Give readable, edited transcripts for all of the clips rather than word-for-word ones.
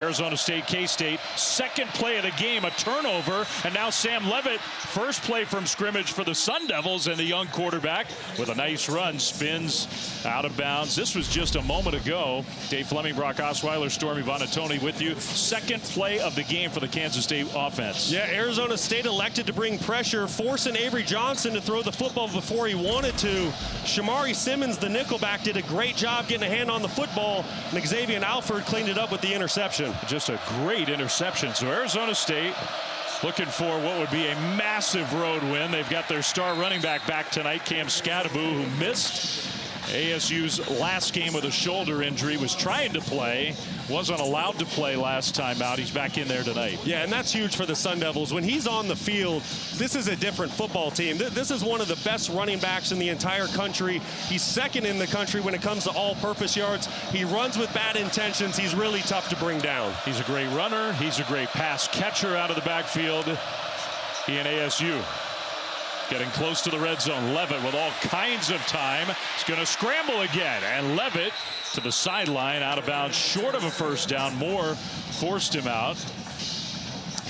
Arizona State, K-State, second play of the game, a turnover, and now Sam Leavitt, first play from scrimmage for the Sun Devils, and the young quarterback with a nice run spins out of bounds. This was just a moment ago. Dave Fleming, Brock Osweiler, Stormy Buonantony with you. Second play of the game for the Kansas State offense. Yeah, Arizona State elected to bring pressure, forcing Avery Johnson to throw the football before he wanted to. Shamari Simmons, the nickelback, did a great job getting a hand on the football, and Xavier Alford cleaned it up with the interception. Just a great interception. So Arizona State looking for what would be a massive road win. They've got their star running back tonight, Cam Skattebo, who missed ASU's last game with a shoulder injury, was trying to play, wasn't allowed to play last time out. He's back in there tonight. Yeah, and that's huge for the Sun Devils. When he's on the field, this is a different football team. This is one of the best running backs in the entire country. He's second in the country when it comes to all-purpose yards. He runs with bad intentions. He's really tough to bring down. He's a great runner. He's a great pass catcher out of the backfield. He and ASU getting close to the red zone. Leavitt with all kinds of time. He's going to scramble again. And Leavitt to the sideline, out of bounds, short of a first down. Moore forced him out.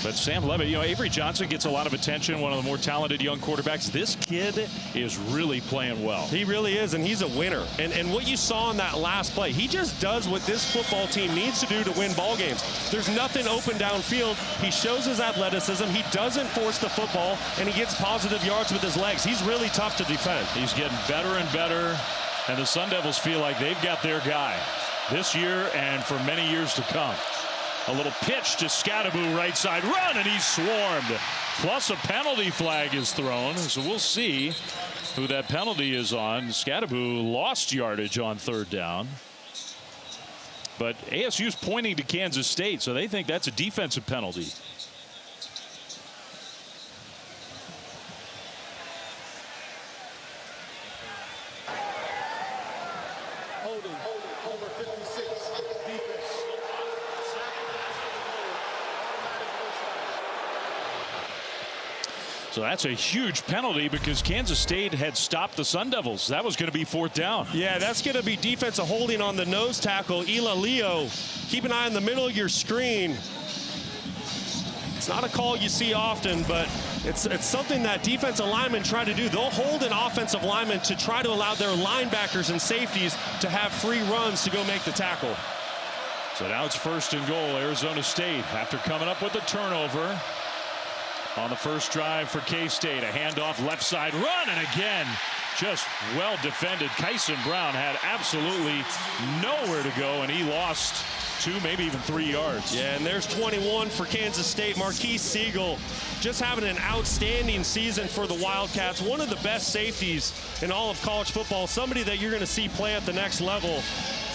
But Sam Leavitt, Avery Johnson gets a lot of attention, one of the more talented young quarterbacks. This kid is really playing well. He really is, and he's a winner. And what you saw in that last play, he just does what this football team needs to do to win ball games. There's nothing open downfield. He shows his athleticism. He doesn't force the football, and he gets positive yards with his legs. He's really tough to defend. He's getting better and better, and the Sun Devils feel like they've got their guy this year and for many years to come. A little pitch to Skattebo, right side run, and he's swarmed. Plus a penalty flag is thrown, so we'll see who that penalty is on. Skattebo lost yardage on third down. But ASU's pointing to Kansas State, so they think that's a defensive penalty. So that's a huge penalty because Kansas State had stopped the Sun Devils. That was going to be fourth down. Yeah, that's going to be defensive holding on the nose tackle, Ela Leo. Keep an eye in the middle of your screen. It's not a call you see often, but it's something that defensive linemen try to do. They'll hold an offensive lineman to try to allow their linebackers and safeties to have free runs to go make the tackle. So now it's first and goal, Arizona State, after coming up with a turnover. On the first drive for K-State, a handoff left side run, and again, just well defended. Kyson Brown had absolutely nowhere to go, and he lost 2, maybe even 3 yards. Yeah, and there's 21 for Kansas State. Marquise Siegel just having an outstanding season for the Wildcats. One of the best safeties in all of college football. Somebody that you're going to see play at the next level.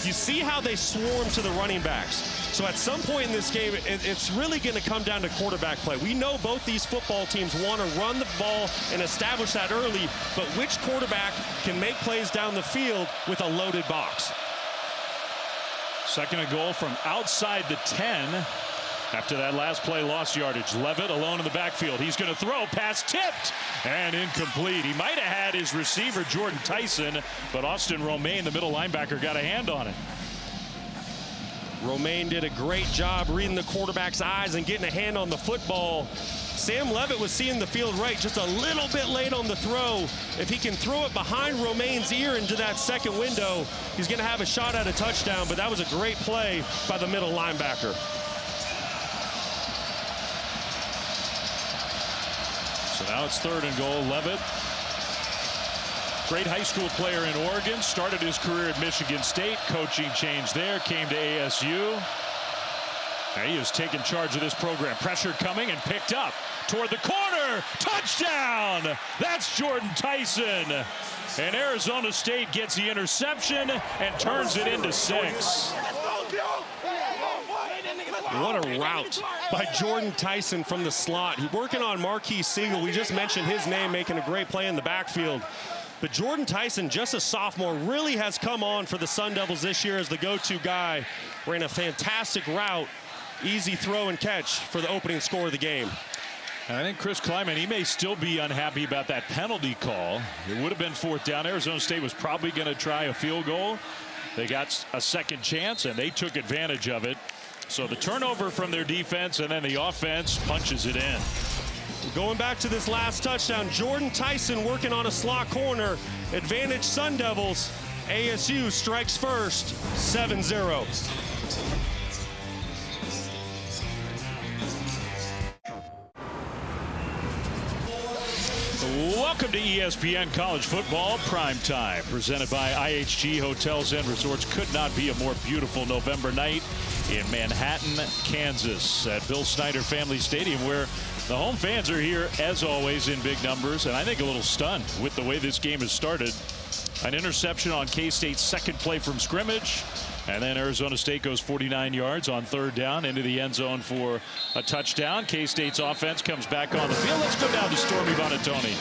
You see how they swarm to the running backs. So at some point in this game, it's really going to come down to quarterback play. We know both these football teams want to run the ball and establish that early, but which quarterback can make plays down the field with a loaded box? Second and goal from outside the 10. After that last play, lost yardage. Leavitt alone in the backfield. He's going to throw, pass tipped and incomplete. He might have had his receiver, Jordan Tyson, but Austin Romaine, the middle linebacker, got a hand on it. Romaine did a great job reading the quarterback's eyes and getting a hand on the football. Sam Leavitt was seeing the field right, just a little bit late on the throw. If he can throw it behind Romaine's ear into that second window, he's going to have a shot at a touchdown, but that was a great play by the middle linebacker. So now it's third and goal. Leavitt, great high school player in Oregon, started his career at Michigan State. Coaching change there, came to ASU. And he has taken charge of this program. Pressure coming and picked up toward the corner. Touchdown! That's Jordan Tyson. And Arizona State gets the interception and turns it into 6. What a route by Jordan Tyson from the slot. He's working on Marquise Siegel. We just mentioned his name, making a great play in the backfield. But Jordan Tyson, just a sophomore, really has come on for the Sun Devils this year as the go-to guy. Ran a fantastic route, easy throw and catch for the opening score of the game. And I think Chris Klieman, he may still be unhappy about that penalty call. It would have been fourth down. Arizona State was probably going to try a field goal. They got a second chance, and they took advantage of it So the turnover from their defense, and then the offense punches it in. Going back to this last touchdown, Jordan Tyson working on a slot corner. Advantage Sun Devils. ASU strikes first, 7-0. Welcome to ESPN College Football Prime Time, presented by IHG Hotels and Resorts. Could not be a more beautiful November night in Manhattan, Kansas, at Bill Snyder Family Stadium, where the home fans are here, as always, in big numbers, and I think a little stunned with the way this game has started. An interception on K-State's second play from scrimmage, and then Arizona State goes 49 yards on third down into the end zone for a touchdown. K-State's offense comes back on the field. Let's go down to Stormy Buonantony.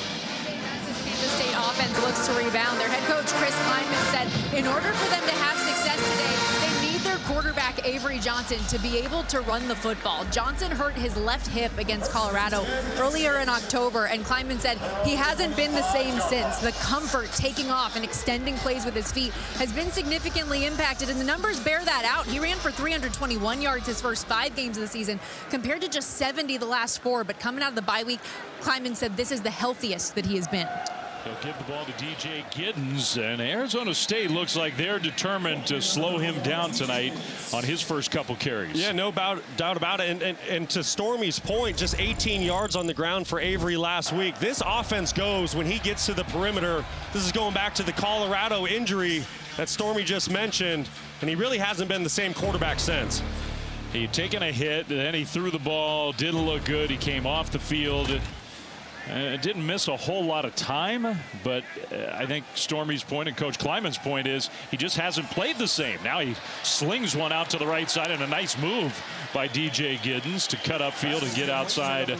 Kansas State offense looks to rebound. Their head coach, Chris Klieman, said in order for them to have success today, they need their quarterback, Avery Johnson, to be able to run the football. Johnson hurt his left hip against Colorado earlier in October, and Klieman said he hasn't been the same since. The comfort taking off and extending plays with his feet has been significantly impacted, and the numbers bear that out. He ran for 321 yards his first 5 games of the season, compared to just 70 the last 4. But coming out of the bye week, Klieman said this is the healthiest that he has been. They'll give the ball to DJ Giddens, and Arizona State looks like they're determined to slow him down tonight on his first couple carries. Yeah, no doubt about it. And to Stormy's point, just 18 yards on the ground for Avery last week. This offense goes when he gets to the perimeter. This is going back to the Colorado injury that Stormy just mentioned, and he really hasn't been the same quarterback since. He'd taken a hit, and then he threw the ball, didn't look good. He came off the field. Didn't miss a whole lot of time, but I think Stormy's point and Coach Klieman's point is he just hasn't played the same. Now he slings one out to the right side, and a nice move by DJ Giddens to cut upfield and get outside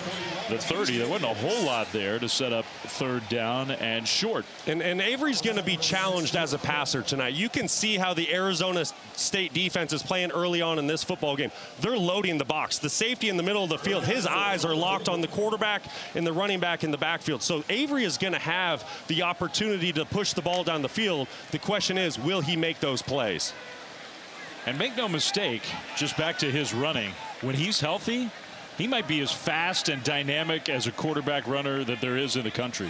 the 30. There wasn't a whole lot there to set up third down and short. And Avery's going to be challenged as a passer tonight. You can see how the Arizona State defense is playing early on in this football game. They're loading the box. The safety in the middle of the field, his eyes are locked on the quarterback and the running back in the backfield. So Avery is going to have the opportunity to push the ball down the field. The question is, will he make those plays? And make no mistake, just back to his running, when he's healthy, he might be as fast and dynamic as a quarterback runner that there is in the country.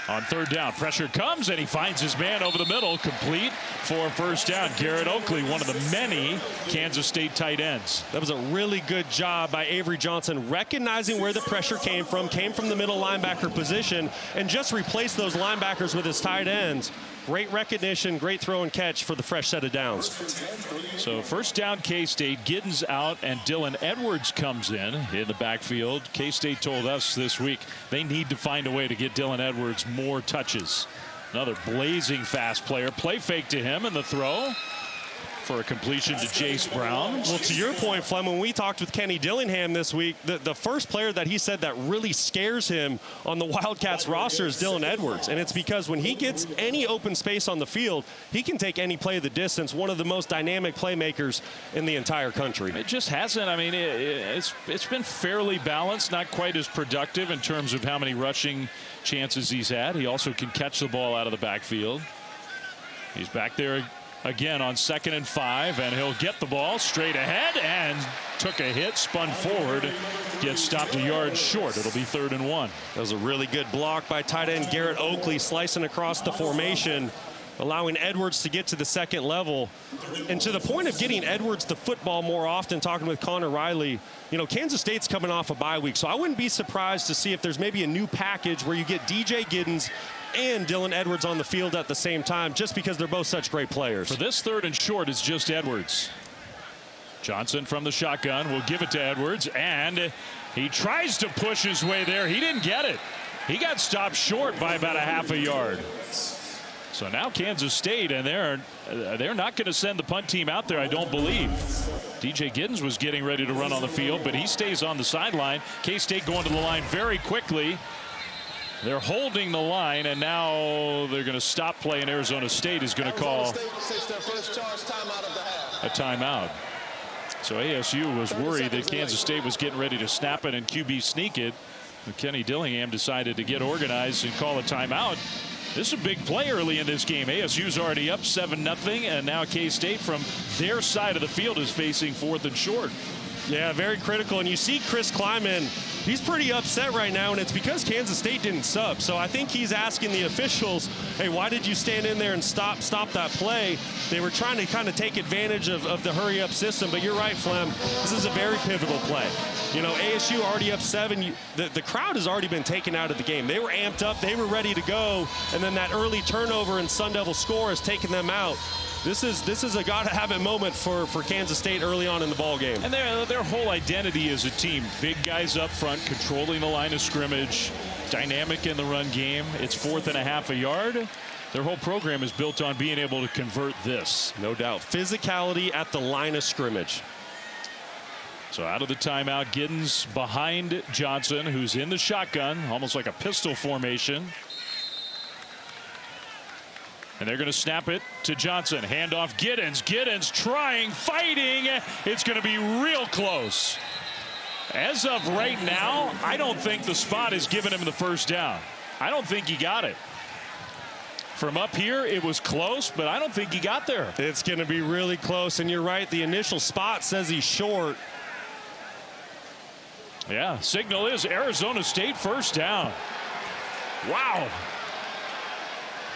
On third down, pressure comes, and he finds his man over the middle, complete for first down. Garrett Oakley, one of the many Kansas State tight ends. That was a really good job by Avery Johnson, recognizing where the pressure came from the middle linebacker position, and just replaced those linebackers with his tight ends. Great recognition, great throw and catch for the fresh set of downs. So first down, K-State. Giddens out, and Dylan Edwards comes in the backfield. K-State told us this week they need to find a way to get Dylan Edwards more touches. Another blazing fast player. Play fake to him, and the throw for a completion to Jace Brown. Well, to your point, Flem, when we talked with Kenny Dillingham this week, the first player that he said that really scares him on the Wildcats roster is Dylan Edwards. And it's because when he gets any open space on the field, he can take any play of the distance. One of the most dynamic playmakers in the entire country. It just hasn't. I mean, it's been fairly balanced, not quite as productive in terms of how many rushing chances he's had. He also can catch the ball out of the backfield. He's back there again on 2nd and 5, and he'll get the ball straight ahead and took a hit, spun forward, gets stopped a yard short. It'll be 3rd and 1. That was a really good block by tight end Garrett Oakley, slicing across the formation, allowing Edwards to get to the second level. And to the point of getting Edwards the football more often, talking with Connor Riley, you know, Kansas State's coming off a bye week, so I wouldn't be surprised to see if there's maybe a new package where you get DJ Giddens and Dylan Edwards on the field at the same time, just because they're both such great players. For this 3rd and short, it's just Edwards. Johnson from the shotgun will give it to Edwards, and he tries to push his way there. He didn't get it. He got stopped short by about a half a yard. So now Kansas State, and they're not going to send the punt team out there, I don't believe. DJ Giddens was getting ready to run on the field, but he stays on the sideline. K-State going to the line very quickly. They're holding the line, and now they're going to stop play, and Arizona State is going to call a timeout. So ASU was worried that Kansas State was getting ready to snap it and QB sneak it. Kenny Dillingham decided to get organized and call a timeout. This is a big play early in this game. ASU's already up 7-0, and now K-State from their side of the field is facing 4th and short. Yeah, very critical. And you see Chris Klieman, he's pretty upset right now, and it's because Kansas State didn't sub. So I think he's asking the officials, hey, why did you stand in there and stop that play? They were trying to kind of take advantage of the hurry-up system. But you're right, Flem. This is a very pivotal play. You know, ASU already up 7. The crowd has already been taken out of the game. They were amped up. They were ready to go. And then that early turnover and Sun Devil score has taken them out. This is a gotta-have-it moment for Kansas State early on in the ball game. And their whole identity as a team, big guys up front, controlling the line of scrimmage, dynamic in the run game. It's 4th and a half a yard. Their whole program is built on being able to convert this. No doubt. Physicality at the line of scrimmage. So out of the timeout, Giddens behind Johnson, who's in the shotgun, almost like a pistol formation. And they're going to snap it to Johnson. Handoff Giddens. Giddens trying, fighting. It's going to be real close. As of right now, I don't think the spot is giving him the first down. I don't think he got it. From up here, it was close, but I don't think he got there. It's going to be really close, and you're right. The initial spot says he's short. Yeah, signal is Arizona State first down. Wow.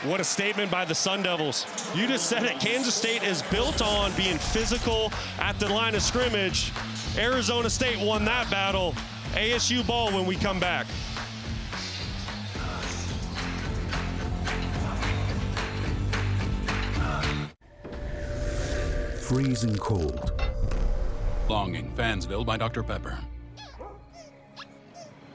What a statement by the Sun Devils. You just said it. Kansas State is built on being physical at the line of scrimmage. Arizona State won that battle. ASU ball when we come back. Freezing cold. Longing, Fansville by Dr. Pepper.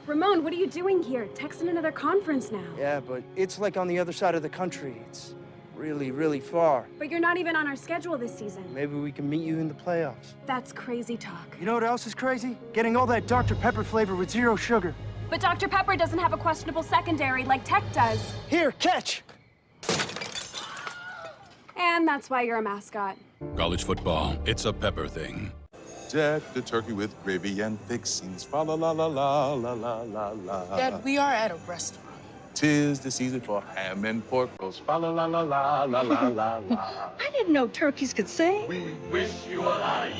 Ramon, what are you doing here? Texting another conference now. Yeah, but it's like on the other side of the country. It's really, really far. But you're not even on our schedule this season. Maybe we can meet you in the playoffs. That's crazy talk. You know what else is crazy? Getting all that Dr. Pepper flavor with 0 sugar. But Dr. Pepper doesn't have a questionable secondary like Tech does. Here, catch! And that's why you're a mascot. College football, it's a Pepper thing. Deck the turkey with gravy and fixings. Fa la la la la la la la la. Dad, we are at a restaurant. 'Tis the season for ham and pork roast. Fa la la la la la la la la. I didn't know turkeys could sing. We wish you a life.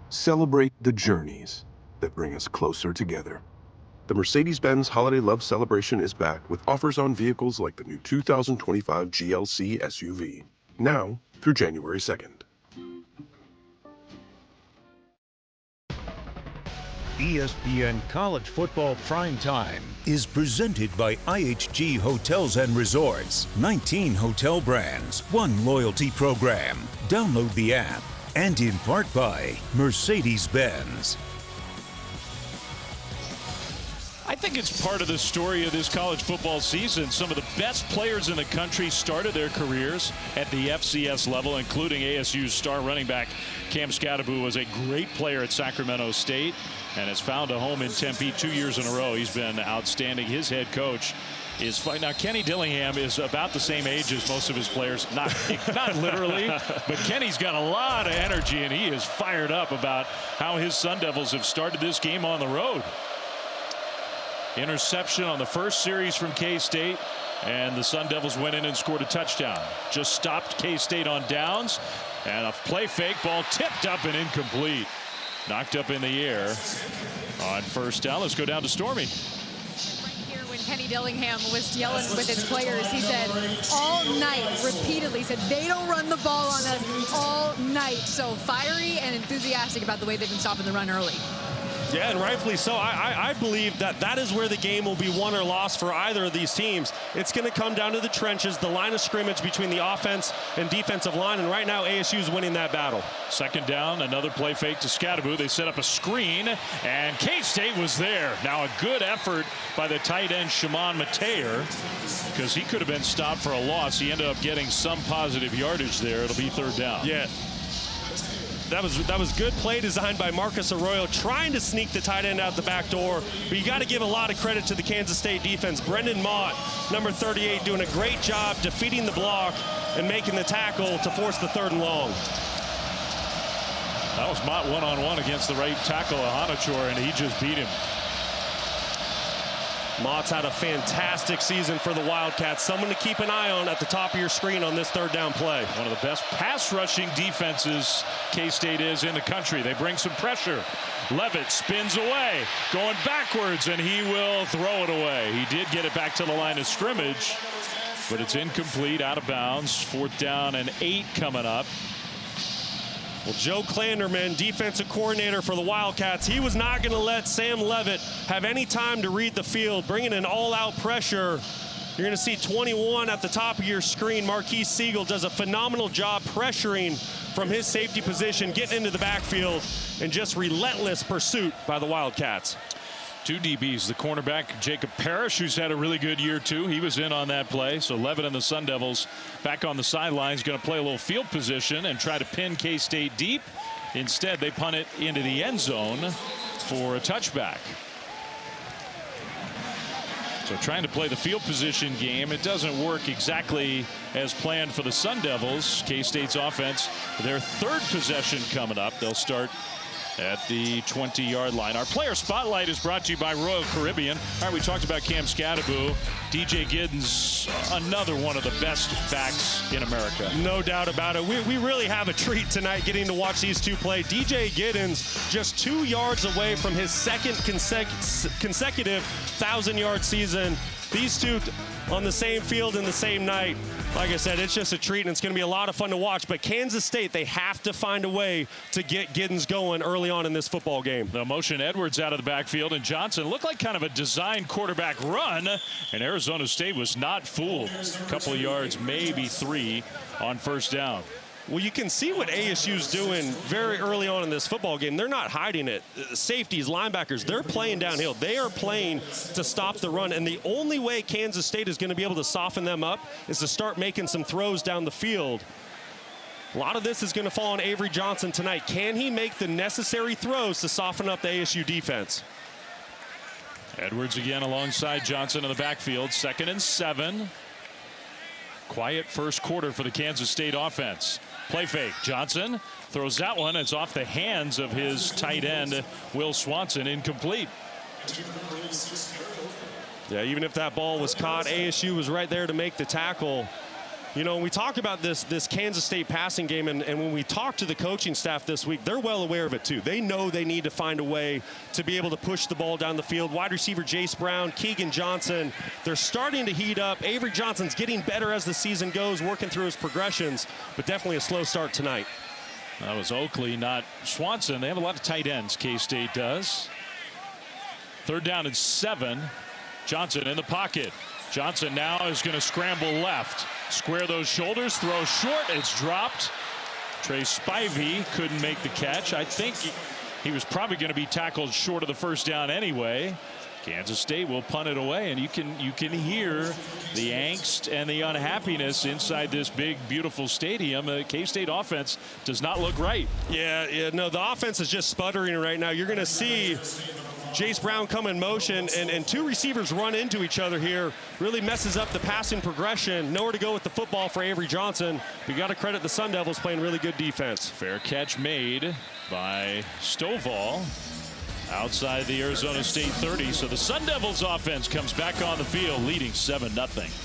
Celebrate the journeys that bring us closer together. The Mercedes-Benz Holiday Love Celebration is back with offers on vehicles like the new 2025 GLC SUV, now through January 2nd. ESPN College Football Primetime is presented by IHG Hotels and Resorts. 19 hotel brands, 1 loyalty program. Download the app. And in part by Mercedes-Benz. I think it's part of the story of this college football season. Some of the best players in the country started their careers at the FCS level, including ASU's star running back Cam Skattebo was a great player at Sacramento State and has found a home in Tempe 2 years in a row. He's been outstanding. His head coach is fine. Now, Kenny Dillingham is about the same age as most of his players. Not literally, but Kenny's got a lot of energy, and he is fired up about how his Sun Devils have started this game on the road. Interception on the first series from K-State, and the Sun Devils went in and scored a touchdown. Just stopped K-State on downs, and a play fake, ball tipped up and incomplete. Knocked up in the air on first down. Let's go down to Stormy. Kenny Dillingham was yelling with his players. He said all night, repeatedly said they don't run the ball on us all night. So fiery and enthusiastic about the way they've been stopping the run early. Yeah, and rightfully so. I believe that is where the game will be won or lost for either of these teams. It's going to come down to the trenches, the line of scrimmage between the offense and defensive line, and right now ASU is winning that battle. Second down, another play fake to Skattebo. They set up a screen, and K-State was there. Now a good effort by the tight end Shimon Mateer, because he could have been stopped for a loss. He ended up getting some positive yardage there. It'll be third down. Yeah. That was good play designed by Marcus Arroyo, trying to sneak the tight end out the back door. But you got to give a lot of credit to the Kansas State defense. Brendan Mott, number 38, doing a great job defeating the block and making the tackle to force the 3rd and long. That was Mott one-on-one against the right tackle, Ahanachor, and he just beat him. Mott's had a fantastic season for the Wildcats. Someone to keep an eye on at the top of your screen on this 3rd down play. One of the best pass rushing defenses K-State is in the country. They bring some pressure. Levitt spins away, going backwards, and he will throw it away. He did get it back to the line of scrimmage, but it's incomplete, out of bounds. 4th down and 8 coming up. Well, Joe Klanderman, defensive coordinator for the Wildcats, he was not going to let Sam Levitt have any time to read the field, bringing in all-out pressure. You're going to see 21 at the top of your screen. Marquise Siegel does a phenomenal job pressuring from his safety position, getting into the backfield, and just relentless pursuit by the Wildcats. 2 DBs, the cornerback Jacob Parrish, who's had a really good year too. He was in on that play. So Levitt and the Sun Devils back on the sidelines, going to play a little field position and try to pin K-State deep. Instead, they punt it into the end zone for a touchback. So trying to play the field position game. It doesn't work exactly as planned for the Sun Devils. K-State's offense, their 3rd possession coming up. They'll start at the 20-yard line. Our player spotlight is brought to you by Royal Caribbean. All right, we talked about Cam Scadaboo. DJ Giddens, another one of the best backs in America. No doubt about it. We really have a treat tonight getting to watch these 2 play. DJ Giddens just 2 yards away from his 2nd consecutive 1,000-yard season. These 2 on the same field in the same night. Like I said, it's just a treat, and it's going to be a lot of fun to watch. But Kansas State, they have to find a way to get Giddens going early on in this football game. The motion Edwards out of the backfield, and Johnson looked like kind of a designed quarterback run, and Arizona State was not fooled. A couple of yards, maybe 3 on 1st down. Well, you can see what ASU's doing very early on in this football game. They're not hiding it. Safeties, linebackers, they're playing downhill. They are playing to stop the run, and the only way Kansas State is going to be able to soften them up is to start making some throws down the field. A lot of this is going to fall on Avery Johnson tonight. Can he make the necessary throws to soften up the ASU defense? Edwards again alongside Johnson in the backfield. 2nd and 7. Quiet first quarter for the Kansas State offense. Play fake. Johnson throws that one. It's off the hands of his tight end, Will Swanson, incomplete. Yeah, even if that ball was caught, ASU was right there to make the tackle. You know, when we talk about this Kansas State passing game, and when we talk to the coaching staff this week, they're well aware of it too. They know they need to find a way to be able to push the ball down the field. Wide receiver Jace Brown, Keegan Johnson, they're starting to heat up. Avery Johnson's getting better as the season goes, working through his progressions, but definitely a slow start tonight. That was Oakley, not Swanson. They have a lot of tight ends, K-State does. 3rd down and 7. Johnson in the pocket. Johnson now is going to scramble left. Square those shoulders, throw short, it's dropped. Trey Spivey couldn't make the catch. I think he was probably going to be tackled short of the 1st down anyway. Kansas State will punt it away, and you can hear the angst and the unhappiness inside this big, beautiful stadium. The K-State offense does not look right. Yeah, no, the offense is just sputtering right now. You're going to see Jace Brown come in motion, and 2 receivers run into each other here. Really messes up the passing progression. Nowhere to go with the football for Avery Johnson. We got to credit the Sun Devils playing really good defense. Fair catch made by Stovall outside the Arizona State 30. So the Sun Devils offense comes back on the field, leading 7-0.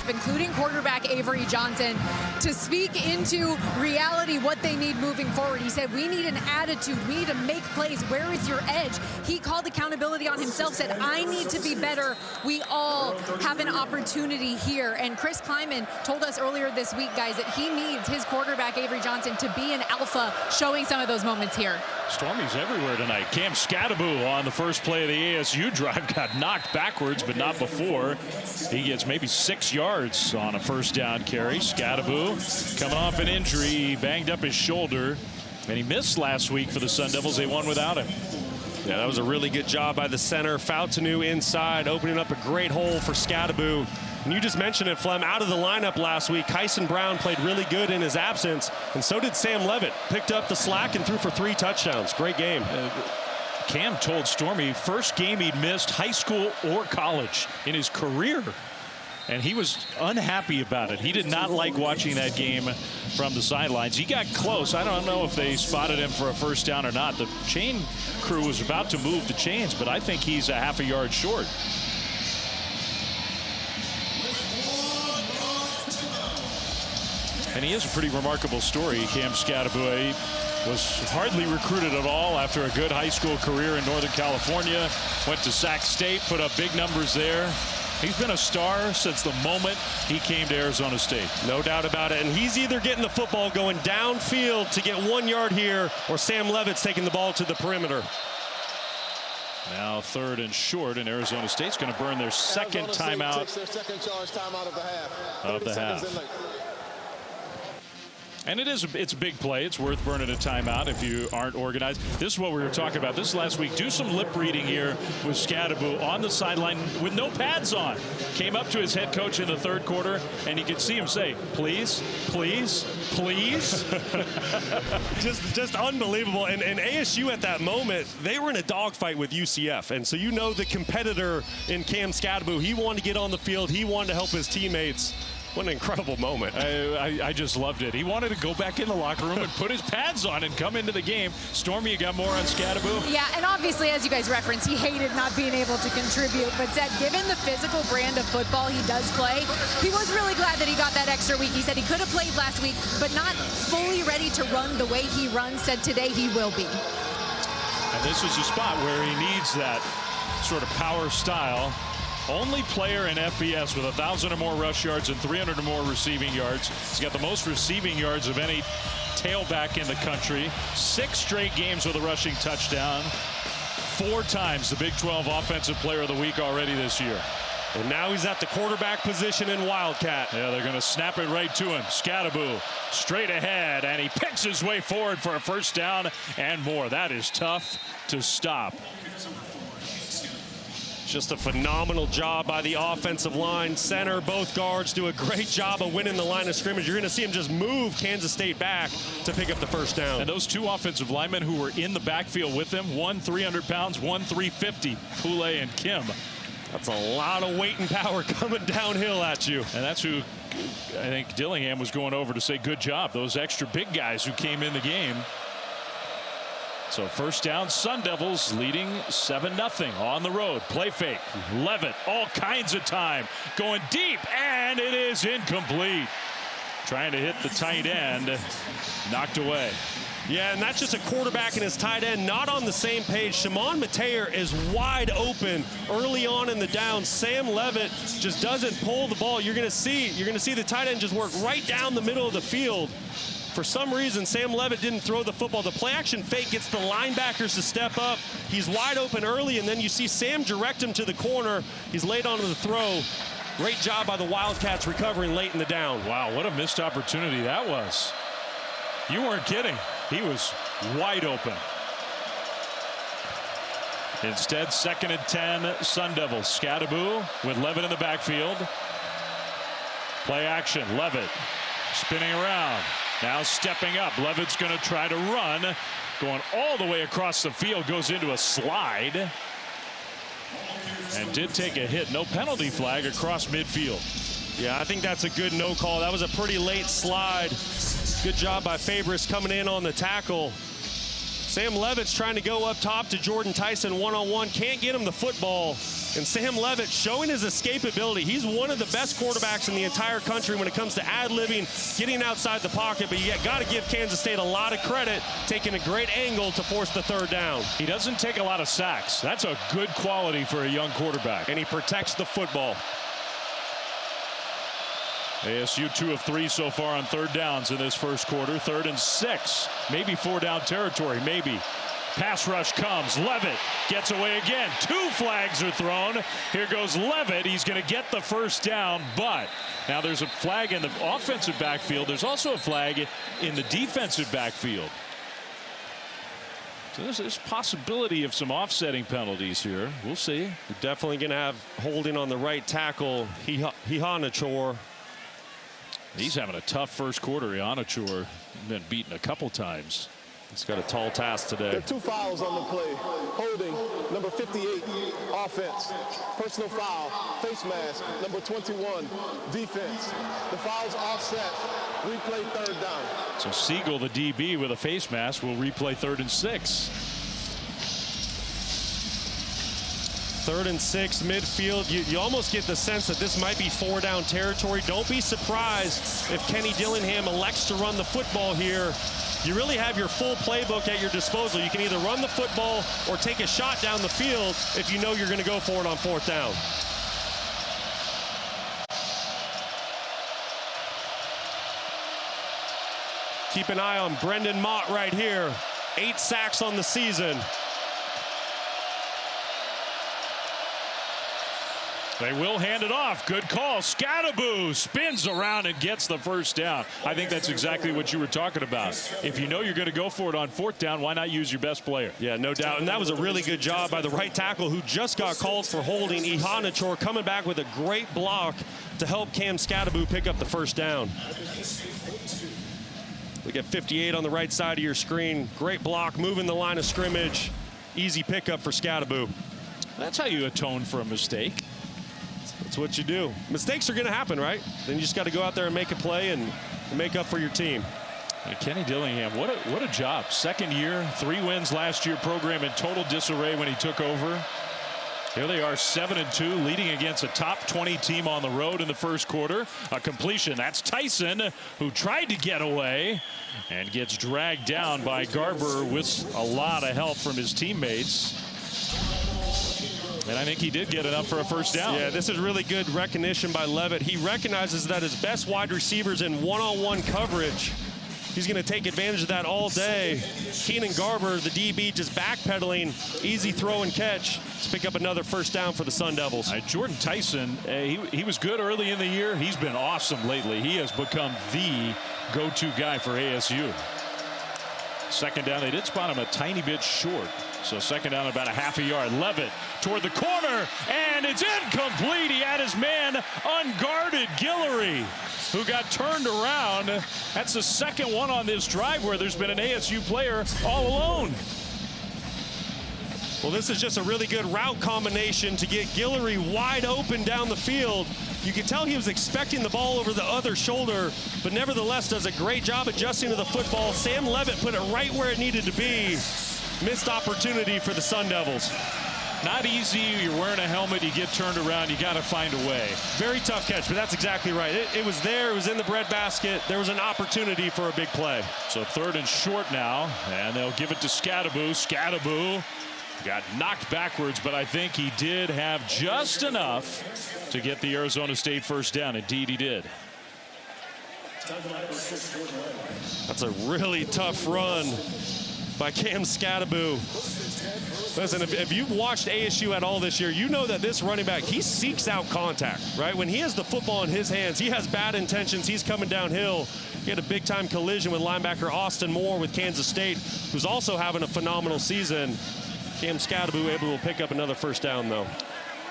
Including quarterback Avery Johnson, to speak into reality what they need moving forward. He said, we need an attitude. We need to make plays. Where is your edge? He called accountability on himself, said, I need to be better. We all have an opportunity here. And Chris Klieman told us earlier this week, guys, that he needs his quarterback, Avery Johnson, to be an alpha, showing some of those moments here. Stormy's everywhere tonight. Cam Scadaboo on the first play of the ASU drive got knocked backwards, but not before. He gets maybe 6 yards on a 1st down carry. Scadaboo coming off an injury. He banged up his shoulder, and he missed last week for the Sun Devils. They won without him. Yeah, that was a really good job by the center. Fautanu inside, opening up a great hole for Scadaboo. And you just mentioned it, Flem, out of the lineup last week. Kyson Brown played really good in his absence, and so did Sam Levitt. Picked up the slack and threw for 3 touchdowns. Great game. Cam told Stormy first game he'd missed high school or college in his career. And he was unhappy about it. He did not like watching that game from the sidelines. He got close. I don't know if they spotted him for a first down or not. The chain crew was about to move the chains, but I think he's a half a yard short. And he is a pretty remarkable story. Cam Skattebo was hardly recruited at all after a good high school career in Northern California. Went to Sac State, put up big numbers there. He's been a star since the moment he came to Arizona State. No doubt about it. And he's either getting the football going downfield to get 1 yard here, or Sam Levitt's taking the ball to the perimeter. Now 3rd and short, and Arizona State's going to burn their second timeout of the half. And it's a big play. It's worth burning a timeout if you aren't organized. This is what we were talking about this last week. Do some lip reading here with Skattebo on the sideline with no pads on. Came up to his head coach in the 3rd quarter, and you could see him say, please, please, please. just unbelievable. And ASU at that moment, they were in a dogfight with UCF. And so you know the competitor in Cam Skattebo, he wanted to get on the field. He wanted to help his teammates. What an incredible moment. I just loved it. He wanted to go back in the locker room and put his pads on and come into the game. Stormy, you got more on Skattebo? Yeah, and obviously, as you guys referenced, he hated not being able to contribute. But said, given the physical brand of football he does play, he was really glad that he got that extra week. He said he could have played last week, but not fully ready to run the way he runs. Said today he will be. And this is a spot where he needs that sort of power style. Only player in FBS with 1,000 or more rush yards and 300 or more receiving yards. He's got the most receiving yards of any tailback in the country. 6 straight games with a rushing touchdown. 4 times the Big 12 Offensive Player of the Week already this year. And now he's at the quarterback position in Wildcat. Yeah, they're going to snap it right to him. Skattebo straight ahead, and he picks his way forward for a first down and more. That is tough to stop. Just a phenomenal job by the offensive line. Center, both guards do a great job of winning the line of scrimmage. You're going to see him just move Kansas State back to pick up the first down. And those 2 offensive linemen who were in the backfield with him, one 300 pounds, one 350, Poulet and Kim. That's a lot of weight and power coming downhill at you. And that's who I think Dillingham was going over to say good job. Those extra big guys who came in the game. So first down, Sun Devils leading 7-0 on the road. Play fake. Levitt, all kinds of time. Going deep, and it is incomplete. Trying to hit the tight end. Knocked away. Yeah, and that's just a quarterback and his tight end not on the same page. Shimon Mateer is wide open early on in the down. Sam Levitt just doesn't pull the ball. You're going to see the tight end just work right down the middle of the field. For some reason, Sam Levitt didn't throw the football. The play-action fake gets the linebackers to step up. He's wide open early, and then you see Sam direct him to the corner. He's late onto the throw. Great job by the Wildcats recovering late in the down. Wow, what a missed opportunity that was. You weren't kidding. He was wide open. Instead, 2nd and 10, Sun Devils. Skattebo with Levitt in the backfield. Play action, Levitt spinning around. Now stepping up. Levitt's going to try to run. Going all the way across the field. Goes into a slide. And did take a hit. No penalty flag across midfield. Yeah, I think that's a good no call. That was a pretty late slide. Good job by Fabris coming in on the tackle. Sam Levitt's trying to go up top to Jordan Tyson one-on-one. Can't get him the football. And Sam Levitt showing his escapability. He's one of the best quarterbacks in the entire country when it comes to ad-libbing, getting outside the pocket. But you got to give Kansas State a lot of credit, taking a great angle to force the 3rd down. He doesn't take a lot of sacks. That's a good quality for a young quarterback. And he protects the football. ASU 2 of 3 so far on 3rd downs in this first quarter. 3rd and 6. Maybe 4-down territory. Maybe. Pass rush comes. Levitt gets away again. 2 flags are thrown. Here goes Levitt. He's going to get the first down, but now there's a flag in the offensive backfield. There's also a flag in the defensive backfield. So there's possibility of some offsetting penalties here. We'll see. We're definitely going to have holding on the right tackle, Iheanacho. He's having a tough first quarter. Iheanacho been beaten a couple times. He's got a tall task today. There are 2 fouls on the play. Holding, number 58, offense. Personal foul, face mask, number 21, defense. The foul's offset. Replay 3rd down. So Siegel, the DB with a face mask, will replay 3rd and 6. 3rd and 6 midfield. You almost get the sense that this might be 4-down territory. Don't be surprised if Kenny Dillingham elects to run the football here. You really have your full playbook at your disposal. You can either run the football or take a shot down the field if you know you're going to go for it on 4th down. Keep an eye on Brendan Mott right here. 8 sacks on the season. They will hand it off. Good call. Skattebo spins around and gets the first down. I think that's exactly what you were talking about. If you know you're going to go for it on 4th down, why not use your best player? Yeah, no doubt. And that was a really good job by the right tackle who just got called for holding. Iheanacho coming back with a great block to help Cam Skattebo pick up the first down. We get 58 on the right side of your screen. Great block, moving the line of scrimmage. Easy pickup for Skattebo. That's how you atone for a mistake. That's what you do. Mistakes are going to happen, right? Then you just got to go out there and make a play and make up for your team. And Kenny Dillingham, what a job. 2nd year, 3 wins last year. Program in total disarray when he took over. Here they are, 7-2, leading against a top 20 team on the road in the first quarter. A completion. That's Tyson, who tried to get away and gets dragged down by Garber with a lot of help from his teammates. And I think he did get enough for a first down. Yeah, this is really good recognition by Levitt. He recognizes that his best wide receivers in one-on-one coverage. He's going to take advantage of that all day. Keenan Garber, the DB, just backpedaling. Easy throw and catch to pick up another first down for the Sun Devils. Jordan Tyson, he was good early in the year. He's been awesome lately. He has become the go-to guy for ASU. 2nd down, they did spot him a tiny bit short. So 2nd down, about a half a yard. Levitt toward the corner, and it's incomplete. He had his man unguarded, Guillory, who got turned around. That's the 2nd one on this drive where there's been an ASU player all alone. Well, this is just a really good route combination to get Guillory wide open down the field. You can tell he was expecting the ball over the other shoulder, but nevertheless does a great job adjusting to the football. Sam Levitt put it right where it needed to be. Missed opportunity for the Sun Devils. Not easy. You're wearing a helmet. You get turned around. You got to find a way. Very tough catch, but that's exactly right. It was there. It was in the breadbasket. There was an opportunity for a big play. So 3rd and short now, and they'll give it to Skattebo. Skattebo got knocked backwards, but I think he did have just enough to get the Arizona State first down. Indeed, he did. That's a really tough run by Cam Skattebo. Listen, if you've watched ASU at all this year, you know that this running back, he seeks out contact, right? When he has the football in his hands, he has bad intentions. He's coming downhill. He had a big-time collision with linebacker Austin Moore with Kansas State, who's also having a phenomenal season. Cam Skattebo able to pick up another first down, though.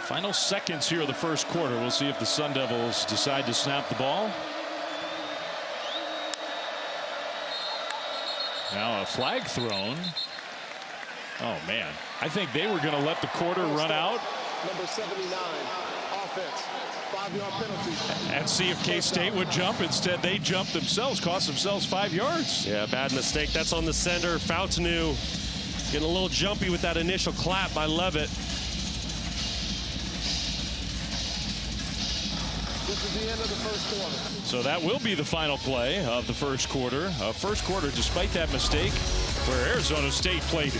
Final seconds here of the first quarter. We'll see if the Sun Devils decide to snap the ball. Now a flag thrown. Oh, man. I think they were going to let the quarter run out. Number 79, offense, 5-yard penalty. And see if K-State would jump. Instead, they jumped themselves, cost themselves 5 yards. Yeah, bad mistake. That's on the sender. Fountainu getting a little jumpy with that initial clap by Levitt. This is the end of the first quarter. So that will be the final play of the first quarter. First quarter, despite that mistake, where Arizona State played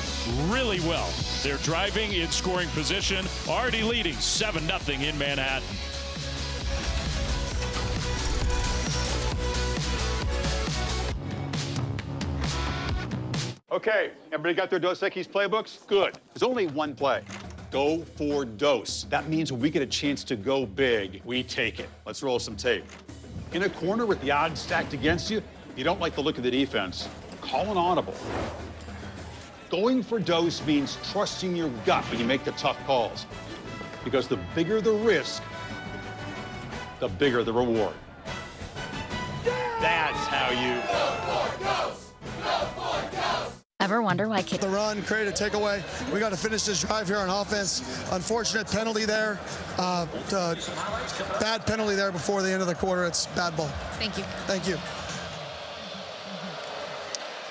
really well. They're driving in scoring position, already leading 7-0 in Manhattan. Okay, everybody got their Dos Equis playbooks? Good. There's only one play. Go for Dos. That means when we get a chance to go big, we take it. Let's roll some tape. In a corner with the odds stacked against you, you don't like the look of the defense, call an audible. Going for dose means trusting your gut when you make the tough calls. Because the bigger the risk, the bigger the reward. That's how you... Ever wonder why the run, create a takeaway. We got to finish this drive here on offense. Unfortunate penalty there. Bad penalty there before the end of the quarter. It's bad ball. Thank you. Thank you.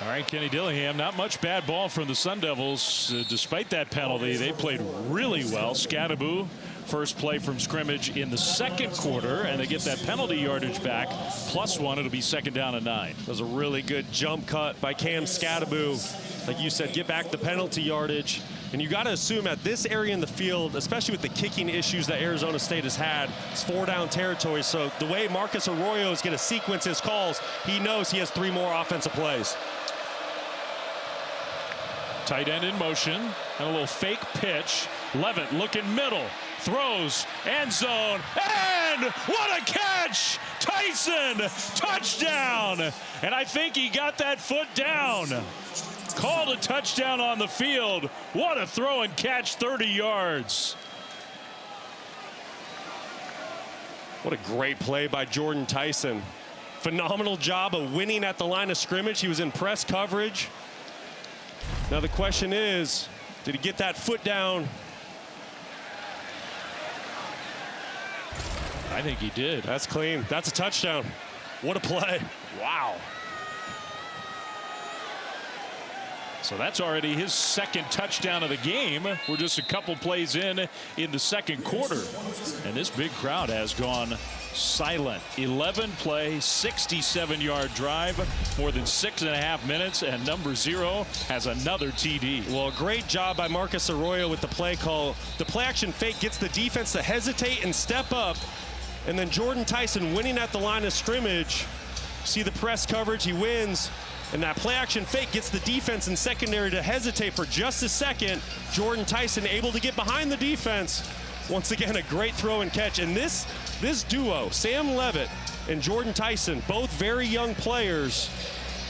All right, Kenny Dillingham, not much bad ball from the Sun Devils. Despite that penalty, they played really well. Scadaboo, first play from scrimmage in the second quarter, and they get that penalty yardage back. +1, it'll be second down and 9. That was a really good jump cut by Cam Scadaboo. Like you said, get back the penalty yardage. And you got to assume at this area in the field, especially with the kicking issues that Arizona State has had, it's 4-down territory. So the way Marcus Arroyo is going to sequence his calls, he knows he has 3 more offensive plays. Tight end in motion, and a little fake pitch. Levitt looking middle, throws, end zone, and what a catch! Tyson, touchdown! And I think he got that foot down. Called a touchdown on the field. What a throw and catch, 30 yards. What a great play by Jordan Tyson. Phenomenal job of winning at the line of scrimmage. He was in press coverage. Now the question is, did he get that foot down? I think he did. That's clean. That's a touchdown. What a play. Wow. So that's already his second touchdown of the game. We're just a couple plays in the second quarter. And this big crowd has gone silent. 11-play, 67-yard drive, more than 6.5 minutes, and number 0 has another TD. Well, great job by Marcus Arroyo with the play call. The play action fake gets the defense to hesitate and step up. And then Jordan Tyson winning at the line of scrimmage. See the press coverage, he wins. And that play action fake gets the defense in secondary to hesitate for just a second. Jordan Tyson able to get behind the defense. Once again, a great throw and catch. And this duo, Sam Levitt and Jordan Tyson, both very young players.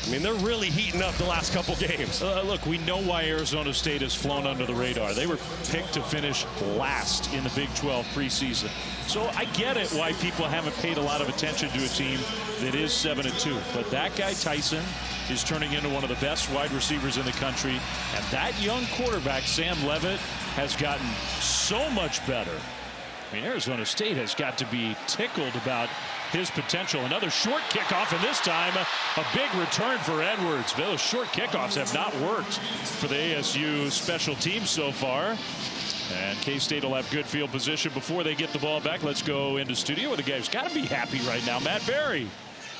I mean, they're really heating up the last couple games. Look, we know why Arizona State has flown under the radar. They were picked to finish last in the Big 12 preseason. So I get it why people haven't paid a lot of attention to a team that is 7-2. But that guy, Tyson, is turning into one of the best wide receivers in the country. And that young quarterback, Sam Levitt, has gotten so much better. I mean, Arizona State has got to be tickled about his potential. Another short kickoff, and this time a big return for Edwards. Those short kickoffs have not worked for the ASU special teams so far. And K-State will have good field position before they get the ball back. Let's go into studio with the guy who's got to be happy right now, Matt Berry.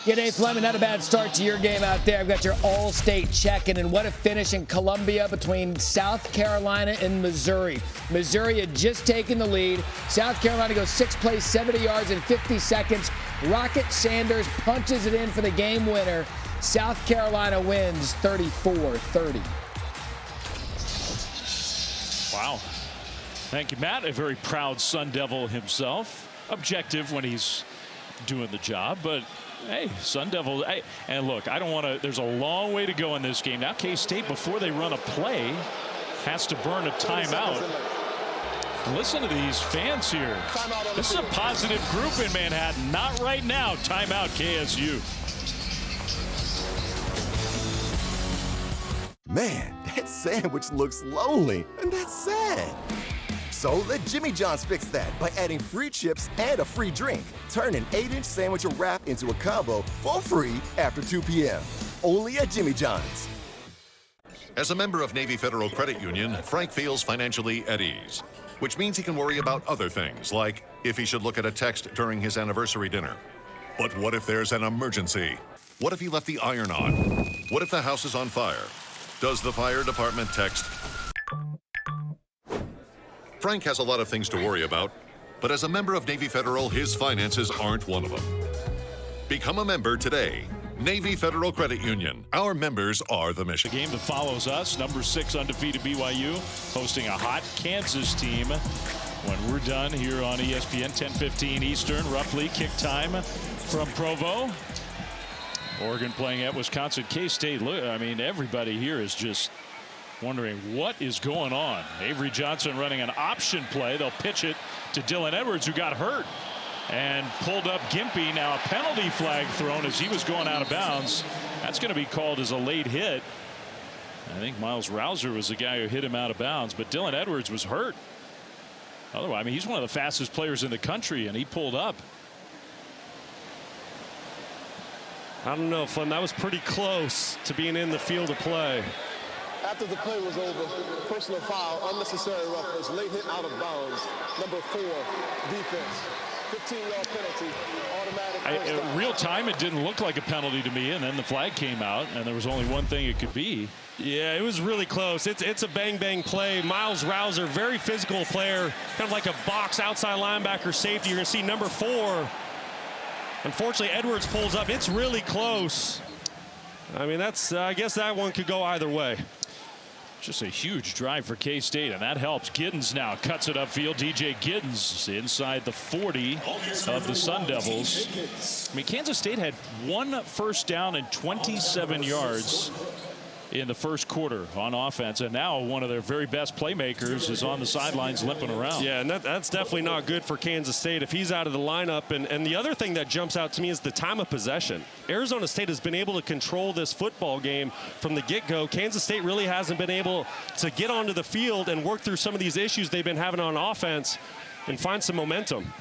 Yeah, Dave Fleming, not a bad start to your game out there. I've got your all-state check-in, and what a finish in Columbia between South Carolina and Missouri. Missouri had just taken the lead. South Carolina goes 6 plays, 70 yards in 50 seconds. Rocket Sanders punches it in for the game winner. South Carolina wins 34-30. Wow. Thank you, Matt. A very proud Sun Devil himself. Objective when he's doing the job, but hey, Sun Devils. And look, I don't want to. There's a long way to go in this game. Now K-State, before they run a play, has to burn a timeout. Listen to these fans here. This is a positive group in Manhattan. Not right now. Timeout, KSU. Man, that sandwich looks lonely, and that's sad. So let Jimmy John's fix that by adding free chips and a free drink. Turn an 8-inch sandwich or wrap into a combo for free after 2 p.m. Only at Jimmy John's. As a member of Navy Federal Credit Union, Frank feels financially at ease, which means he can worry about other things, like if he should look at a text during his anniversary dinner. But what if there's an emergency? What if he left the iron on? What if the house is on fire? Does the fire department text? Frank has a lot of things to worry about, but as a member of Navy Federal, his finances aren't one of them. Become a member today. Navy Federal Credit Union. Our members are the mission. The game that follows us, number 6 undefeated BYU, hosting a hot Kansas team. When we're done here on ESPN, 10:15 Eastern, roughly kick time from Provo. Oregon playing at Wisconsin. K-State, I mean, everybody here is just wondering what is going on. Avery Johnson running an option play. They'll pitch it to Dylan Edwards, who got hurt and pulled up Gimpy. Now a penalty flag thrown as he was going out of bounds. That's going to be called as a late hit. I think Miles Rouser was the guy who hit him out of bounds, but Dylan Edwards was hurt. Otherwise, I mean, he's one of the fastest players in the country, and he pulled up. I don't know, Flynn. That was pretty close to being in the field of play. After the play was over, personal foul, unnecessary roughness, late hit out of bounds. Number 4, defense. 15-yard penalty, automatic first down. Real time, it didn't look like a penalty to me, and then the flag came out, and there was only one thing it could be. Yeah, it was really close. It's a bang-bang play. Miles Rouser, very physical player, kind of like a box outside linebacker safety. You're going to see number 4. Unfortunately, Edwards pulls up. It's really close. I mean, I guess that one could go either way. Just a huge drive for K-State, and that helps. Giddens now cuts it upfield. DJ Giddens inside the 40 of the Sun Devils. I mean, Kansas State had 1 first down and 27 yards in the first quarter on offense, and now one of their very best playmakers is on the sidelines limping around. Yeah, and that's definitely not good for Kansas State if he's out of the lineup. And the other thing that jumps out to me is the time of possession. Arizona State has been able to control this football game from the get-go. Kansas State really hasn't been able to get onto the field and work through some of these issues they've been having on offense and find some momentum.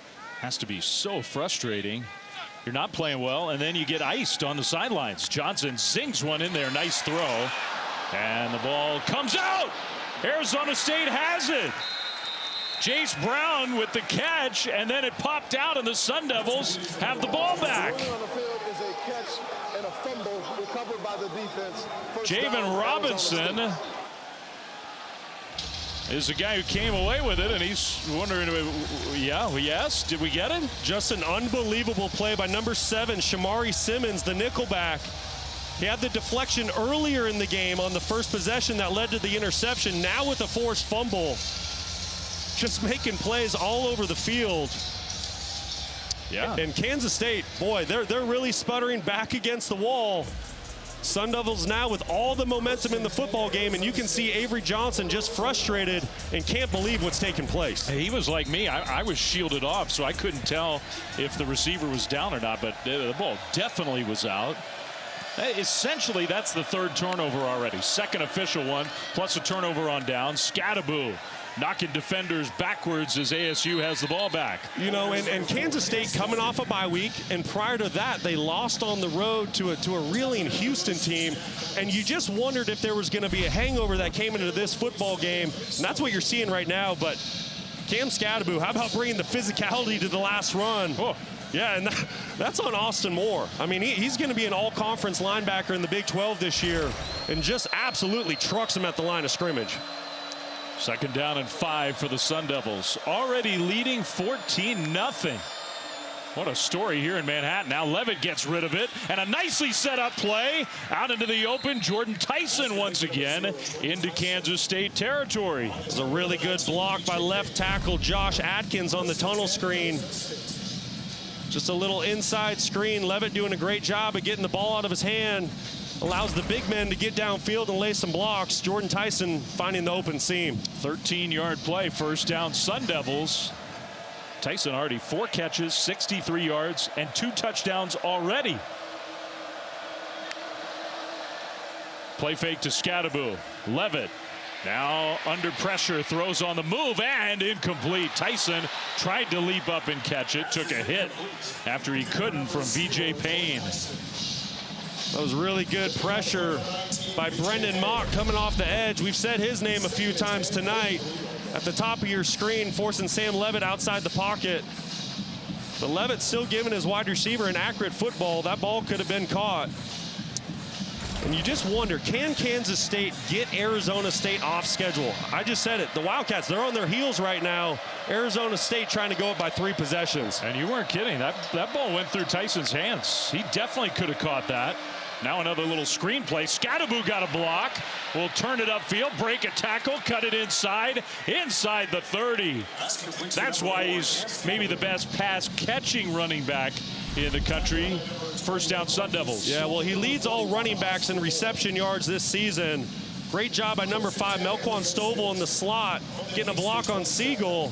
Has to be so frustrating. You're not playing well, and then you get iced on the sidelines. Johnson zings one in there. Nice throw. And the ball comes out. Arizona State has it. Jace Brown with the catch, and then it popped out, and the Sun Devils have the ball back. On the field is a catch and a fumble recovered by the defense. Javen Robinson is the guy who came away with it, and he's wondering, yes, did we get it? Just an unbelievable play by number 7, Shamari Simmons, the nickelback. He had the deflection earlier in the game on the first possession that led to the interception. Now with a forced fumble, just making plays all over the field. Yeah. And Kansas State, boy, they're really sputtering back against the wall. Sun Devils now with all the momentum in the football game, and you can see Avery Johnson just frustrated and can't believe what's taking place. He was like me. I was shielded off, so I couldn't tell if the receiver was down or not, but the ball definitely was out. Essentially, that's the third turnover already. Second official one, plus a turnover on down. Scadaboo knocking defenders backwards as ASU has the ball back. You know, and Kansas State coming off a bye week, and prior to that, they lost on the road to a reeling Houston team, and you just wondered if there was going to be a hangover that came into this football game, and that's what you're seeing right now. But Cam Scadaboo, how about bringing the physicality to the last run? Oh. Yeah, and that's on Austin Moore. I mean, he's going to be an all-conference linebacker in the Big 12 this year, and just absolutely trucks him at the line of scrimmage. Second down and 5 for the Sun Devils. Already leading 14-0. What a story here in Manhattan. Now Levitt gets rid of it, and a nicely set up play out into the open. Jordan Tyson once again into Kansas State territory. It was a really good block by left tackle Josh Atkins on the tunnel screen. Just a little inside screen. Levitt doing a great job of getting the ball out of his hand. Allows the big men to get downfield and lay some blocks. Jordan Tyson finding the open seam. 13-yard play, first down Sun Devils. Tyson already 4 catches, 63 yards, and 2 touchdowns already. Play fake to Scadaboo. Levitt now under pressure, throws on the move, and incomplete. Tyson tried to leap up and catch it, took a hit after he couldn't from VJ Payne. That was really good pressure by Brendan Mock coming off the edge. We've said his name a few times tonight. At the top of your screen, forcing Sam Levitt outside the pocket. But Levitt still giving his wide receiver an accurate football. That ball could have been caught. And you just wonder, can Kansas State get Arizona State off schedule? I just said it. The Wildcats, they're on their heels right now. Arizona State trying to go up by 3 possessions. And you weren't kidding. That ball went through Tyson's hands. He definitely could have caught that. Now another little screen play. Scadaboo got a block. Will turn it upfield, break a tackle, cut it inside the 30. That's why he's maybe the best pass catching running back in the country. First down Sun Devils. Yeah, well, he leads all running backs in reception yards this season. Great job by number 5, Melquan Stovall in the slot, getting a block on Siegel.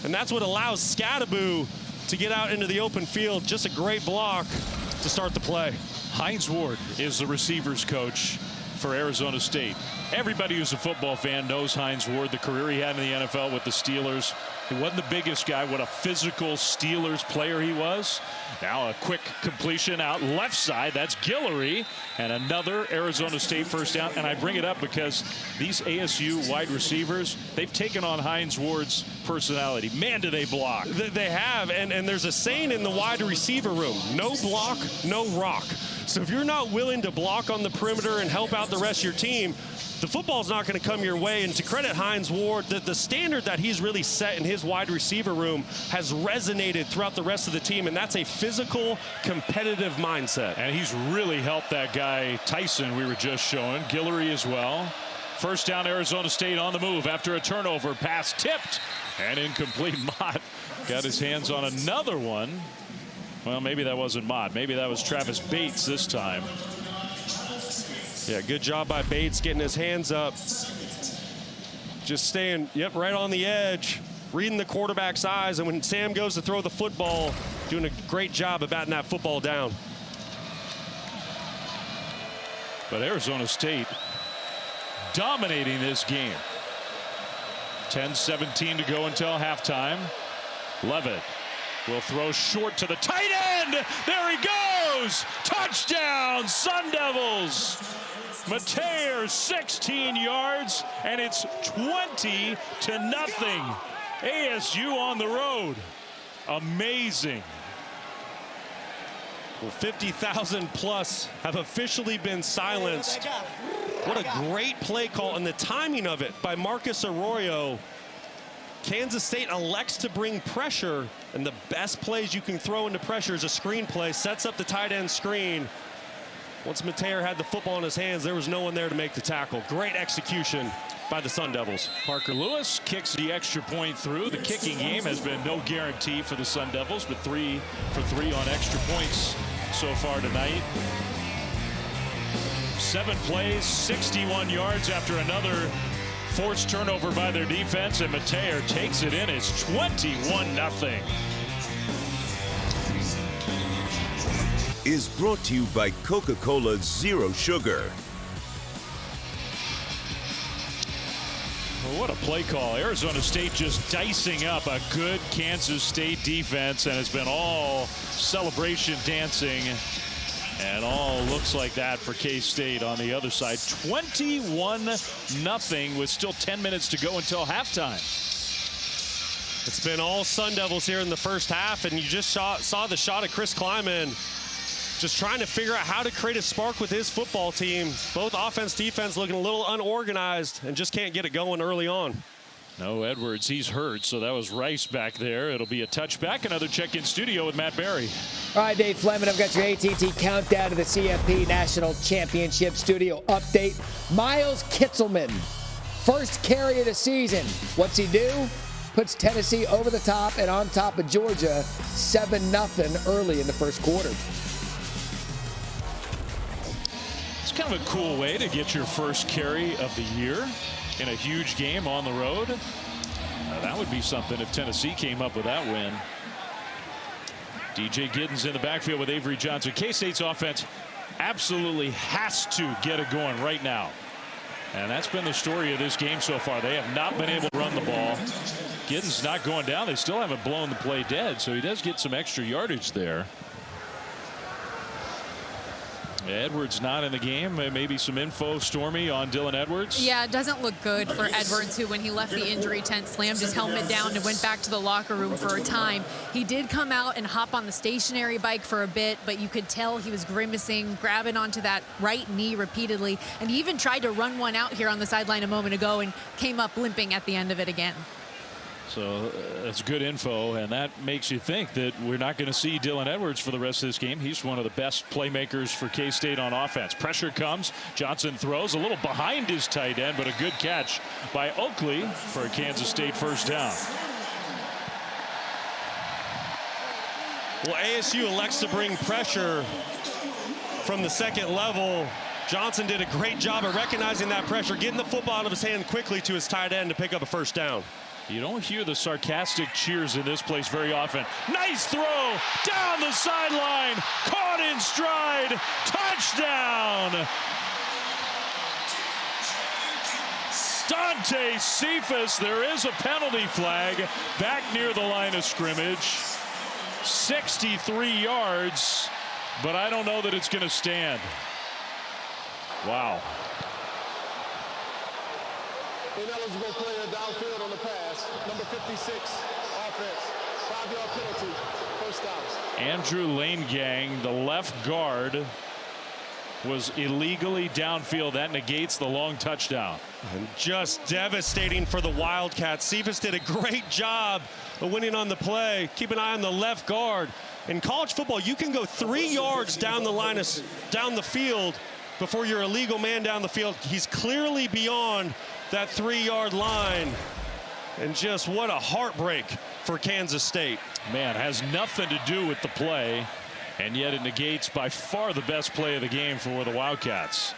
And that's what allows Scadaboo to get out into the open field. Just a great block to start the play. Hines Ward is the receivers coach for Arizona State. Everybody who's a football fan knows Hines Ward, the career he had in the NFL with the Steelers. He wasn't the biggest guy. What a physical Steelers player he was. Now a quick completion out left side. That's Guillory. And another Arizona State first down. And I bring it up because these ASU wide receivers, they've taken on Hines Ward's personality. Man, do they block. They have. And there's a saying in the wide receiver room, no block, no rock. So if you're not willing to block on the perimeter and help out the rest of your team, the football's not going to come your way. And to credit Hines Ward, the standard that he's really set in his wide receiver room has resonated throughout the rest of the team, and that's a physical, competitive mindset. And he's really helped that guy, Tyson, we were just showing, Guillory as well. First down, Arizona State on the move after a turnover. Pass tipped and incomplete. Mott got his hands on another one. Well, maybe that wasn't Mott. Maybe that was Travis Bates this time. Yeah, good job by Bates getting his hands up. Just staying, right on the edge, reading the quarterback's eyes, and when Sam goes to throw the football, doing a great job of batting that football down. But Arizona State dominating this game. 10-17 to go until halftime. Levitt will throw short to the tight end. There he goes. Touchdown, Sun Devils. Mateer, 16 yards, and it's 20-0. ASU on the road. Amazing. Well, 50,000 plus have officially been silenced. What a great play call, and the timing of it by Marcus Arroyo. Kansas State elects to bring pressure, and the best plays you can throw into pressure is a screen play. Sets up the tight end screen. Once Mateer had the football in his hands, there was no one there to make the tackle. Great execution by the Sun Devils. Parker Lewis kicks the extra point through. The kicking game has been no guarantee for the Sun Devils, but 3 for 3 on extra points so far tonight. 7 plays, 61 yards after another forced turnover by their defense, and Mateer takes it in. It's 21-0. Is brought to you by Coca-Cola Zero Sugar. Well, what a play call. Arizona State just dicing up a good Kansas State defense, and it's been all celebration dancing, and all looks like that for K-State on the other side. 21-0 with still 10 minutes to go until halftime. It's been all Sun Devils here in the first half, and you just saw the shot of Chris Klieman just trying to figure out how to create a spark with his football team. Both offense, defense looking a little unorganized and just can't get it going early on. No Edwards, he's hurt, so that was Rice back there. It'll be a touchback. Another check-in studio with Matt Barry. All right, Dave Fleming, I've got your AT&T countdown to the CFP National Championship studio update. Miles Kitzelman, first carry of the season. What's he do? Puts Tennessee over the top and on top of Georgia, 7-0 early in the first quarter. It's kind of a cool way to get your first carry of the year in a huge game on the road. That would be something if Tennessee came up with that win. DJ Giddens in the backfield with Avery Johnson. K-State's offense absolutely has to get it going right now. And that's been the story of this game so far. They have not been able to run the ball. Giddens not going down. They still haven't blown the play dead, so he does get some extra yardage there. Edwards not in the game. Maybe some info, Stormy, on Dylan Edwards. Yeah, it doesn't look good for Edwards, who, when he left the injury tent, slammed his helmet down and went back to the locker room for a time. He did come out and hop on the stationary bike for a bit, but you could tell he was grimacing, grabbing onto that right knee repeatedly, and he even tried to run one out here on the sideline a moment ago and came up limping at the end of it again. So that's good info, and that makes you think that we're not going to see Dylan Edwards for the rest of this game. He's one of the best playmakers for K-State on offense. Pressure comes. Johnson throws a little behind his tight end, but a good catch by Oakley for a Kansas State first down. Well, ASU elects to bring pressure from the second level. Johnson did a great job of recognizing that pressure, getting the football out of his hand quickly to his tight end to pick up a first down. You don't hear the sarcastic cheers in this place very often. Nice throw down the sideline, caught in stride, touchdown. Dante Cephas, there is a penalty flag back near the line of scrimmage. 63 yards, but I don't know that it's going to stand. Wow. Ineligible player downfield on the pass. Number 56, offense. 5-yard penalty, first down. Andrew Lanegang, the left guard, was illegally downfield. That negates the long touchdown. And just devastating for the Wildcats. Cephas did a great job of winning on the play. Keep an eye on the left guard. In college football, you can go 3 yards down the field before you're a legal man down the field. He's clearly beyond that 3-yard line. And just what a heartbreak for Kansas State. Man, has nothing to do with the play, and yet it negates by far the best play of the game for the Wildcats.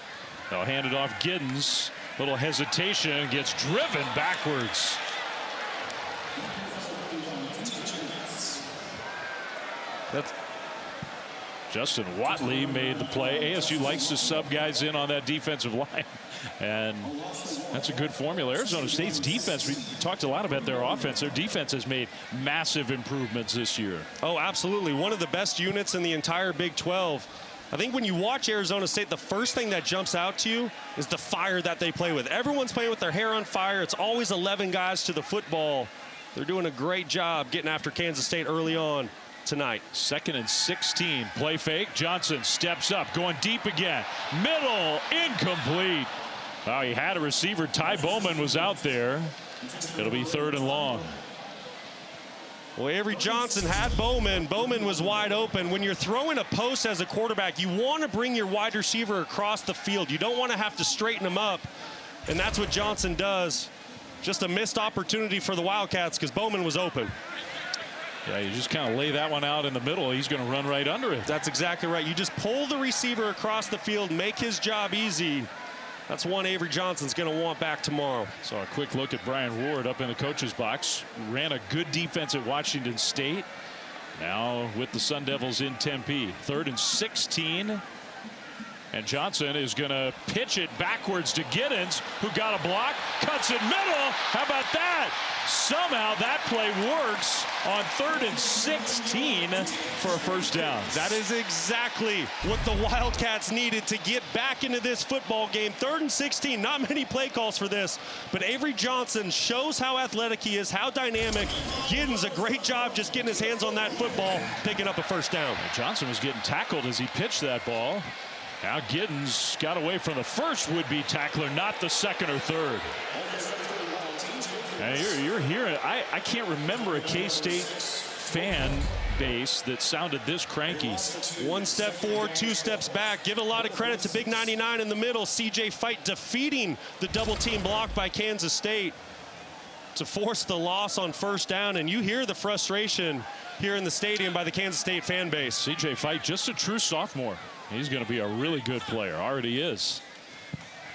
They'll hand it off Giddens. Little hesitation, gets driven backwards. Justin Watley made the play. ASU likes to sub guys in on that defensive line, and that's a good formula. Arizona State's defense, we talked a lot about their offense. Their defense has made massive improvements this year. Oh, absolutely. One of the best units in the entire Big 12. I think when you watch Arizona State, the first thing that jumps out to you is the fire that they play with. Everyone's playing with their hair on fire. It's always 11 guys to the football. They're doing a great job getting after Kansas State early on tonight. 2nd and 16. Play fake. Johnson steps up, going deep again. Middle, incomplete. Oh, he had a receiver. Ty Bowman was out there. It'll be 3rd and long. Well, Avery Johnson had Bowman. Bowman was wide open. When you're throwing a post as a quarterback, you want to bring your wide receiver across the field. You don't want to have to straighten him up, and that's what Johnson does. Just a missed opportunity for the Wildcats because Bowman was open. Yeah, you just kind of lay that one out in the middle. He's going to run right under it. That's exactly right. You just pull the receiver across the field, make his job easy. That's one Avery Johnson's going to want back tomorrow. So a quick look at Brian Ward up in the coach's box. Ran a good defense at Washington State. Now with the Sun Devils in Tempe. 3rd and 16. And Johnson is going to pitch it backwards to Giddens, who got a block, cuts it middle. How about that? Somehow that play works on 3rd and 16 for a first down. That is exactly what the Wildcats needed to get back into this football game. 3rd and 16, not many play calls for this, but Avery Johnson shows how athletic he is, how dynamic. Giddens, a great job just getting his hands on that football, picking up a first down. Johnson was getting tackled as he pitched that ball. Now Giddens got away from the first would-be tackler, not the 2nd or 3rd. Now you're hearing, I can't remember a K-State fan base that sounded this cranky. 1 step forward, 2 steps back. Give a lot of credit to Big 99 in the middle. CJ Fight defeating the double team block by Kansas State to force the loss on first down. And you hear the frustration here in the stadium by the Kansas State fan base. CJ Fight, just a true sophomore. He's going to be a really good player. Already is.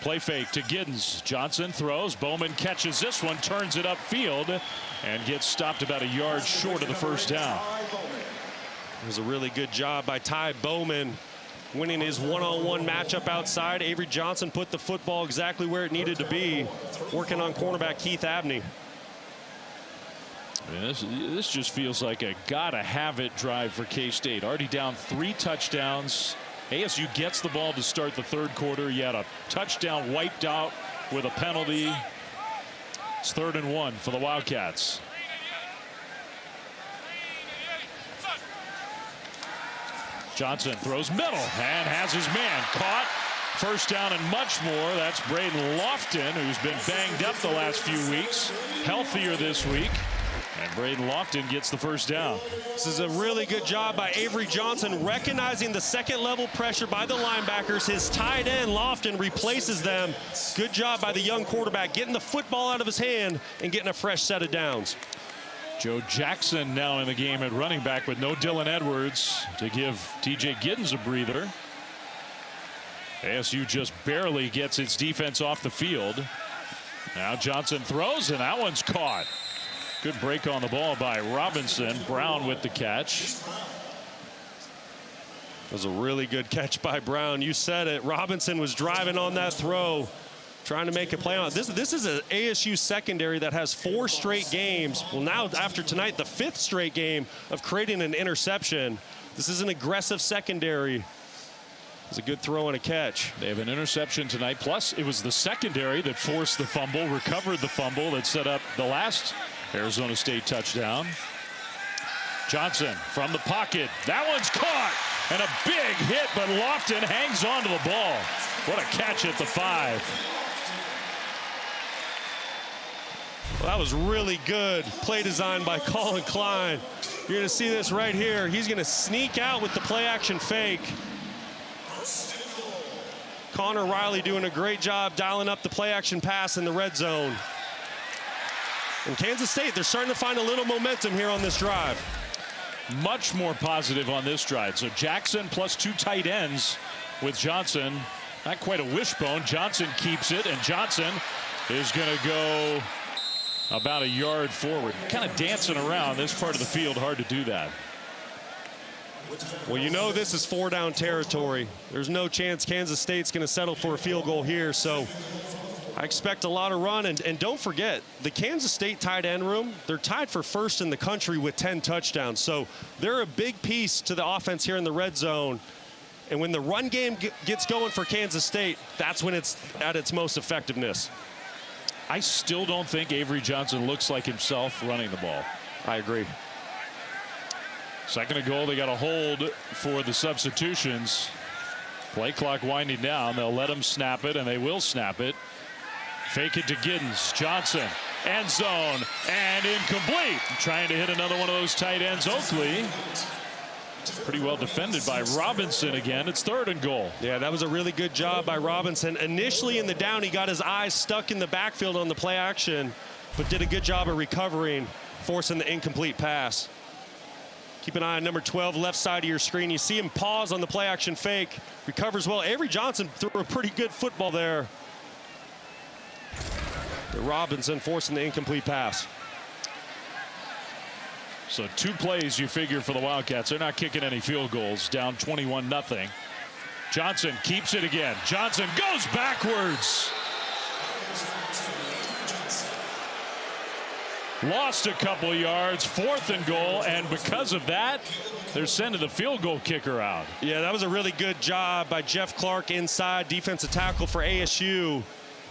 Play fake to Giddens. Johnson throws. Bowman catches this one, turns it upfield, and gets stopped about a yard short of the first down. It was a really good job by Ty Bowman winning his one-on-one matchup outside. Avery Johnson put the football exactly where it needed to be, working on cornerback Keith Abney. I mean, this just feels like a gotta-have-it drive for K-State. Already down 3 touchdowns. ASU gets the ball to start the 3rd quarter. Yet a touchdown wiped out with a penalty. It's 3rd and 1 for the Wildcats. Johnson throws middle and has his man caught. First down and much more. That's Braden Lofton, who's been banged up the last few weeks. Healthier this week. And Braden Lofton gets the first down. This is a really good job by Avery Johnson, recognizing the 2nd level pressure by the linebackers. His tight end, Lofton, replaces them. Good job by the young quarterback, getting the football out of his hand and getting a fresh set of downs. Joe Jackson now in the game at running back with no Dylan Edwards to give TJ Giddens a breather. ASU just barely gets its defense off the field. Now Johnson throws, and that one's caught. Good break on the ball by Robinson. Brown with the catch. That was a really good catch by Brown. You said it. Robinson was driving on that throw, trying to make a play on it. This is an ASU secondary that has 4 straight games. Well, now after tonight, the 5th straight game of creating an interception. This is an aggressive secondary. It's a good throw and a catch. They have an interception tonight. Plus, it was the secondary that forced the fumble, recovered the fumble that set up the last Arizona State touchdown. Johnson from the pocket. That one's caught. And a big hit, but Lofton hangs on to the ball. What a catch at the 5. Well, that was really good play design by Colin Klein. You're going to see this right here. He's going to sneak out with the play action fake. Connor Riley doing a great job dialing up the play action pass in the red zone. And Kansas State, they're starting to find a little momentum here on this drive. Much more positive on this drive. So Jackson plus 2 tight ends with Johnson. Not quite a wishbone. Johnson keeps it, and Johnson is going to go about a yard forward. Kind of dancing around this part of the field. Hard to do that. Well, you know this is 4-down territory. There's no chance Kansas State's going to settle for a field goal here. So I expect a lot of run. And don't forget, the Kansas State tight end room, they're tied for 1st in the country with 10 touchdowns. So they're a big piece to the offense here in the red zone. And when the run game gets going for Kansas State, that's when it's at its most effectiveness. I still don't think Avery Johnson looks like himself running the ball. I agree. 2nd and goal. They got a hold for the substitutions. Play clock winding down. They'll let him snap it, and they will snap it. Fake it to Giddens. Johnson, end zone, and incomplete. Trying to hit another one of those tight ends. Oakley. Pretty well defended by Robinson again. It's 3rd and goal. Yeah, that was a really good job by Robinson. Initially in the down, he got his eyes stuck in the backfield on the play action, but did a good job of recovering, forcing the incomplete pass. Keep an eye on number 12, left side of your screen. You see him pause on the play action fake. Recovers well. Avery Johnson threw a pretty good football there. Robinson forcing the incomplete pass. So 2 plays you figure for the Wildcats. They're not kicking any field goals. Down 21-0. Johnson keeps it again. Johnson goes backwards. Lost a couple yards. 4th and goal. And because of that, they're sending the field goal kicker out. Yeah, that was a really good job by Jeff Clark inside, defensive tackle for ASU.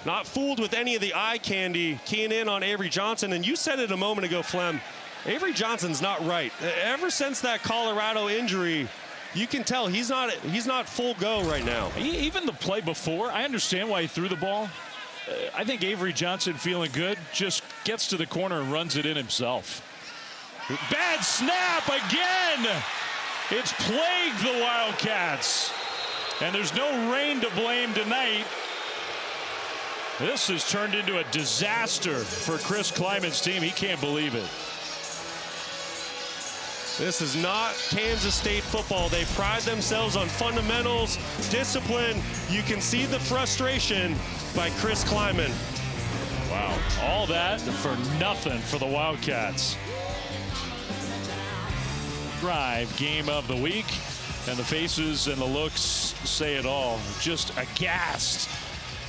Not fooled with any of the eye candy, keying in on Avery Johnson. And you said it a moment ago, Flem. Avery Johnson's not right. Ever since that Colorado injury, you can tell he's not full go right now. Even the play before, I understand why he threw the ball. I think Avery Johnson, feeling good, just gets to the corner and runs it in himself. Bad snap again. It's plagued the Wildcats. And there's no rain to blame tonight. This has turned into a disaster for Chris Kleiman's team. He can't believe it. This is not Kansas State football. They pride themselves on fundamentals, discipline. You can see the frustration by Chris Kleiman. Wow, all that for nothing for the Wildcats. Drive game of the week, and the faces and the looks say it all. Just aghast.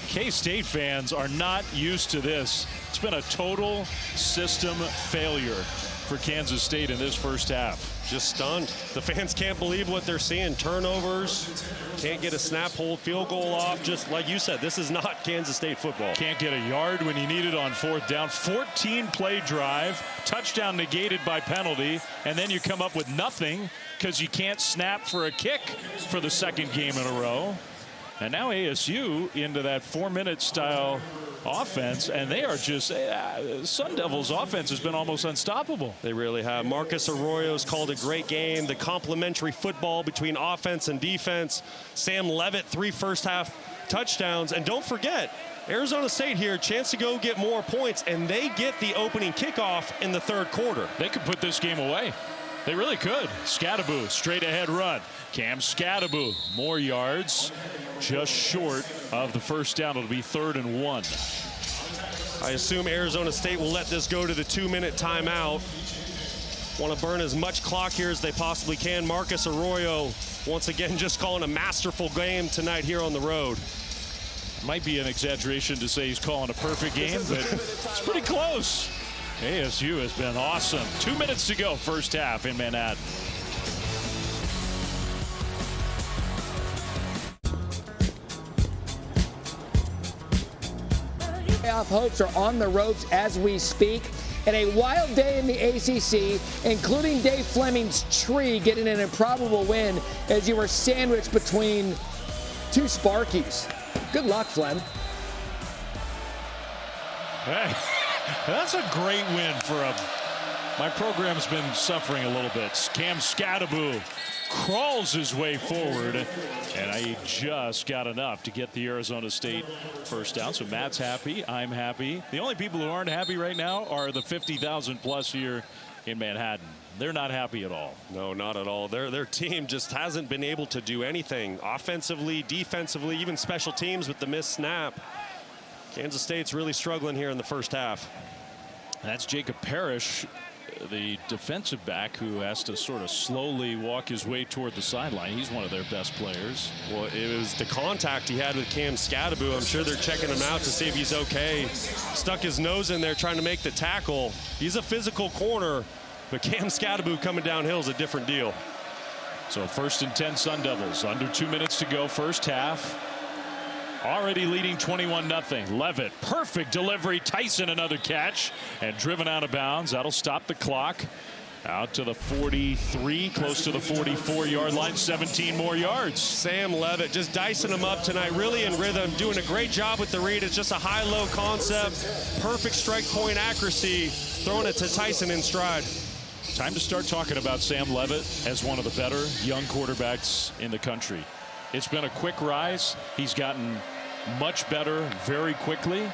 K-State fans are not used to this. It's been a total system failure for Kansas State in this first half. Just stunned. The fans can't believe what they're seeing. Turnovers, can't get a snap, hold, field goal off. Just like you said, this is not Kansas State football. Can't get a yard when you need it on 4th down. 14-play drive, touchdown negated by penalty, and then you come up with nothing because you can't snap for a kick for the 2nd game in a row. And now ASU into that 4-minute style offense, and they are just Sun Devils offense has been almost unstoppable. They really have. Marcus Arroyo's called a great game. The complementary football between offense and defense. Sam Levitt, 3 first-half touchdowns. And don't forget, Arizona State here, chance to go get more points, and they get the opening kickoff in the 3rd quarter. They could put this game away. They really could. Skattebo, straight ahead run. Cam Skattebo, more yards. just short of the first down. It'll be 3rd and 1. I assume Arizona State will let this go to the 2-minute timeout. Want to burn as much clock here as they possibly can. Marcus Arroyo, once again, just calling a masterful game tonight here on the road. Might be an exaggeration to say he's calling a perfect game, but it's pretty close. ASU has been awesome. 2 minutes to go, first half in Manhattan. Playoff hopes are on the ropes as we speak. And a wild day in the ACC, including Dave Fleming's tree getting an improbable win as you were sandwiched between two Sparkies. Good luck, Flem. Hey, that's a great win for him. My program's been suffering a little bit. Cam Skattebo crawls his way forward, and he just got enough to get the Arizona State first down. So Matt's happy. I'm happy. The only people who aren't happy right now are the 50,000 plus here in Manhattan. They're not happy at all. No, not at all. Their team just hasn't been able to do anything offensively, defensively, even special teams with the missed snap. Kansas State's really struggling here in the first half. That's Jacob Parrish, the defensive back, who has to sort of slowly walk his way toward the sideline. He's one of their best players. Well, it was the contact he had with Cam Skattebo. I'm sure they're checking him out to see if he's okay. Stuck his nose in there trying to make the tackle. He's a physical corner, but Cam Skattebo coming downhill is a different deal. So 1st and 10 Sun Devils. Under 2 minutes to go, first half. Already leading 21-0. Levitt, perfect delivery. Tyson, another catch, and driven out of bounds. That'll stop the clock. Out to the 43, close to the 44-yard line. 17 more yards. Sam Levitt just dicing them up tonight, really in rhythm, doing a great job with the read. It's just a high-low concept, perfect strike point accuracy, throwing it to Tyson in stride. Time to start talking about Sam Levitt as one of the better young quarterbacks in the country. It's been a quick rise. He's gotten much better very quickly.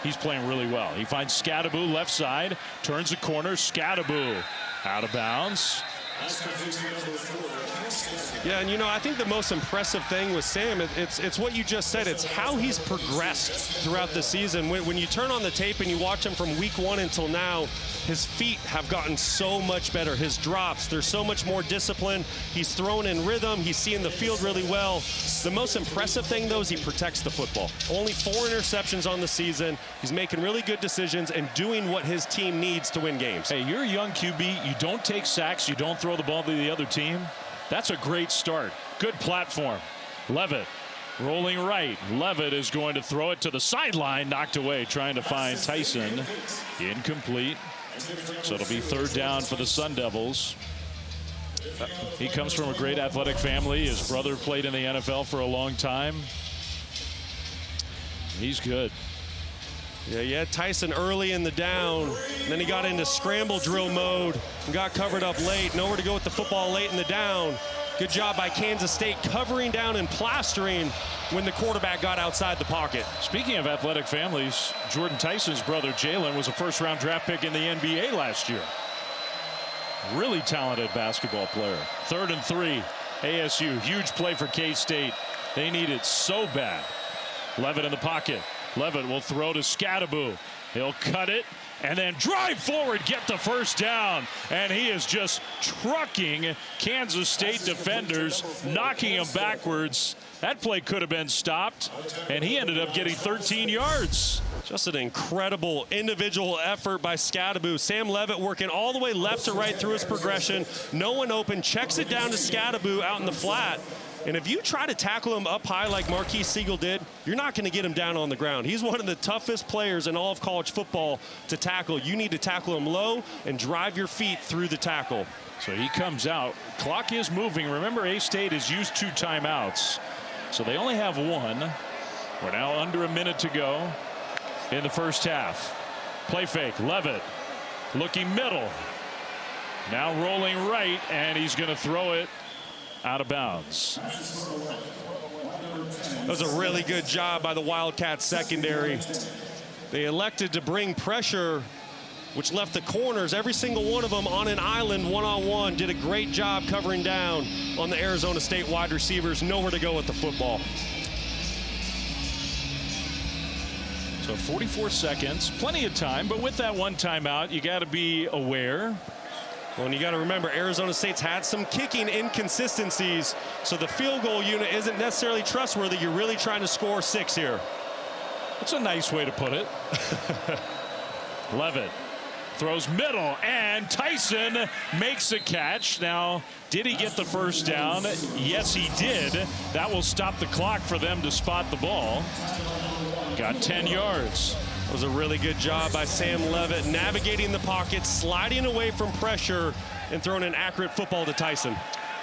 He's playing really well. He finds Skattebo left side, turns the corner. Skattebo out of bounds. Yeah, and you know, I think the most impressive thing with Sam, it's what you just said. It's how he's progressed throughout the season. When you turn on the tape and you watch him from week 1 until now, his feet have gotten so much better. His drops, there's so much more discipline. He's thrown in rhythm. He's seeing the field really well. The most impressive thing, though, is he protects the football. Only 4 interceptions on the season. He's making really good decisions and doing what his team needs to win games. Hey, you're a young QB. You don't take sacks. You don't throw the ball to the other team. That's a great start. Good platform. Levitt rolling right. Levitt is going to throw it to the sideline. Knocked away, trying to find Tyson. Incomplete. So it'll be 3rd down for the Sun Devils. He comes from a great athletic family. His brother played in the NFL for a long time. He's good. Yeah, you had Tyson early in the down, and then he got into scramble drill mode and got covered up late. Nowhere to go with the football late in the down. Good job by Kansas State covering down and plastering when the quarterback got outside the pocket. Speaking of athletic families, Jordan Tyson's brother Jalen was a first-round draft pick in the NBA last year. Really talented basketball player. 3rd and 3, ASU. Huge play for K-State. They need it so bad. Levitt in the pocket. Levitt will throw to Skattebo. He'll cut it and then drive forward, get the first down. And he is just trucking Kansas State defenders, knocking them backwards. That play could have been stopped, and he ended up getting 13 yards. Just an incredible individual effort by Skattebo. Sam Levitt working all the way left to right through his progression. No one open, checks it down to Skattebo out in the flat. And if you try to tackle him up high like Marquise Siegel did, you're not going to get him down on the ground. He's one of the toughest players in all of college football to tackle. You need to tackle him low and drive your feet through the tackle. So he comes out. Clock is moving. Remember, A-State has used 2 timeouts. So they only have 1. We're now under a minute to go in the first half. Play fake. Levitt looking middle. Now rolling right, and he's going to throw it out of bounds. That was a really good job by the Wildcats secondary. They elected to bring pressure which left the corners, every single one of them on an island one-on-one. Did a great job covering down on the Arizona State wide receivers. Nowhere to go with the football. So 44 seconds, plenty of time, but with that one timeout, you got to be aware. Well, and you got to remember, Arizona State's had some kicking inconsistencies, so the field goal unit isn't necessarily trustworthy. You're really trying to score 6 here. That's a nice way to put it. Levitt throws middle, and Tyson makes a catch. Now, did he get the first down? Yes, he did. That will stop the clock for them to spot the ball. Got 10 yards. It was a really good job by Sam Levitt, navigating the pocket, sliding away from pressure, and throwing an accurate football to Tyson.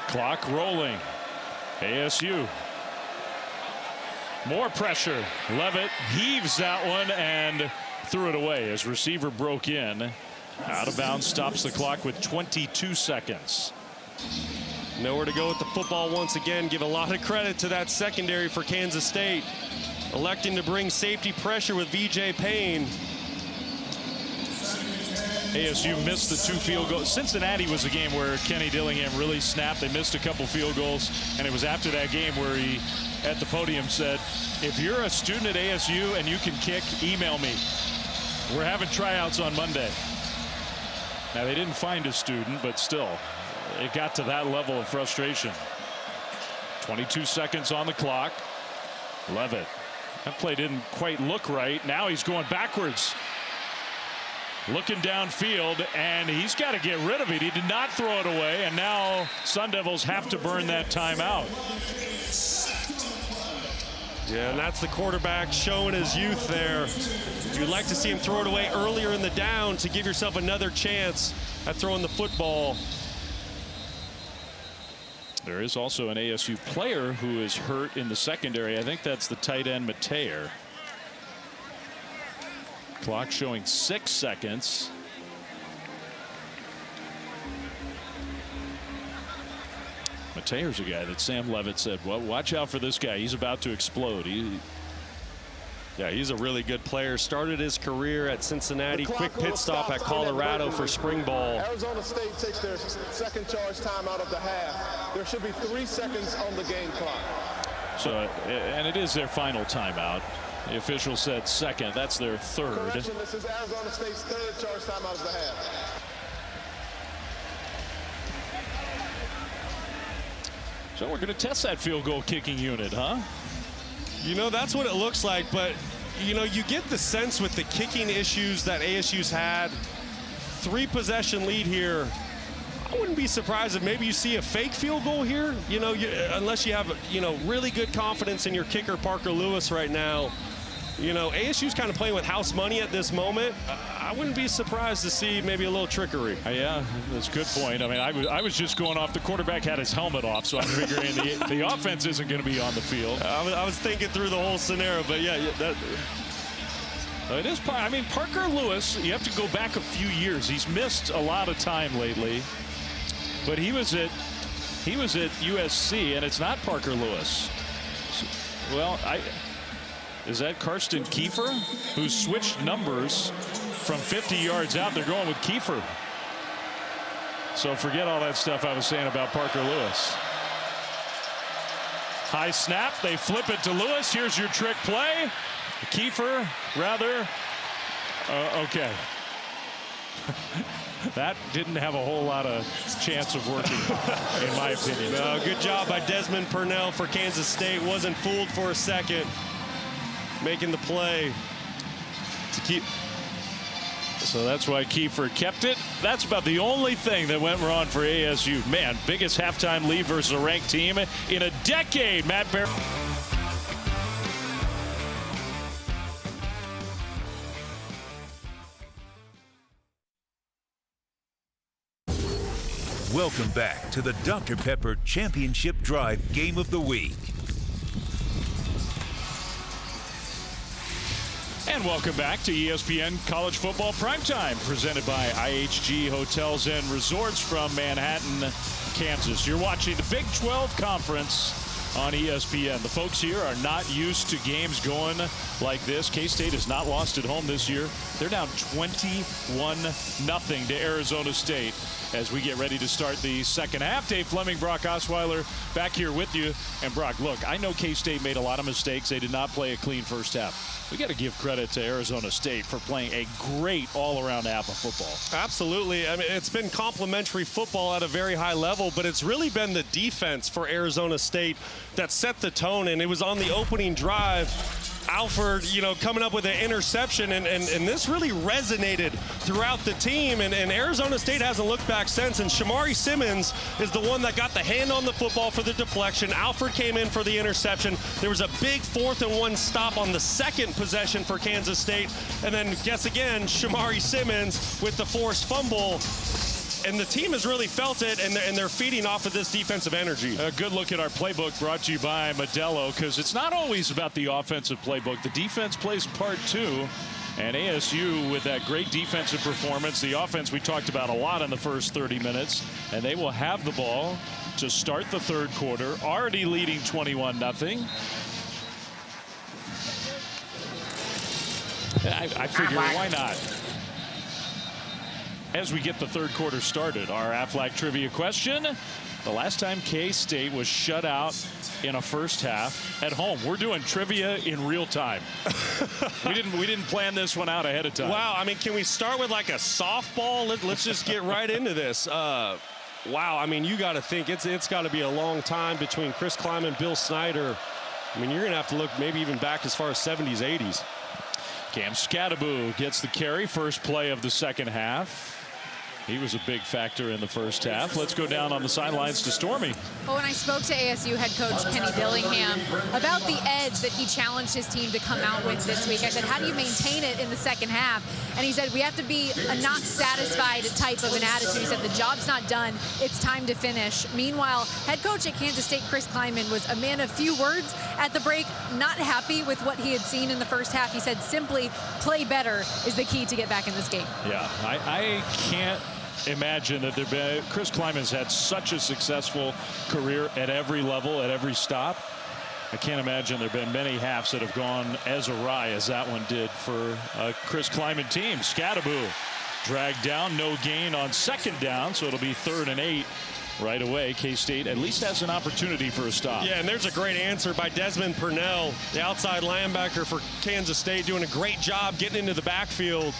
Clock rolling. ASU. More pressure. Levitt heaves that one and threw it away as receiver broke in. Out of bounds, stops the clock with 22 seconds. Nowhere to go with the football once again. Give a lot of credit to that secondary for Kansas State, electing to bring safety pressure with VJ Payne. ASU missed the 2 field goals. Cincinnati was a game where Kenny Dillingham really snapped. They missed a couple field goals, and it was after that game where he, at the podium, said, if you're a student at ASU and you can kick, email me. We're having tryouts on Monday. Now, they didn't find a student, but still, it got to that level of frustration. 22 seconds on the clock. Levitt. That play didn't quite look right. Now he's going backwards. Looking downfield, and he's got to get rid of it. He did not throw it away, and now Sun Devils have to burn that timeout. Yeah, and that's the quarterback showing his youth there. You'd like to see him throw it away earlier in the down to give yourself another chance at throwing the football. There is also an ASU player who is hurt in the secondary. I think that's the tight end, Mateer. Clock showing 6 seconds. Mateer's a guy that Sam Levitt said, well, watch out for this guy. He's about to explode. Yeah, he's a really good player. Started his career at Cincinnati. Quick pit stop at Colorado for spring ball. Arizona State takes their second charge time out of the half. There should be 3 seconds on the game clock. So, and it is their final timeout. The official said second. That's their third. Correction, this is Arizona State's third charge time out of the half. So we're going to test that field goal kicking unit, huh? You know, that's what it looks like, but, you know, you get the sense with the kicking issues that ASU's had. 3 possession lead here. I wouldn't be surprised if maybe you see a fake field goal here, you know, unless you have, you know, really good confidence in your kicker, Parker Lewis, right now. You know, ASU's kind of playing with house money at this moment. I wouldn't be surprised to see maybe a little trickery. Yeah, that's a good point. I mean, I was just going off. The quarterback had his helmet off, so I'm figuring the offense isn't going to be on the field. I was thinking through the whole scenario, but yeah, that. It is. I mean, Parker Lewis, you have to go back a few years. He's missed a lot of time lately, but he was at USC, and it's not Parker Lewis. Well, is that Karsten Kiefer, who switched numbers from 50 yards out? They're going with Kiefer. So forget all that stuff I was saying about Parker Lewis. High snap. They flip it to Lewis. Here's your trick play. Kiefer, rather. Okay. That didn't have a whole lot of chance of working, in my opinion. Good job by Desmond Purnell for Kansas State. Wasn't fooled for a second. Making the play to keep. So that's why Kiefer kept it. That's about the only thing that went wrong for ASU. Man, biggest halftime lead versus a ranked team in a decade. Matt Barry. Welcome back to the Dr. Pepper Championship Drive Game of the Week. And welcome back to ESPN College Football Primetime, presented by IHG Hotels and Resorts from Manhattan, Kansas. You're watching the Big 12 Conference on ESPN. The folks here are not used to games going like this. K-State has not lost at home this year. They're down 21-0 to Arizona State as we get ready to start the second half. Dave Fleming, Brock Osweiler back here with you. And Brock, look, I know K-State made a lot of mistakes. They did not play a clean first half. We got to give credit to Arizona State for playing a great all-around half of football. Absolutely. I mean, it's been complimentary football at a very high level, but it's really been the defense for Arizona State that set the tone, and it was on the opening drive. Alford, coming up with an interception, and this really resonated throughout the team, and Arizona State hasn't looked back since, and Shamari Simmons is the one that got the hand on the football for the deflection. Alford came in for the interception. There was a big 4th-and-1 stop on the second possession for Kansas State, and then guess again, Shamari Simmons with the forced fumble. And the team has really felt it, and they're feeding off of this defensive energy. A good look at our playbook brought to you by Modelo, because it's not always about the offensive playbook. The defense plays part too. And ASU with that great defensive performance. The offense we talked about a lot in the first 30 minutes. And they will have the ball to start the third quarter, already leading 21-0. I figure, why not? As we get the third quarter started, our Aflac trivia question: the last time K-State was shut out in a first half at home. We're doing trivia in real time. we didn't plan this one out ahead of time. Wow, I mean, can we start with like a softball? Let's just get right into this. Wow, I mean, you got to think it's got to be a long time between Chris Klieman, Bill Snyder. I mean, you're going to have to look maybe even back as far as 70s, 80s. Cam Skattebo gets the carry, first play of the second half. He was a big factor in the first half. Let's go down on the sidelines to Stormy. Well, when I spoke to ASU head coach Kenny Dillingham about the edge that he challenged his team to come out with this week, I said, how do you maintain it in the second half? And he said, we have to be a not satisfied type of an attitude. He said, the job's not done. It's time to finish. Meanwhile, head coach at Kansas State, Chris Klieman, was a man of few words at the break, not happy with what he had seen in the first half. He said, simply play better is the key to get back in this game. Yeah, I can't imagine that Chris Klieman's had such a successful career at every level, at every stop. I can't imagine there have been many halves that have gone as awry as that one did for a Chris Klieman team. Skattebo dragged down, no gain on second down, so it'll be 3rd and 8 right away. K-State at least has an opportunity for a stop. Yeah, and there's a great answer by Desmond Purnell, the outside linebacker for Kansas State, doing a great job getting into the backfield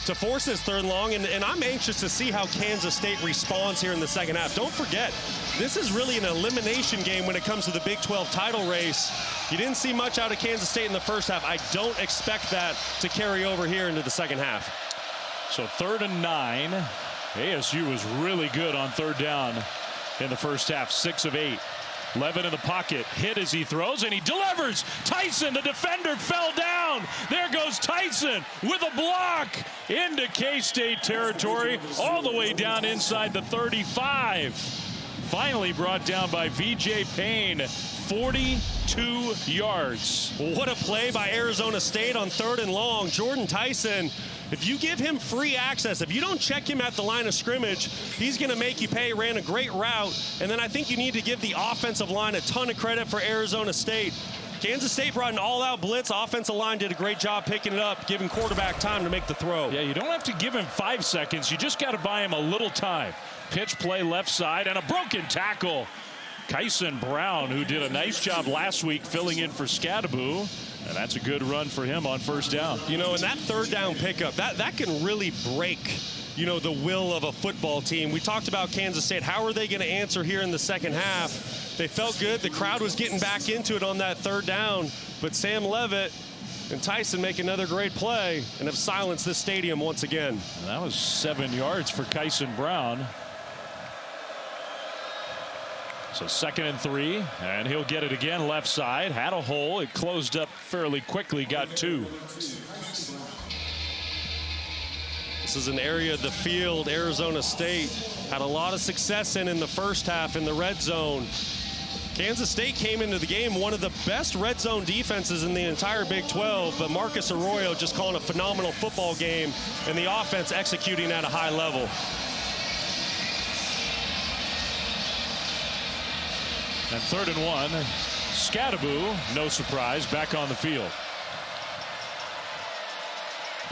to force this 3rd and long, and I'm anxious to see how Kansas State responds here in the second half. Don't forget, this is really an elimination game when it comes to the Big 12 title race. You didn't see much out of Kansas State in the first half. I don't expect that to carry over here into the second half. So 3rd and 9. ASU was really good on 3rd down in the first half, 6 of 8. Levin in the pocket, hit as he throws, and he delivers. Tyson, the defender, fell down. There goes Tyson with a block into K-State territory, all the way down inside the 35. Finally brought down by VJ Payne, 42 yards. What a play by Arizona State on 3rd and long. Jordan Tyson, if you give him free access, if you don't check him at the line of scrimmage, he's going to make you pay. Ran a great route. And then I think you need to give the offensive line a ton of credit for Arizona State. Kansas State brought an all-out blitz. Offensive line did a great job picking it up, giving quarterback time to make the throw. Yeah, you don't have to give him 5 seconds. You just got to buy him a little time. Pitch play left side and a broken tackle. Kyson Brown, who did a nice job last week filling in for Skattebo. And that's a good run for him on 1st down. You know, and that 3rd down pickup, that can really break, the will of a football team. We talked about Kansas State. How are they going to answer here in the second half? They felt good. The crowd was getting back into it on that 3rd down. But Sam Levitt and Tyson make another great play and have silenced this stadium once again. And that was 7 yards for Kyson Brown. So 2nd and 3, and he'll get it again left side. Had a hole. It closed up fairly quickly. Got 2. This is an area of the field Arizona State had a lot of success in the first half in the red zone. Kansas State came into the game one of the best red zone defenses in the entire Big 12, but Marcus Arroyo just calling a phenomenal football game and the offense executing at a high level. And 3rd and 1. Skattebo, no surprise, back on the field.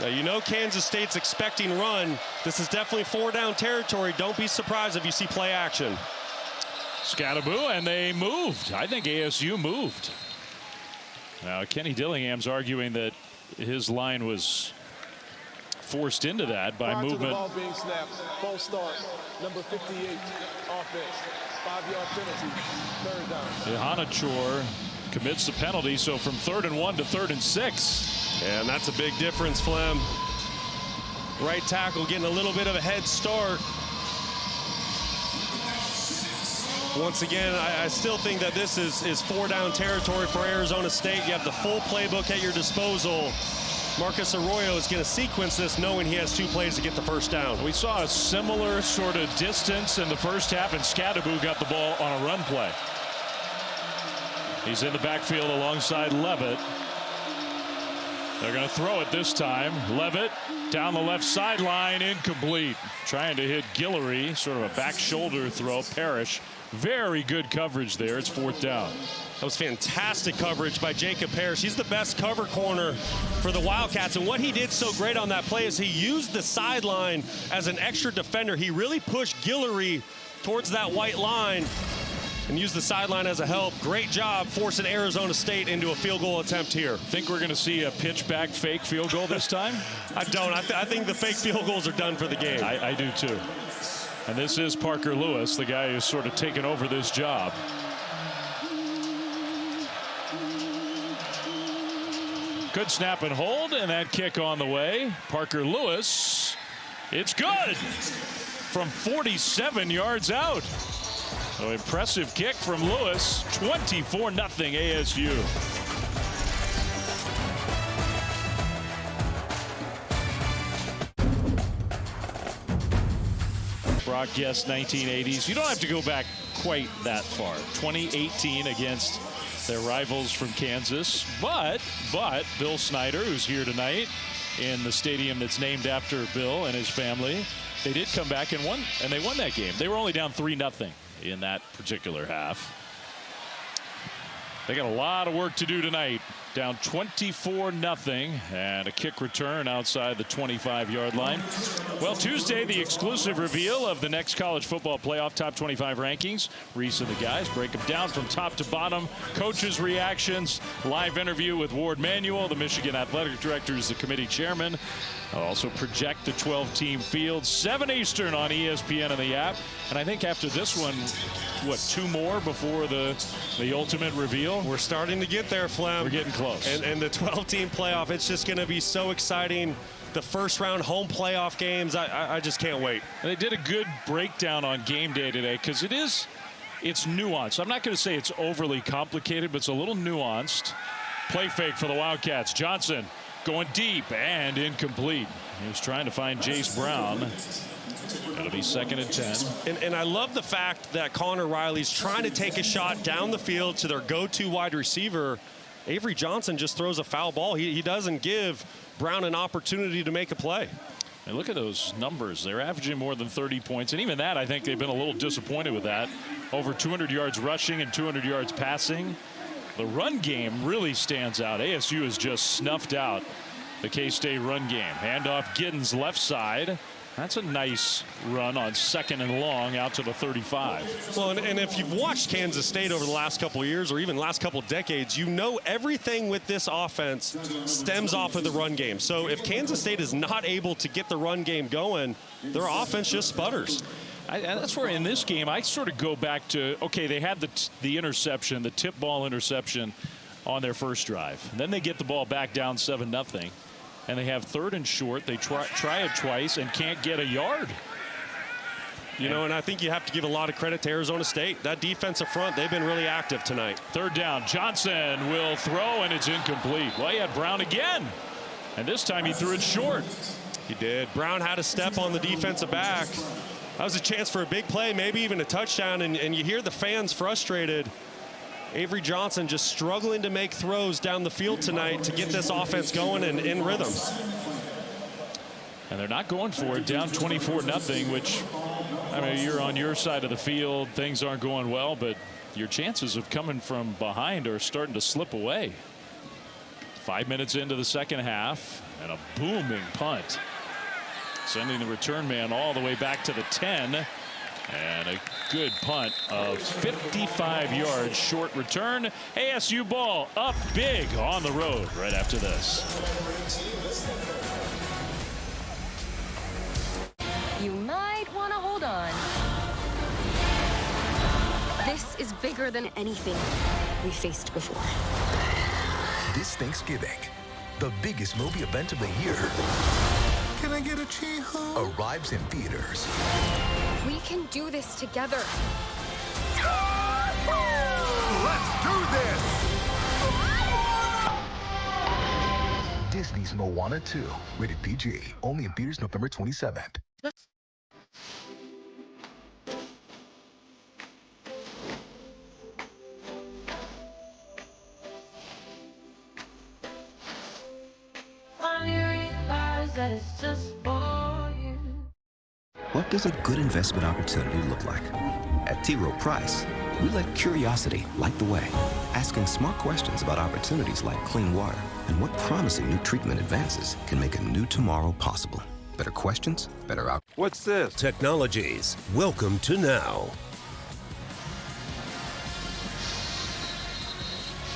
Now, you know Kansas State's expecting run. This is definitely 4-down territory. Don't be surprised if you see play action. Skattebo, and they moved. I think ASU moved. Now, Kenny Dillingham's arguing that his line was forced into that by movement. To the ball being snapped, false start, number 58, offense, 5-yard penalty, 3rd down. Ihanachor commits the penalty, so from 3rd and 1 to 3rd and 6. Yeah, and that's a big difference, Flem. Right tackle getting a little bit of a head start. Once again, I still think that this is 4-down territory for Arizona State. You have the full playbook at your disposal. Marcus Arroyo is going to sequence this knowing he has 2 plays to get the 1st down. We saw a similar sort of distance in the first half, and Skattebo got the ball on a run play. He's in the backfield alongside Levitt. They're going to throw it this time. Levitt down the left sideline, incomplete. Trying to hit Guillory, sort of a back shoulder throw. Parrish, very good coverage there. It's 4th down. That was fantastic coverage by Jacob Parrish. He's the best cover corner for the Wildcats. And what he did so great on that play is he used the sideline as an extra defender. He really pushed Guillory towards that white line and used the sideline as a help. Great job forcing Arizona State into a field goal attempt here. Think we're going to see a pitch back fake field goal this time? I don't. I think the fake field goals are done for the game. I do too. And this is Parker Lewis, the guy who's sort of taken over this job. Good snap and hold, and that kick on the way. Parker Lewis, it's good from 47 yards out. So impressive kick from Lewis. 24-0 ASU. Brock Guest, 1980s. You don't have to go back quite that far. 2018 against their rivals from Kansas. But Bill Snyder, who's here tonight in the stadium that's named after Bill and his family, they did come back and won, and they won that game. They were only down 3-0 in that particular half. They got a lot of work to do tonight. Down 24-0, and a kick return outside the 25-yard line. Well, Tuesday, the exclusive reveal of the next college football playoff top 25 rankings. Reese and the guys break them down from top to bottom. Coaches' reactions, live interview with Ward Manuel, the Michigan Athletic Director, is the committee chairman. I'll also project the 12-team field, 7 Eastern on ESPN and the app. And I think after this one, what, 2 more before the ultimate reveal? We're starting to get there, Flem. We're getting close. And the 12-team playoff, it's just going to be so exciting. The first round home playoff games, I just can't wait. They did a good breakdown on game day today because it's nuanced. I'm not going to say it's overly complicated, but it's a little nuanced. Play fake for the Wildcats. Johnson going deep and incomplete. He was trying to find Jace Brown. That'll be 2nd and 10. And I love the fact that Connor Riley's trying to take a shot down the field to their go-to wide receiver. Avery Johnson just throws a foul ball. He doesn't give Brown an opportunity to make a play. And look at those numbers. They're averaging more than 30 points. And even that, I think they've been a little disappointed with that. Over 200 yards rushing and 200 yards passing. The run game really stands out. ASU has just snuffed out the K-State run game. Handoff Giddens left side. That's a nice run on 2nd and long out to the 35. Well, and if you've watched Kansas State over the last couple of years or even last couple of decades, you know everything with this offense stems off of the run game. So if Kansas State is not able to get the run game going, their offense just sputters. And that's where in this game I sort of go back to, okay, they had the interception, the tip ball interception on their first drive. And then they get the ball back down 7-0. And they have 3rd and short. They try it twice and can't get a yard. You know, and I think you have to give a lot of credit to Arizona State. That defensive front, they've been really active tonight. 3rd down. Johnson will throw, and it's incomplete. Well, he had Brown again. And this time he threw it short. He did. Brown had a step on the defensive back. That was a chance for a big play, maybe even a touchdown. And you hear the fans frustrated. Avery Johnson just struggling to make throws down the field tonight to get this offense going and in rhythm. And they're not going for it, down 24-0, which, I mean, you're on your side of the field. Things aren't going well, but your chances of coming from behind are starting to slip away. 5 minutes into the second half, and a booming punt, sending the return man all the way back to the 10, and a good punt of 55 yards, short return. ASU ball up big on the road right after this. You might want to hold on. This is bigger than anything we faced before. This Thanksgiving, the biggest movie event of the year, Can I get a Chee-hoo? arrives in theaters. We can do this together. Let's do this! Disney's Moana 2, rated PG, only in theaters November 27th. What does a good investment opportunity look like? At T. Rowe Price, we let curiosity light the way, asking smart questions about opportunities like clean water and what promising new treatment advances can make a new tomorrow possible. Better questions, better outcomes. What's this? Technologies. Welcome to now.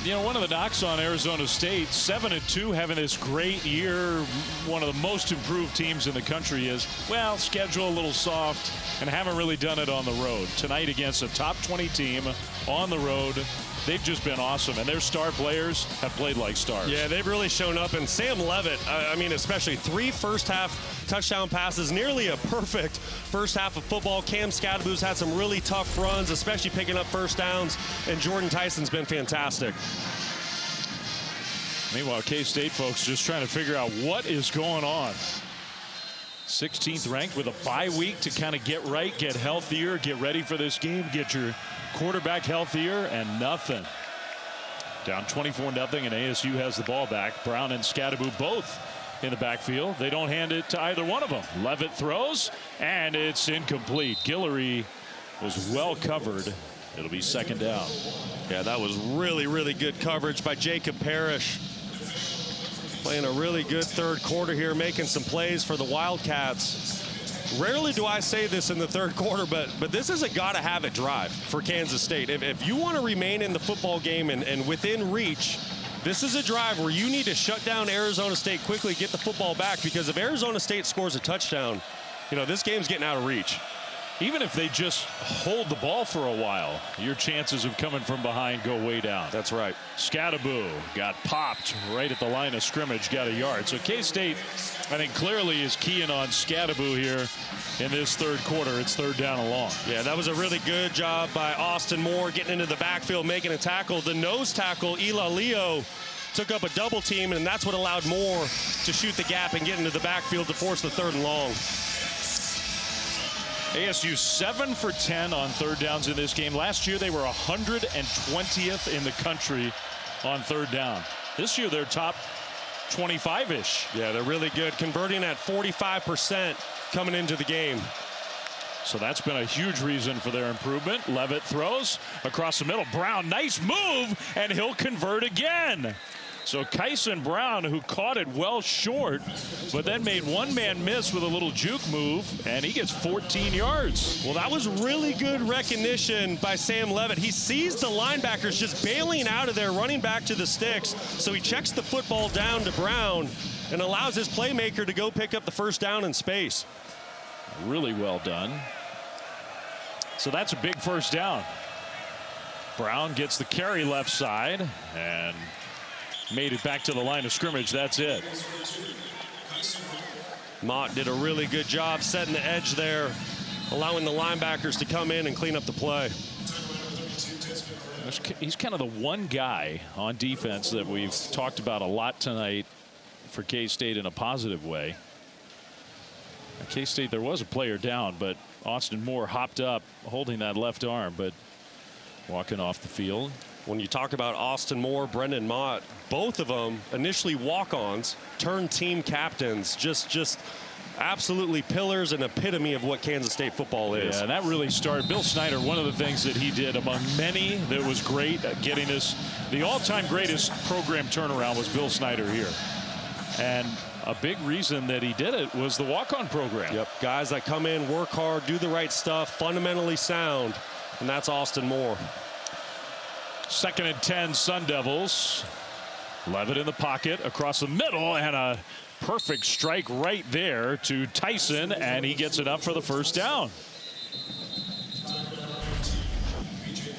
You know, one of the knocks on Arizona State, 7-2, having this great year, one of the most improved teams in the country, is, well, schedule a little soft and haven't really done it on the road. Tonight against a top 20 team on the road, they've just been awesome, and their star players have played like stars. Yeah, they've really shown up, and Sam Levitt, I mean, especially 3 first-half touchdown passes, nearly a perfect first half of football. Cam Scadaboo's had some really tough runs, especially picking up first downs, and Jordan Tyson's been fantastic. Meanwhile, K-State folks just trying to figure out what is going on. 16th ranked with a bye week to kind of get right, get healthier, get ready for this game, get your quarterback healthier, and nothing. Down 24-0, and ASU has the ball back. Brown and Scadaboo both in the backfield. They don't hand it to either one of them. Levitt throws, and it's incomplete. Guillory was well covered. It'll be second down. Yeah, that was really, really good coverage by Jacob Parrish. Playing a really good third quarter here, making some plays for the Wildcats. Rarely do I say this in the third quarter, but this is a gotta-have-it drive for Kansas State. If you want to remain in the football game and within reach, this is a drive where you need to shut down Arizona State quickly, get the football back, because if Arizona State scores a touchdown, you know, this game's getting out of reach. Even if they just hold the ball for a while, your chances of coming from behind go way down. That's right. Scadaboo got popped right at the line of scrimmage, got a yard. So K-State, I think, clearly is keying on Scadaboo here in this third quarter. It's third down and long. Yeah, that was a really good job by Austin Moore getting into the backfield, making a tackle. The nose tackle, Ela Leo, took up a double team, and that's what allowed Moore to shoot the gap and get into the backfield to force the third and long. ASU 7 for 10 on third downs in this game. Last year they were 120th in the country on third down. This year they're top 25-ish. Yeah, they're really good, converting at 45% coming into the game. So that's been a huge reason for their improvement. Levitt throws across the middle. Brown, nice move, and he'll convert again. So Kyson Brown, who caught it well short, but then made one man miss with a little juke move, and he gets 14 yards. Well, that was really good recognition by Sam Levitt. He sees the linebackers just bailing out of there, running back to the sticks. So he checks the football down to Brown and allows his playmaker to go pick up the first down in space. Really well done. So that's a big first down. Brown gets the carry left side and made it back to the line of scrimmage. That's it. Mott did a really good job setting the edge there, allowing the linebackers to come in and clean up the play. He's kind of the one guy on defense that we've talked about a lot tonight for K-State in a positive way. At K-State, there was a player down, but Austin Moore hopped up holding that left arm, but walking off the field. When you talk about Austin Moore, Brendan Mott, both of them initially walk-ons, turned team captains. Just absolutely pillars and epitome of what Kansas State football is. Yeah, and that really started. Bill Snyder, one of the things that he did among many that was great at getting us, the all-time greatest program turnaround was Bill Snyder here. And a big reason that he did it was the walk-on program. Yep, guys that come in, work hard, do the right stuff, fundamentally sound, and that's Austin Moore. 2nd and 10 Sun Devils. Levitt in the pocket across the middle, and a perfect strike right there to Tyson, and he gets it up for the first down.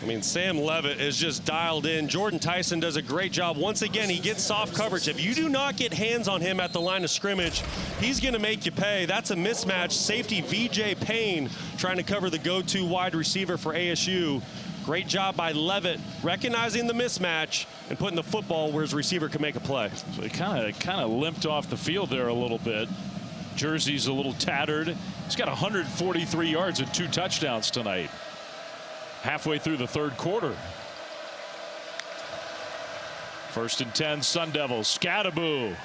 I mean, Sam Levitt is just dialed in. Jordan Tyson does a great job. Once again, he gets soft coverage. If you do not get hands on him at the line of scrimmage, he's going to make you pay. That's a mismatch. Safety VJ Payne trying to cover the go-to wide receiver for ASU. Great job by Levitt recognizing the mismatch and putting the football where his receiver can make a play. So he kind of limped off the field there a little bit. Jersey's a little tattered. He's got 143 yards and 2 touchdowns tonight. Halfway through the 3rd quarter. 1st and 10 Sun Devils. Scadaboo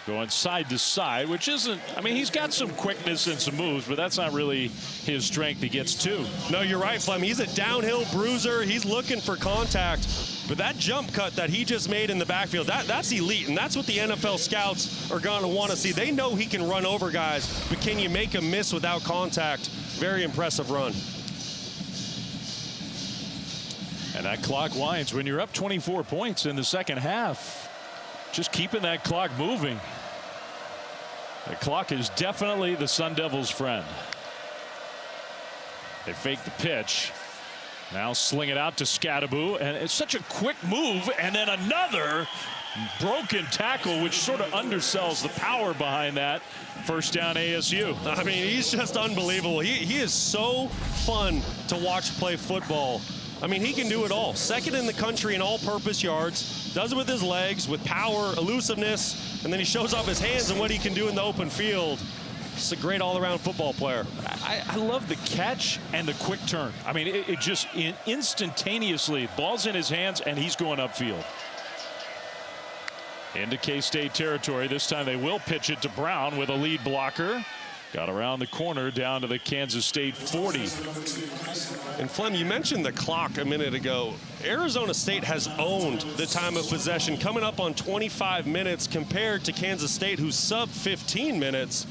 going side to side, which isn't, I mean, he's got some quickness and some moves, but that's not really his strength. He gets 2. No, you're right, Flem. He's a downhill bruiser. He's looking for contact. But that jump cut that he just made in the backfield, that's elite. And that's what the NFL scouts are going to want to see. They know he can run over guys, but can you make him miss without contact? Very impressive run. And that clock winds when you're up 24 points in the 2nd half. Just keeping that clock moving. The clock is definitely the Sun Devils' friend. They fake the pitch. Now sling it out to Scadaboo, and it's such a quick move, and then another broken tackle, which sort of undersells the power behind that. First down ASU. I mean, he's just unbelievable. He is so fun to watch play football. I mean, he can do it all. 2nd in the country in all-purpose yards. Does it with his legs, with power, elusiveness, and then he shows off his hands and what he can do in the open field. Just a great all-around football player. I love the catch and the quick turn. I mean, it just instantaneously, ball's in his hands, and he's going upfield. Into K-State territory. This time they will pitch it to Brown with a lead blocker. Got around the corner down to the Kansas State 40. And Flem, you mentioned the clock a minute ago. Arizona State has owned the time of possession, coming up on 25 minutes compared to Kansas State, who's sub 15 minutes.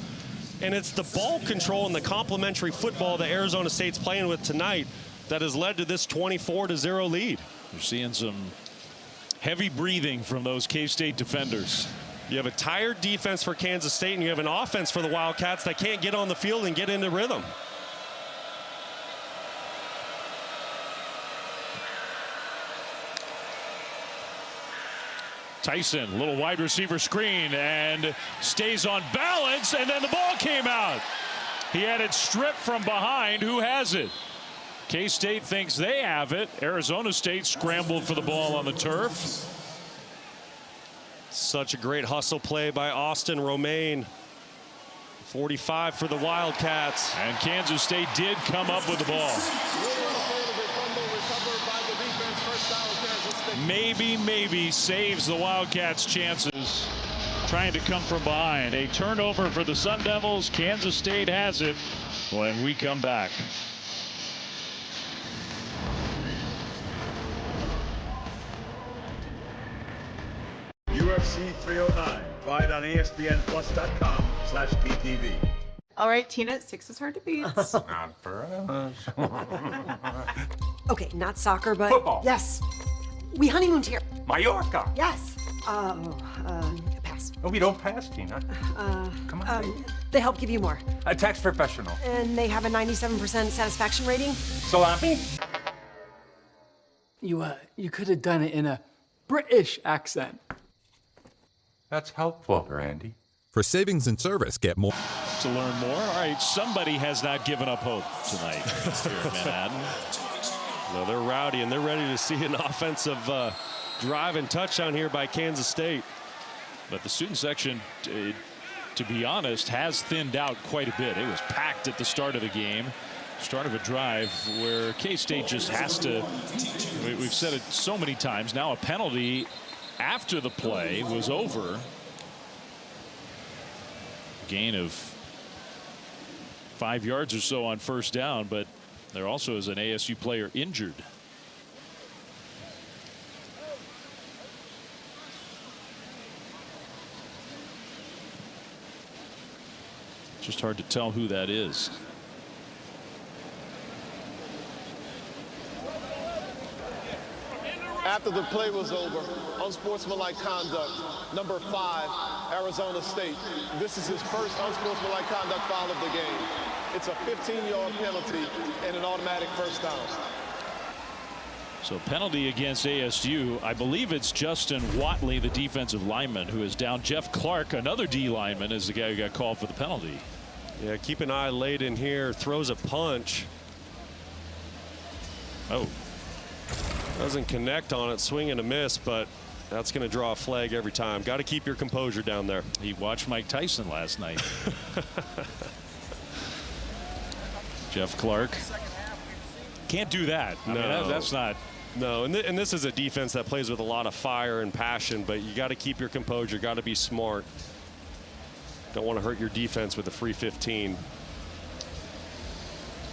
And it's the ball control and the complementary football that Arizona State's playing with tonight that has led to this 24-0 lead. You're seeing some heavy breathing from those K-State defenders. You have a tired defense for Kansas State, and you have an offense for the Wildcats that can't get on the field and get into rhythm. Tyson, little wide receiver screen, and stays on balance, and then the ball came out. He had it stripped from behind. Who has it? K-State thinks they have it. Arizona State scrambled for the ball on the turf. Such a great hustle play by Austin Romaine. 45 for the Wildcats. And Kansas State did come up with the ball. Maybe saves the Wildcats' chances. Trying to come from behind. A turnover for the Sun Devils. Kansas State has it when we come back. UFC 309. Fight on ESPNplus.com/PTV. All right, Tina, 6 is hard to beat. Not for us. Okay, not soccer, but football. Yes. We honeymooned here. Mallorca. Yes. Pass. No, we don't pass, Tina. Come on. They help give you more. A tax professional. And they have a 97% satisfaction rating. Salami. You could have done it in a British accent. That's helpful, Randy. For savings and service, get more. To learn more, all right, somebody has not given up hope tonight here in Manhattan. No, they're rowdy, and they're ready to see an offensive drive and touchdown here by Kansas State. But the student section, to be honest, has thinned out quite a bit. It was packed at the start of the game. Start of a drive where K-State just has to, we've said it so many times, now a penalty after the play was over. Gain of 5 yards or so on first down, but there also is an ASU player injured. Just hard to tell who that is. After the play was over, unsportsmanlike conduct, number 5, Arizona State. This is his first unsportsmanlike conduct foul of the game. It's a 15-yard penalty and an automatic first down. So penalty against ASU. I believe it's Justin Watley, the defensive lineman, who is down. Jeff Clark, another D lineman, is the guy who got called for the penalty. Yeah, keep an eye late in here. Throws a punch. Oh. Doesn't connect on it. Swing and a miss, but that's going to draw a flag every time. Got to keep your composure down there. He watched Mike Tyson last night. Jeff Clark. Can't do that. I mean, that's not. No, and this is a defense that plays with a lot of fire and passion, but you got to keep your composure. Got to be smart. Don't want to hurt your defense with a free 15.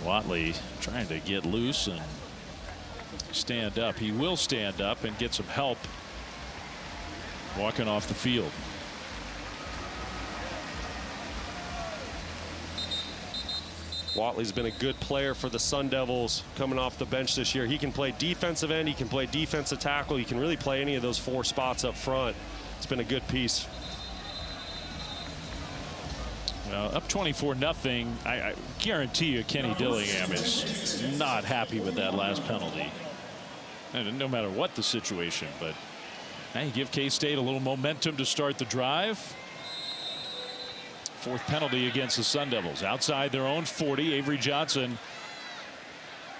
Watley trying to get loose and stand up. He will stand up and get some help walking off the field. Watley's been a good player for the Sun Devils coming off the bench this year. He can play defensive end. He can play defensive tackle. He can really play any of those 4 spots up front. It's been a good piece. Well, up 24-0. I guarantee you Kenny Dillingham is not happy with that last penalty. And no matter what the situation, but hey, give K-State a little momentum to start the drive. 4th penalty against the Sun Devils. Outside their own 40, Avery Johnson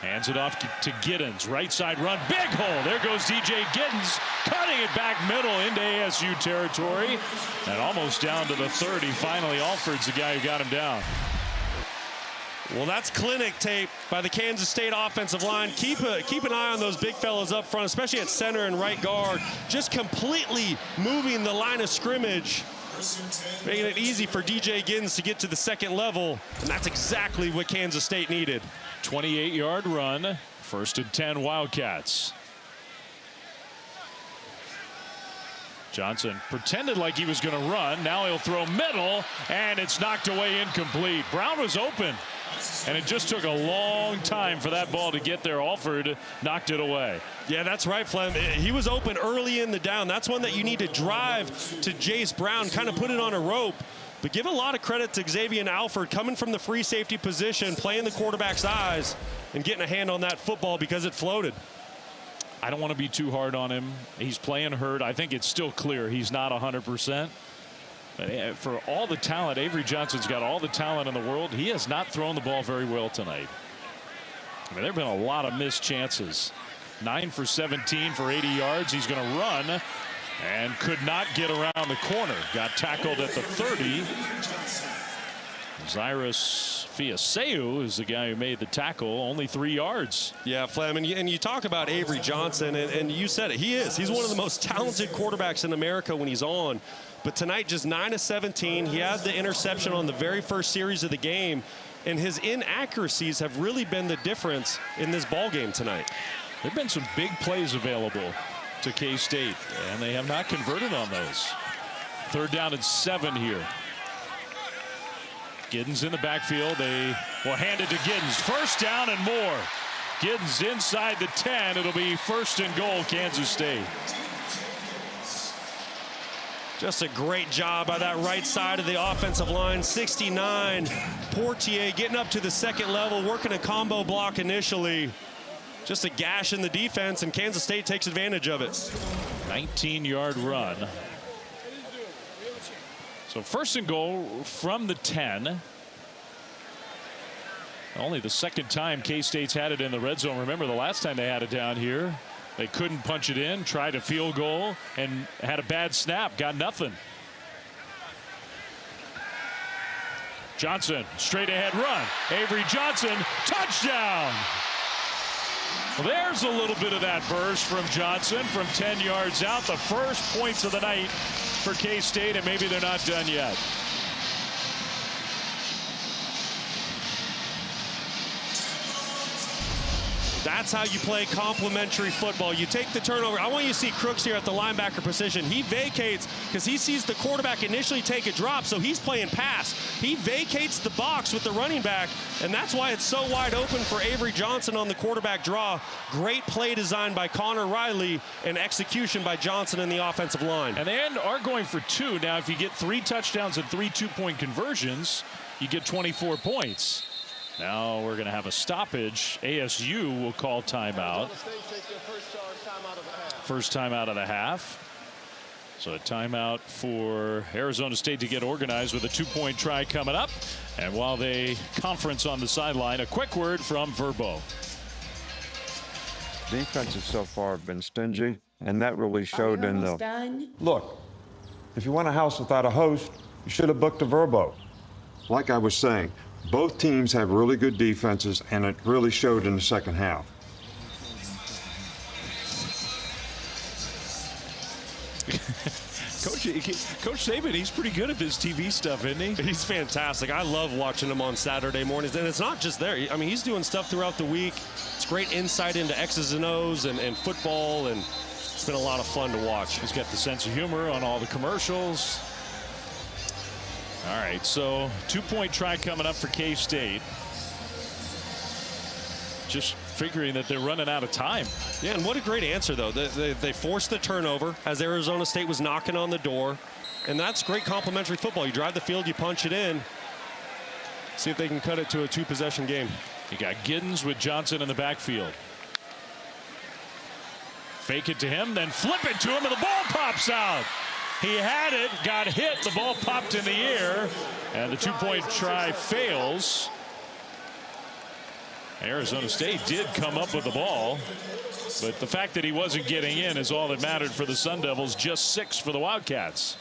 hands it off to Giddens. Right side run, big hole. There goes DJ Giddens, cutting it back middle into ASU territory. And almost down to the 30. Finally, Alford's the guy who got him down. Well, that's clinic tape by the Kansas State offensive line. Keep an eye on those big fellas up front, especially at center and right guard. Just completely moving the line of scrimmage, making it easy for DJ Giddens to get to the second level, and that's exactly what Kansas State needed. 28-yard run, 1st and 10 Wildcats. Johnson pretended like he was going to run. Now he'll throw middle, and it's knocked away incomplete. Brown was open, and it just took a long time for that ball to get there. Alford knocked it away. Yeah, that's right, Flem. He was open early in the down. That's one that you need to drive to Jace Brown, kind of put it on a rope. But give a lot of credit to Xavier Alford coming from the free safety position, playing the quarterback's eyes, and getting a hand on that football because it floated. I don't want to be too hard on him. He's playing hurt. I think it's still clear he's not 100%. But for all the talent, Avery Johnson's got all the talent in the world. He has not thrown the ball very well tonight. I mean, there have been a lot of missed chances. 9 for 17 for 80 yards. He's going to run and could not get around the corner. Got tackled at the 30. Cyrus Fiaseu is the guy who made the tackle. Only 3 yards. Yeah, Flem, and you talk about Avery Johnson, and you said it. He is. He's one of the most talented quarterbacks in America when he's on. But tonight, just 9 of 17. He had the interception on the very first series of the game, and his inaccuracies have really been the difference in this ball game tonight. There have been some big plays available to K-State, and they have not converted on those. 3rd down and 7 here. Giddens in the backfield. They will hand it to Giddens. 1st down and more. Giddens inside the 10. It'll be 1st and goal, Kansas State. Just a great job by that right side of the offensive line. 69. Portier getting up to the second level, working a combo block initially. Just a gash in the defense, and Kansas State takes advantage of it. 19-yard run. So 1st and goal from the 10. Only the 2nd time K-State's had it in the red zone. Remember the last time they had it down here, they couldn't punch it in, tried a field goal, and had a bad snap, got nothing. Johnson, straight ahead run. Avery Johnson, touchdown. Well, there's a little bit of that burst from Johnson from 10 yards out. The first points of the night for K-State, and maybe they're not done yet. That's how you play complementary football. You take the turnover. I want you to see Crooks here at the linebacker position. He vacates because he sees the quarterback initially take a drop, so he's playing pass. He vacates the box with the running back, and that's why it's so wide open for Avery Johnson on the quarterback draw. Great play design by Connor Riley and execution by Johnson in the offensive line. And they are going for 2. Now, if you get 3 touchdowns and 3 2-point conversions, you get 24 points. Now we're going to have a stoppage. ASU will call timeout. First timeout of the half. So a timeout for Arizona State to get organized with a 2-point try coming up. And while they conference on the sideline, a quick word from Verbo. Defenses so far have been stingy, and that really showed in the... Look, if you want a house without a host, you should have booked a Verbo. Like I was saying, both teams have really good defenses, and it really showed in the second half. Coach Saban, he's pretty good at this TV stuff, isn't he? He's fantastic. I love watching him on Saturday mornings. And it's not just there. I mean, he's doing stuff throughout the week. It's great insight into X's and O's and football, and it's been a lot of fun to watch. He's got the sense of humor on all the commercials. All right, so 2-point try coming up for K-State. Just figuring that they're running out of time. Yeah, and what a great answer, though. They forced the turnover as Arizona State was knocking on the door. And that's great complementary football. You drive the field, you punch it in. See if they can cut it to a 2-possession game. You got Giddens with Johnson in the backfield. Fake it to him, then flip it to him, and the ball pops out. He had it, got hit, the ball popped in the air, and the 2-point try fails. Arizona State did come up with the ball, but the fact that he wasn't getting in is all that mattered for the Sun Devils. Just 6 for the Wildcats.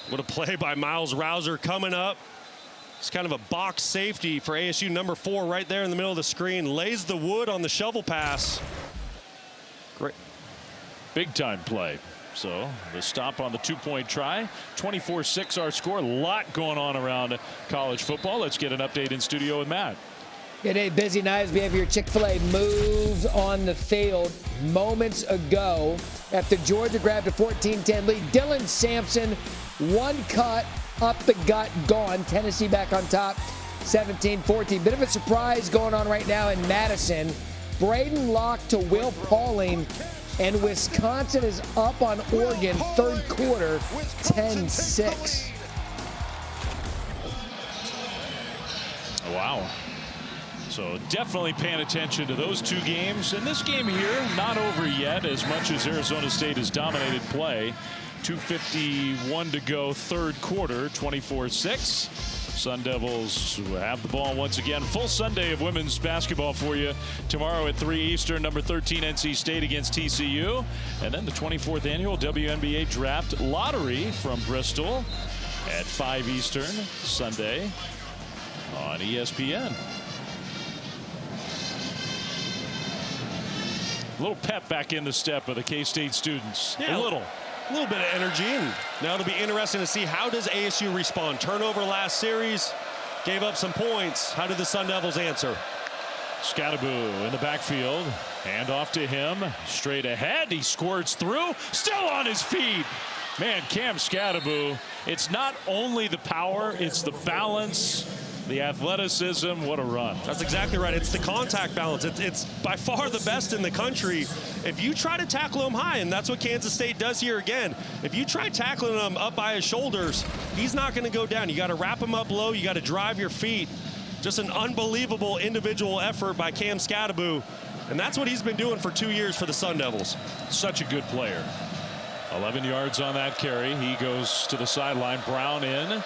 What a play by Miles Rouser coming up. It's kind of a box safety for ASU, number 4 right there in the middle of the screen. Lays the wood on the shovel pass. Great. Big time play. So the stop on the 2-point try. 24-6 our score. A lot going on around college football. Let's get an update in studio with Matt. Good day, busy night as we have your Chick-fil-A moves on the field moments ago after Georgia grabbed a 14-10 lead. Dylan Sampson, 1 cut, up the gut, gone. Tennessee back on top, 17-14. Bit of a surprise going on right now in Madison. Braden Locke to Will Pauling, and Wisconsin is up on Oregon, third quarter, 10-6. Wow. So definitely paying attention to those 2 games. And this game here, not over yet, as much as Arizona State has dominated play. 2:51 to go, third quarter, 24-6. Sun Devils have the ball once again. Full Sunday of women's basketball for you tomorrow at 3 Eastern. Number 13 NC State against TCU. And then the 24th annual WNBA Draft Lottery from Bristol at 5 Eastern Sunday on ESPN. A little pep back in the step of the K-State students. Yeah, a little bit of energy. And now it'll be interesting to see, how does ASU respond? Turnover last series, gave up some points. How did the Sun Devils answer? Scatterbo in the backfield. Hand off to him. Straight ahead. He squirts through. Still on his feet. Man, Cam Scatterbo, it's not only the power, it's the balance, the athleticism. What a run. That's exactly right. It's the contact balance. It's by far the best in the country. If you try to tackle him high, and that's what Kansas State does here again, if you try tackling him up by his shoulders, he's not going to go down. You got to wrap him up low. You got to drive your feet. Just an unbelievable individual effort by Cam Scatterbo. And that's what he's been doing for 2 years for the Sun Devils. Such a good player. 11 yards on that carry. He goes to the sideline. Brown in.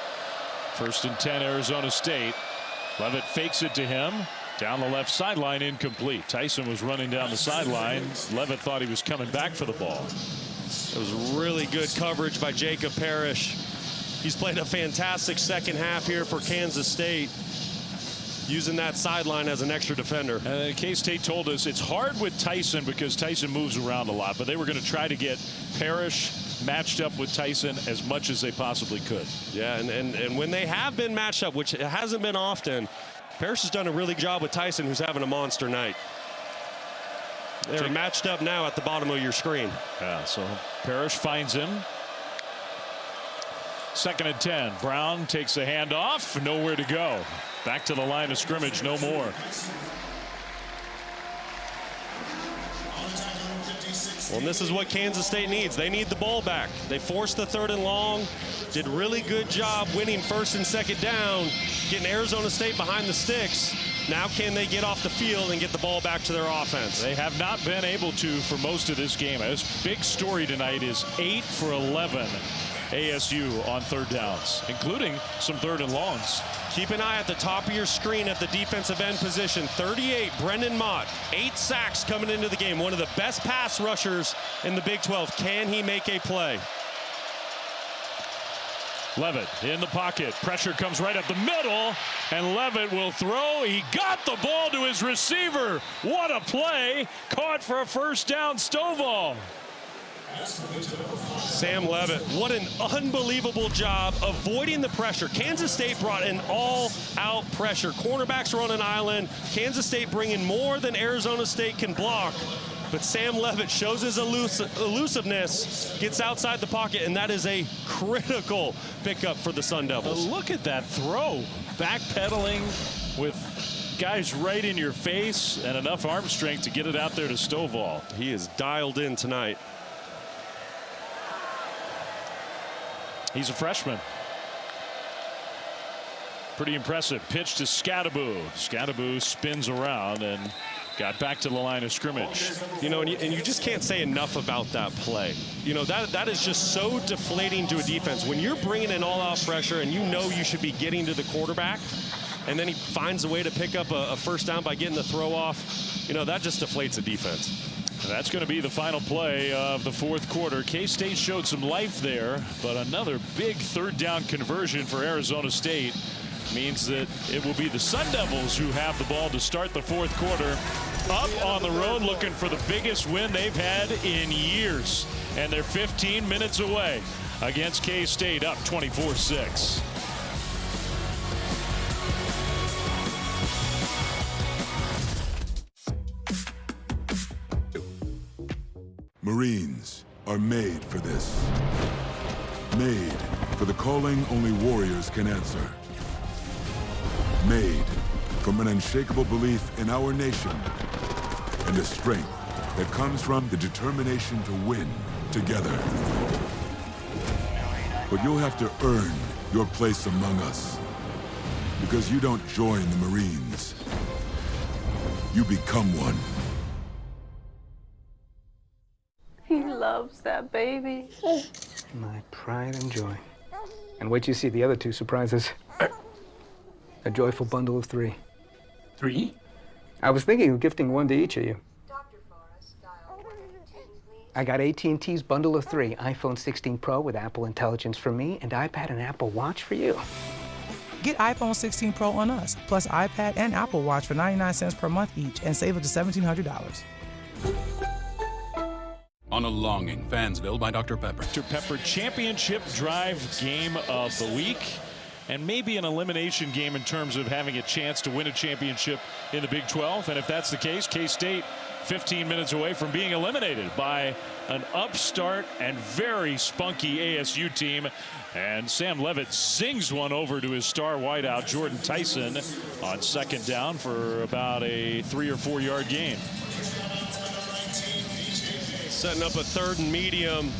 1st and 10, Arizona State. Levitt fakes it to him. Down the left sideline, incomplete. Tyson was running down the sideline. Levitt thought he was coming back for the ball. It was really good coverage by Jacob Parrish. He's played a fantastic second half here for Kansas State, using that sideline as an extra defender. K-State told us it's hard with Tyson because Tyson moves around a lot, but they were going to try to get Parrish matched up with Tyson as much as they possibly could. Yeah, and when they have been matched up, which it hasn't been often, Parrish has done a really good job with Tyson, who's having a monster night. They're matched up now at the bottom of your screen. Yeah, so Parrish finds him. 2nd and 10. Brown takes the handoff. Nowhere to go. Back to the line of scrimmage. No more. Well, and this is what Kansas State needs. They need the ball back. They forced the 3rd and long. Did really good job winning 1st and 2nd down, getting Arizona State behind the sticks. Now can they get off the field and get the ball back to their offense? They have not been able to for most of this game. This big story tonight is 8 for 11 ASU on 3rd downs, including some 3rd and longs. Keep an eye at the top of your screen at the defensive end position. 38, Brendan Mott. 8 sacks coming into the game. One of the best pass rushers in the Big 12. Can he make a play? Levitt in the pocket. Pressure comes right up the middle, and Levitt will throw. He got the ball to his receiver. What a play. Caught for a 1st down, Stovall. Sam Levitt, what an unbelievable job avoiding the pressure. Kansas State brought an all-out pressure. Cornerbacks are on an island. Kansas State bringing more than Arizona State can block. But Sam Levitt shows his elusiveness, gets outside the pocket, and that is a critical pickup for the Sun Devils. Look at that throw. Backpedaling with guys right in your face and enough arm strength to get it out there to Stovall. He is dialed in tonight. He's a freshman. Pretty impressive. Pitch to Scadaboo. Scadaboo spins around and got back to the line of scrimmage. You know, and you just can't say enough about that play. You know, that is just so deflating to a defense. When you're bringing in all-out pressure and you know you should be getting to the quarterback, and then he finds a way to pick up a 1st down by getting the throw off, you know, that just deflates a defense. And that's going to be the final play of the 4th quarter. K-State showed some life there, but another big 3rd down conversion for Arizona State means that it will be the Sun Devils who have the ball to start the 4th quarter. Up on the road looking for the biggest win they've had in years. And they're 15 minutes away against K-State, up 24-6. Marines are made for this. Made for the calling only warriors can answer. Made from an unshakable belief in our nation and a strength that comes from the determination to win together. But you'll have to earn your place among us, because you don't join the Marines. You become one. He loves that baby. My pride and joy. And wait till you see the other 2 surprises. A joyful bundle of 3. 3? I was thinking of gifting one to each of you. I got AT&T's bundle of 3. iPhone 16 Pro with Apple Intelligence for me, and iPad and Apple Watch for you. Get iPhone 16 Pro on us, plus iPad and Apple Watch for 99 cents per month each, and save up to $1,700. On a Longing, Fansville by Dr. Pepper. Dr. Pepper championship drive game of the week, and maybe an elimination game in terms of having a chance to win a championship in the Big 12. And if that's the case, K-State 15 minutes away from being eliminated by an upstart and very spunky ASU team. And Sam Levitt zings one over to his star wideout, Jordan Tyson, on 2nd down for about a 3 or 4 yard gain. Setting up a 3rd and medium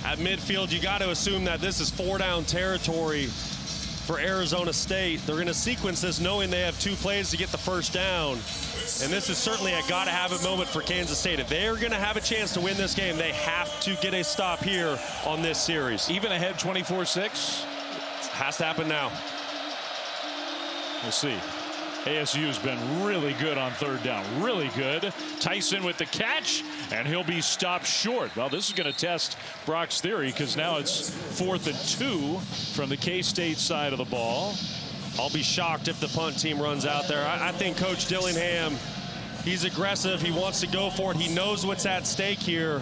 at midfield. You got to assume that this is 4-down territory for Arizona State. They're going to sequence this knowing they have 2 plays to get the 1st down. And this is certainly a gotta-have-it moment for Kansas State. If they're going to have a chance to win this game, they have to get a stop here on this series. Even ahead 24-6? Has to happen now. We'll see. ASU has been really good on 3rd down. Really good. Tyson with the catch, and he'll be stopped short. Well, this is going to test Brock's theory, because now it's 4th and 2 from the K-State side of the ball. I'll be shocked if the punt team runs out there. I think Coach Dillingham, he's aggressive. He wants to go for it. He knows what's at stake here.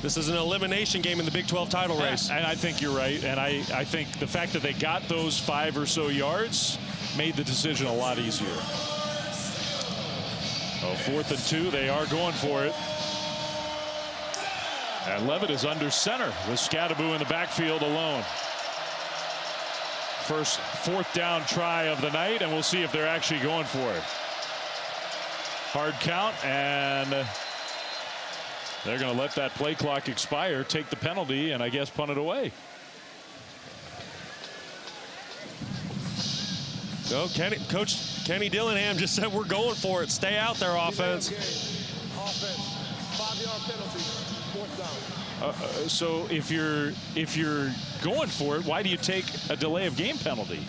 This is an elimination game in the Big 12 title race. And I think you're right. And I think the fact that they got those 5 or so yards made the decision a lot easier. Oh, 4th and 2, they are going for it. And Levitt is under center with Skattebo in the backfield alone. First 4th down try of the night, and we'll see if they're actually going for it. Hard count, and they're going to let that play clock expire, take the penalty, and I guess punt it away. No, Coach Kenny Dillingham just said we're going for it. Stay out there, offense. Offense, 5-yard penalty, 4th down. So if you're going for it, why do you take a delay of game penalty?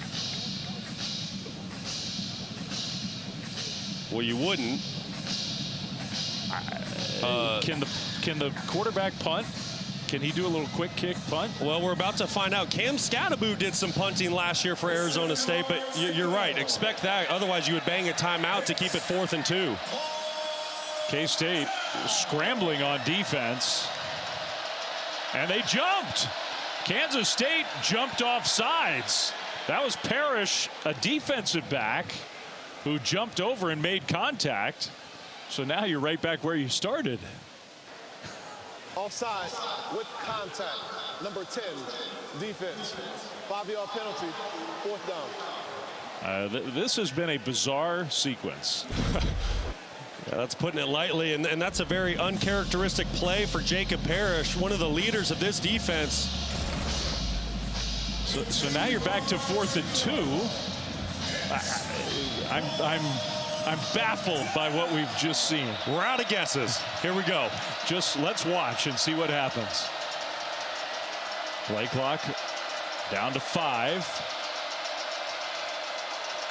Well, you wouldn't. Can the quarterback punt? Can he do a little quick kick punt? Well, we're about to find out. Cam Skattebo did some punting last year for Arizona State, but you're right. Expect that. Otherwise, you would bang a timeout to keep it 4th and 2. K-State scrambling on defense. And they jumped. Kansas State jumped off sides. That was Parrish, a defensive back, who jumped over and made contact. So now you're right back where you started. Offside with contact. Number 10, defense. 5-yard penalty, 4th down. This has been a bizarre sequence. Yeah, that's putting it lightly, and that's a very uncharacteristic play for Jacob Parrish, one of the leaders of this defense. So now you're back to 4th and 2. I'm baffled by what we've just seen. We're out of guesses. Here we go. Just let's watch and see what happens. Play clock down to 5.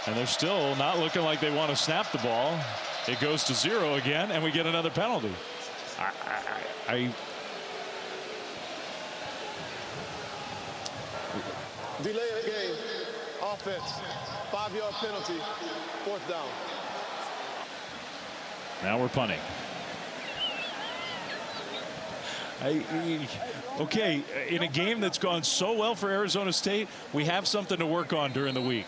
And they're still not looking like they want to snap the ball. It goes to 0 again, and we get another penalty. Delay of game. Offense. 5-yard penalty. 4th down. Now we're punting. Okay, in a game that's gone so well for Arizona State, we have something to work on during the week.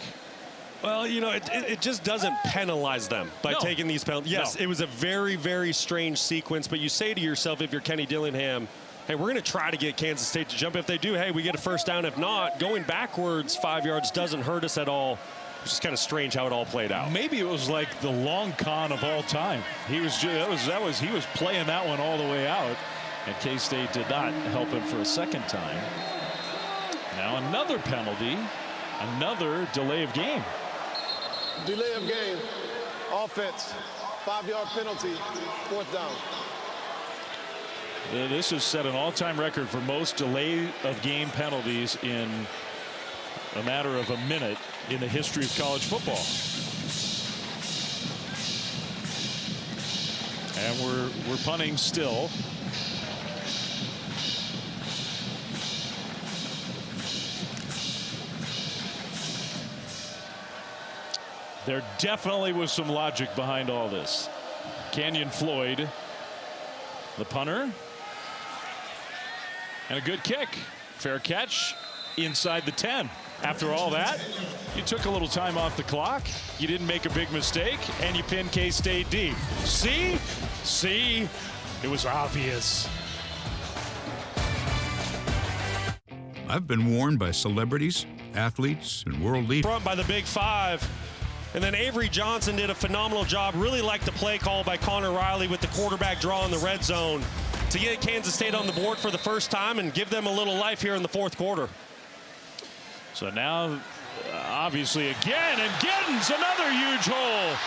Well, you know, it just doesn't penalize them by taking these penalties. Yes, it was a very, very strange sequence, but you say to yourself, if you're Kenny Dillingham, hey, we're going to try to get Kansas State to jump. If they do, hey, we get a 1st down. If not, going backwards 5 yards doesn't hurt us at all. It's just kind of strange how it all played out. Maybe it was like the long con of all time. He was playing that one all the way out, and K-State did not help him for a second time. Now another penalty, another delay of game. Delay of game. Offense. 5-yard penalty. 4th down. This has set an all-time record for most delay of game penalties in a matter of a minute in the history of college football. And we're punting still. There definitely was some logic behind all this. Canyon Floyd, the punter, and a good kick. Fair catch inside the 10. After all that, you took a little time off the clock, you didn't make a big mistake, and you pinned K-State deep. See? It was obvious. I've been warned by celebrities, athletes, and world leaders. Front by the Big Five. And then Avery Johnson did a phenomenal job. Really liked the play call by Connor Riley with the quarterback draw in the red zone to get Kansas State on the board for the first time and give them a little life here in the 4th quarter. So now, obviously, again, and Giddens, another huge hole.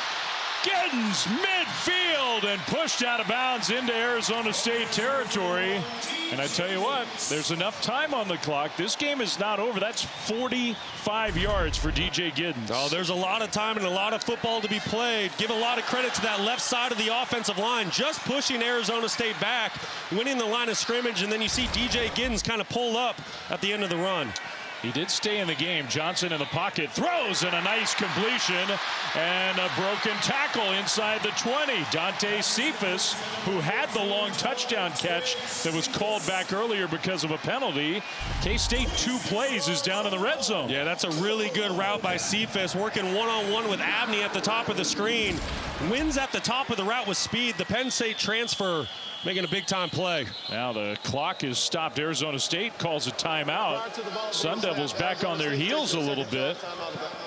Giddens midfield and pushed out of bounds into Arizona State territory. And I tell you what, there's enough time on the clock. This game is not over. That's 45 yards for DJ Giddens. Oh, there's a lot of time and a lot of football to be played. Give a lot of credit to that left side of the offensive line, just pushing Arizona State back, winning the line of scrimmage, and then you see DJ Giddens kind of pull up at the end of the run. He did stay in the game. Johnson in the pocket, throws, and a nice completion, and a broken tackle inside the 20. Dante Cephas, who had the long touchdown catch that was called back earlier because of a penalty. K-State 2 plays is down in the red zone. Yeah, that's a really good route by Cephas, working one-on-one with Abney at the top of the screen. Wins at the top of the route with speed. The Penn State transfer making a big-time play. Now the clock is stopped. Arizona State calls a timeout. Sun Devils back on their heels a little bit,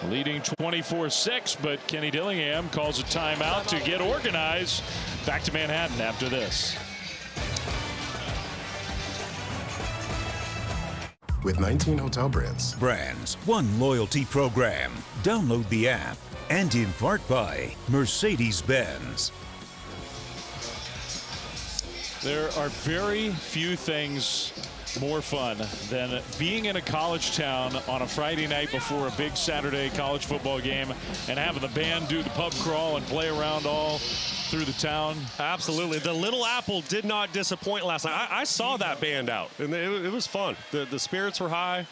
leading 24-6, but Kenny Dillingham calls a timeout to get organized. Back to Manhattan after this. With 19 hotel brands. One loyalty program. Download the app. And in part by Mercedes-Benz. There are very few things more fun than being in a college town on a Friday night before a big Saturday college football game and having the band do the pub crawl and play around all through the town. Absolutely. The Little Apple did not disappoint last night. I saw that band out, and it was fun. The spirits were high.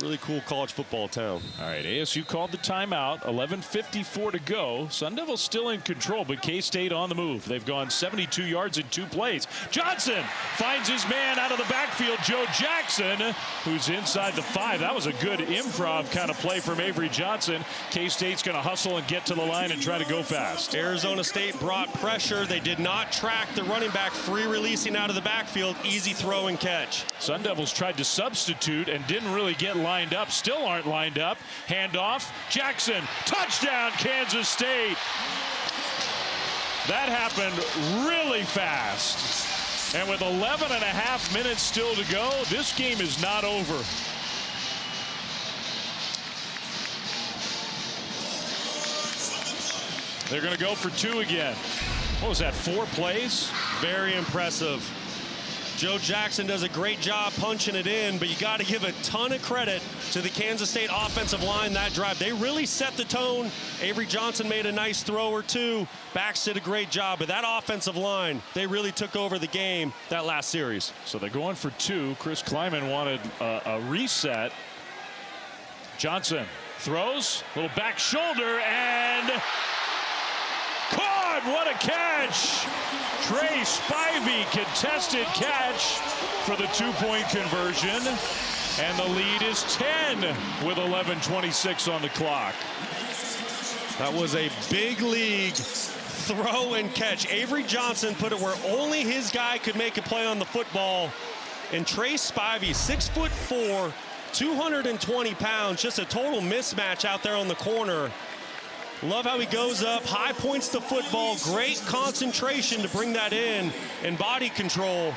Really cool college football town. All right, ASU called the timeout. 11:54 to go. Sun Devils still in control, but K-State on the move. They've gone 72 yards in 2 plays. Johnson finds his man out of the backfield, Joe Jackson, who's inside the 5. That was a good improv kind of play from Avery Johnson. K-State's going to hustle and get to the line and try to go fast. Arizona State brought pressure. They did not track the running back, free releasing out of the backfield. Easy throw and catch. Sun Devils tried to substitute and didn't really get lined up, still aren't lined up. Handoff, Jackson, touchdown, Kansas State. That happened really fast. And with 11 and a half minutes still to go, this game is not over. They're going to go for 2 again. What was that, 4 plays? Very impressive. Joe Jackson does a great job punching it in, but you got to give a ton of credit to the Kansas State offensive line that drive. They really set the tone. Avery Johnson made a nice throw or 2. Backs did a great job, but that offensive line, they really took over the game that last series. So they're going for 2. Chris Kleiman wanted a reset. Johnson throws, little back shoulder, and caught! What a catch! Trey Spivey, contested catch for the 2-point conversion. And the lead is 10 with 11:26 on the clock. That was a big league throw and catch. Avery Johnson put it where only his guy could make a play on the football. And Trey Spivey, 6'4", 220 pounds, just a total mismatch out there on the corner. Love how he goes up, high points the football, great concentration to bring that in, and body control.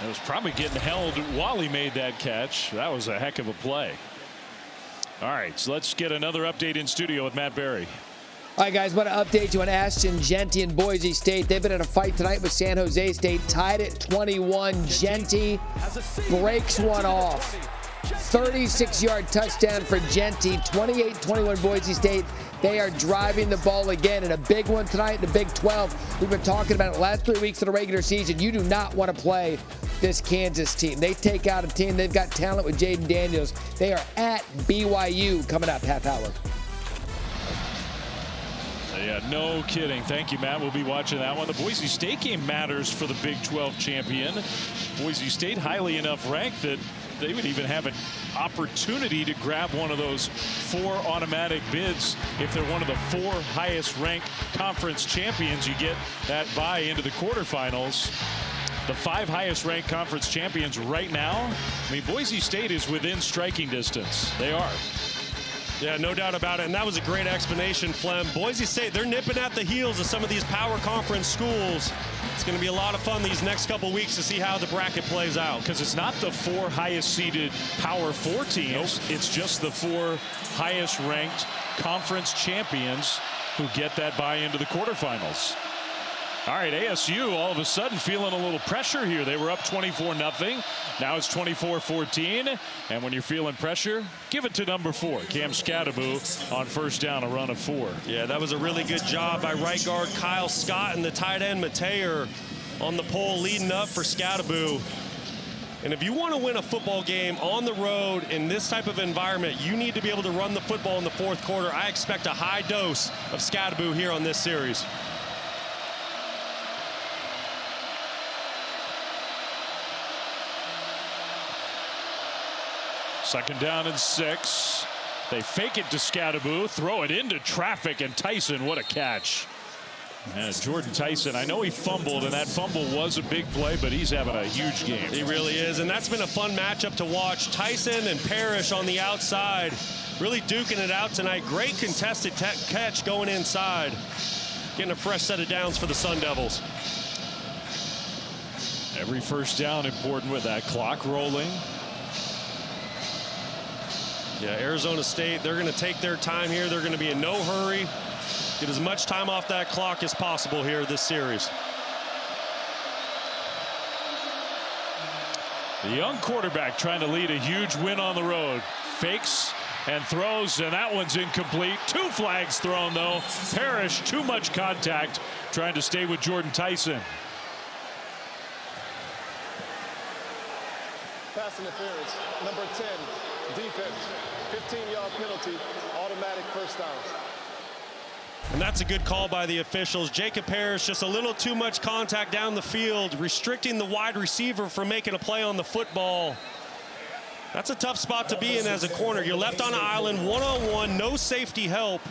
It was probably getting held while he made that catch. That was a heck of a play. All right, so let's get another update in studio with Matt Berry. All right, guys, want to update you on Ashton Jeanty and Boise State. They've been in a fight tonight with San Jose State, tied at 21. Jeanty breaks one off. 36-yard touchdown for Jeanty, 28-21 Boise State. They are driving the ball again, and a big one tonight in the Big 12. We've been talking about it the last 3 weeks of the regular season. You do not want to play this Kansas team. They take out a team. They've got talent with Jaden Daniels. They are at BYU coming up half hour. Yeah, no kidding. Thank you, Matt. We'll be watching that one. The Boise State game matters for the Big 12 champion. Boise State highly enough ranked that they would even have an opportunity to grab one of those 4 automatic bids. If they're one of the 4 highest ranked conference champions, you get that bye into the quarterfinals. The 5 highest ranked conference champions right now, I mean, Boise State is within striking distance. They are. Yeah, no doubt about it. And that was a great explanation, Flem. Boise State, they're nipping at the heels of some of these power conference schools. It's going to be a lot of fun these next couple weeks to see how the bracket plays out. Because it's not the 4 highest seeded Power 4 teams. Nope. It's just the 4 highest ranked conference champions who get that bye into the quarterfinals. All right, ASU all of a sudden feeling a little pressure here. They were up 24-0. Now it's 24-14. And when you're feeling pressure, give it to number 4, Cam Skattebo, on first down, a run of 4. Yeah, that was a really good job by right guard Kyle Scott and the tight end Mateer on the pole leading up for Skattebo. And if you want to win a football game on the road in this type of environment, you need to be able to run the football in the fourth quarter. I expect a high dose of Skattebo here on this series. Second down and 6. They fake it to Skattebo, throw it into traffic, and Tyson, what a catch. And Jordan Tyson, I know he fumbled, and that fumble was a big play, but he's having a huge game. He really is, and that's been a fun matchup to watch. Tyson and Parrish on the outside, really duking it out tonight. Great contested catch going inside. Getting a fresh set of downs for the Sun Devils. Every first down important with that clock rolling. Yeah, Arizona State, they're going to take their time here. They're going to be in no hurry. Get as much time off that clock as possible here this series. The young quarterback trying to lead a huge win on the road. Fakes and throws, and that one's incomplete. 2 flags thrown, though. Parrish, too much contact, trying to stay with Jordan Tyson. Pass interference, number 10, defense, 15-yard penalty, automatic first down. And that's a good call by the officials. Jacob Parrish, just a little too much contact down the field, restricting the wide receiver from making a play on the football. That's a tough spot to be in as a corner. You're left on an island, one-on-one, no safety help.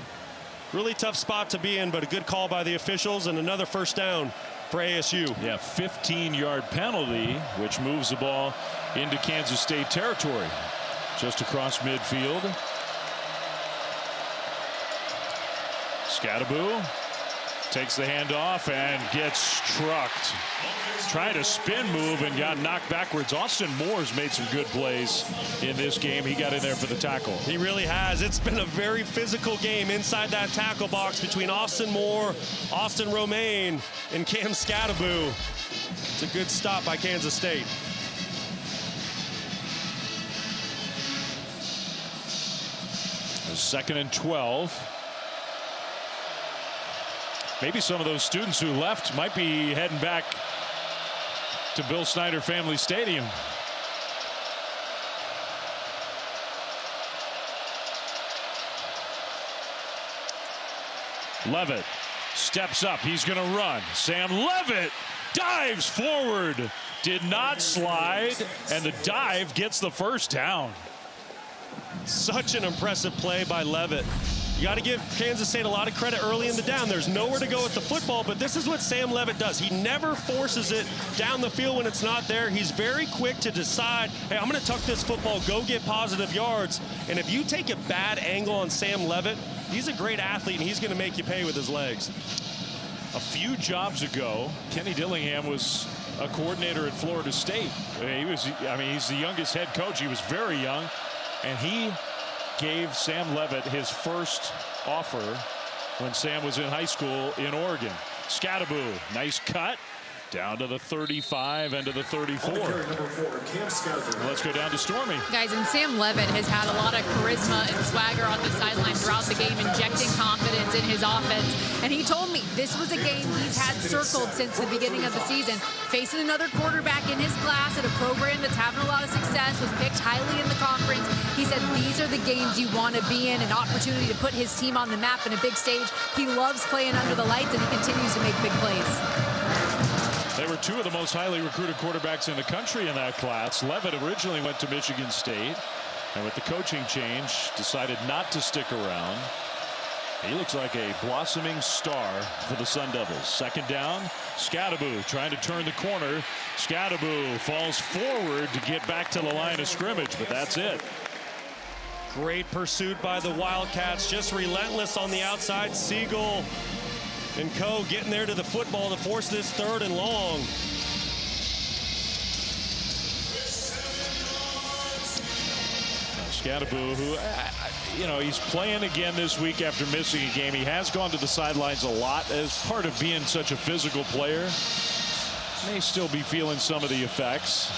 Really tough spot to be in, but a good call by the officials, and another first down for ASU. Yeah, 15-yard penalty, which moves the ball into Kansas State territory. Just across midfield. Skattebo takes the handoff and gets trucked. Trying to spin move and got knocked backwards. Austin Moore's made some good plays in this game. He got in there for the tackle. He really has. It's been a very physical game inside that tackle box between Austin Moore, Austin Romaine, and Cam Skattebo. It's a good stop by Kansas State. Second and 12. Maybe some of those students who left might be heading back to Bill Snyder Family Stadium. Levitt steps up. He's going to run. Sam Levitt dives forward. Did not slide, and the dive gets the first down. Such an impressive play by Levitt. You got to give Kansas State a lot of credit early in the down. There's nowhere to go with the football, but this is what Sam Levitt does. He never forces it down the field when it's not there. He's very quick to decide, hey, I'm going to tuck this football, go get positive yards. And if you take a bad angle on Sam Levitt, he's a great athlete, and he's going to make you pay with his legs. A few jobs ago, Kenny Dillingham was a coordinator at Florida State. He's the youngest head coach. He was very young, and he gave Sam Levitt his first offer when Sam was in high school in Oregon. Skattebo, nice cut. Down to the 35 and to the 34. Let's go down to Stormy. Guys, and Sam Levitt has had a lot of charisma and swagger on the sideline throughout the game, injecting confidence in his offense. And he told me this was a game he's had circled since the beginning of the season. Facing another quarterback in his class at a program that's having a lot of success, was picked highly in the conference. He said these are the games you want to be in, an opportunity to put his team on the map in a big stage. He loves playing under the lights, and he continues to make big plays. They were 2 of the most highly recruited quarterbacks in the country in that class. Levitt originally went to Michigan State, and with the coaching change, decided not to stick around. He looks like a blossoming star for the Sun Devils. Second down, Skattebo trying to turn the corner. Skattebo falls forward to get back to the line of scrimmage, but that's it. Great pursuit by the Wildcats, just relentless on the outside. Siegel and co getting there to the football to force this 3rd and long. Skattebo, who, he's playing again this week after missing a game. He has gone to the sidelines a lot as part of being such a physical player. May still be feeling some of the effects.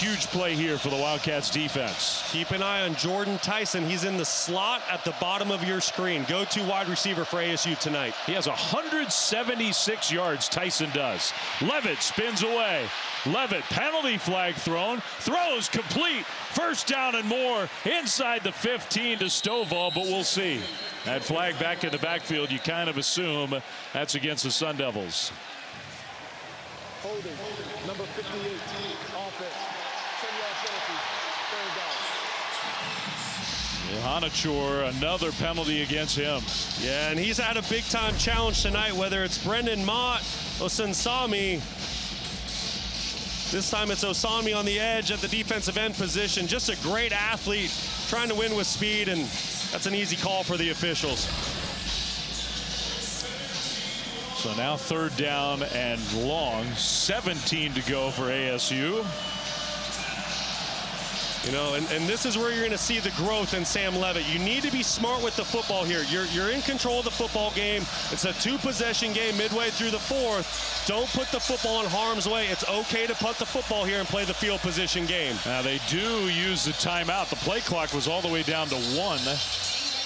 huge play here for the Wildcats defense. Keep an eye on Jordan Tyson. He's in the slot at the bottom of your screen. Go-to wide receiver for ASU tonight. He has 176 yards, Tyson does. Levitt spins away. Levitt, penalty flag thrown. Throws complete. First down and more inside the 15 to Stovall, but we'll see. That flag back in the backfield, you kind of assume that's against the Sun Devils. Holding, number 58, offense. 10-yard penalty, third down. Johanachor, another penalty against him. Yeah, and he's had a big-time challenge tonight, whether it's Brendan Mott, Osunsami. This time it's Osami on the edge at the defensive end position. Just a great athlete, trying to win with speed, and that's an easy call for the officials. So now third down and long, 17 to go for ASU. You know, and this is where you're going to see the growth in Sam Levitt. You need to be smart with the football here. You're in control of the football game. It's a two-possession game midway through the fourth. Don't put the football in harm's way. It's okay to punt the football here and play the field position game. Now they do use the timeout. The play clock was all the way down to 1,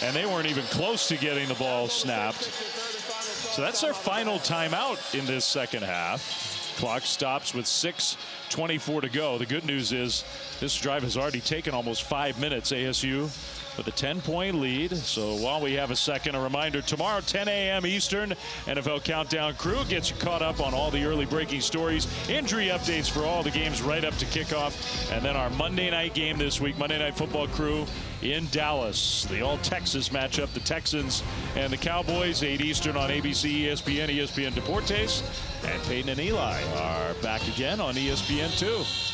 and they weren't even close to getting the ball snapped. So that's our final timeout in this second half. Clock stops with 6:24 to go. The good news is this drive has already taken almost 5 minutes. ASU with a 10-point lead. So while we have a second, a reminder, tomorrow 10 a.m. Eastern, NFL Countdown Crew gets you caught up on all the early breaking stories, injury updates for all the games right up to kickoff, and then our Monday night game this week, Monday Night Football Crew in Dallas. The all-Texas matchup, the Texans and the Cowboys, 8 Eastern on ABC, ESPN, ESPN Deportes. And Peyton and Eli are back again on ESPN2.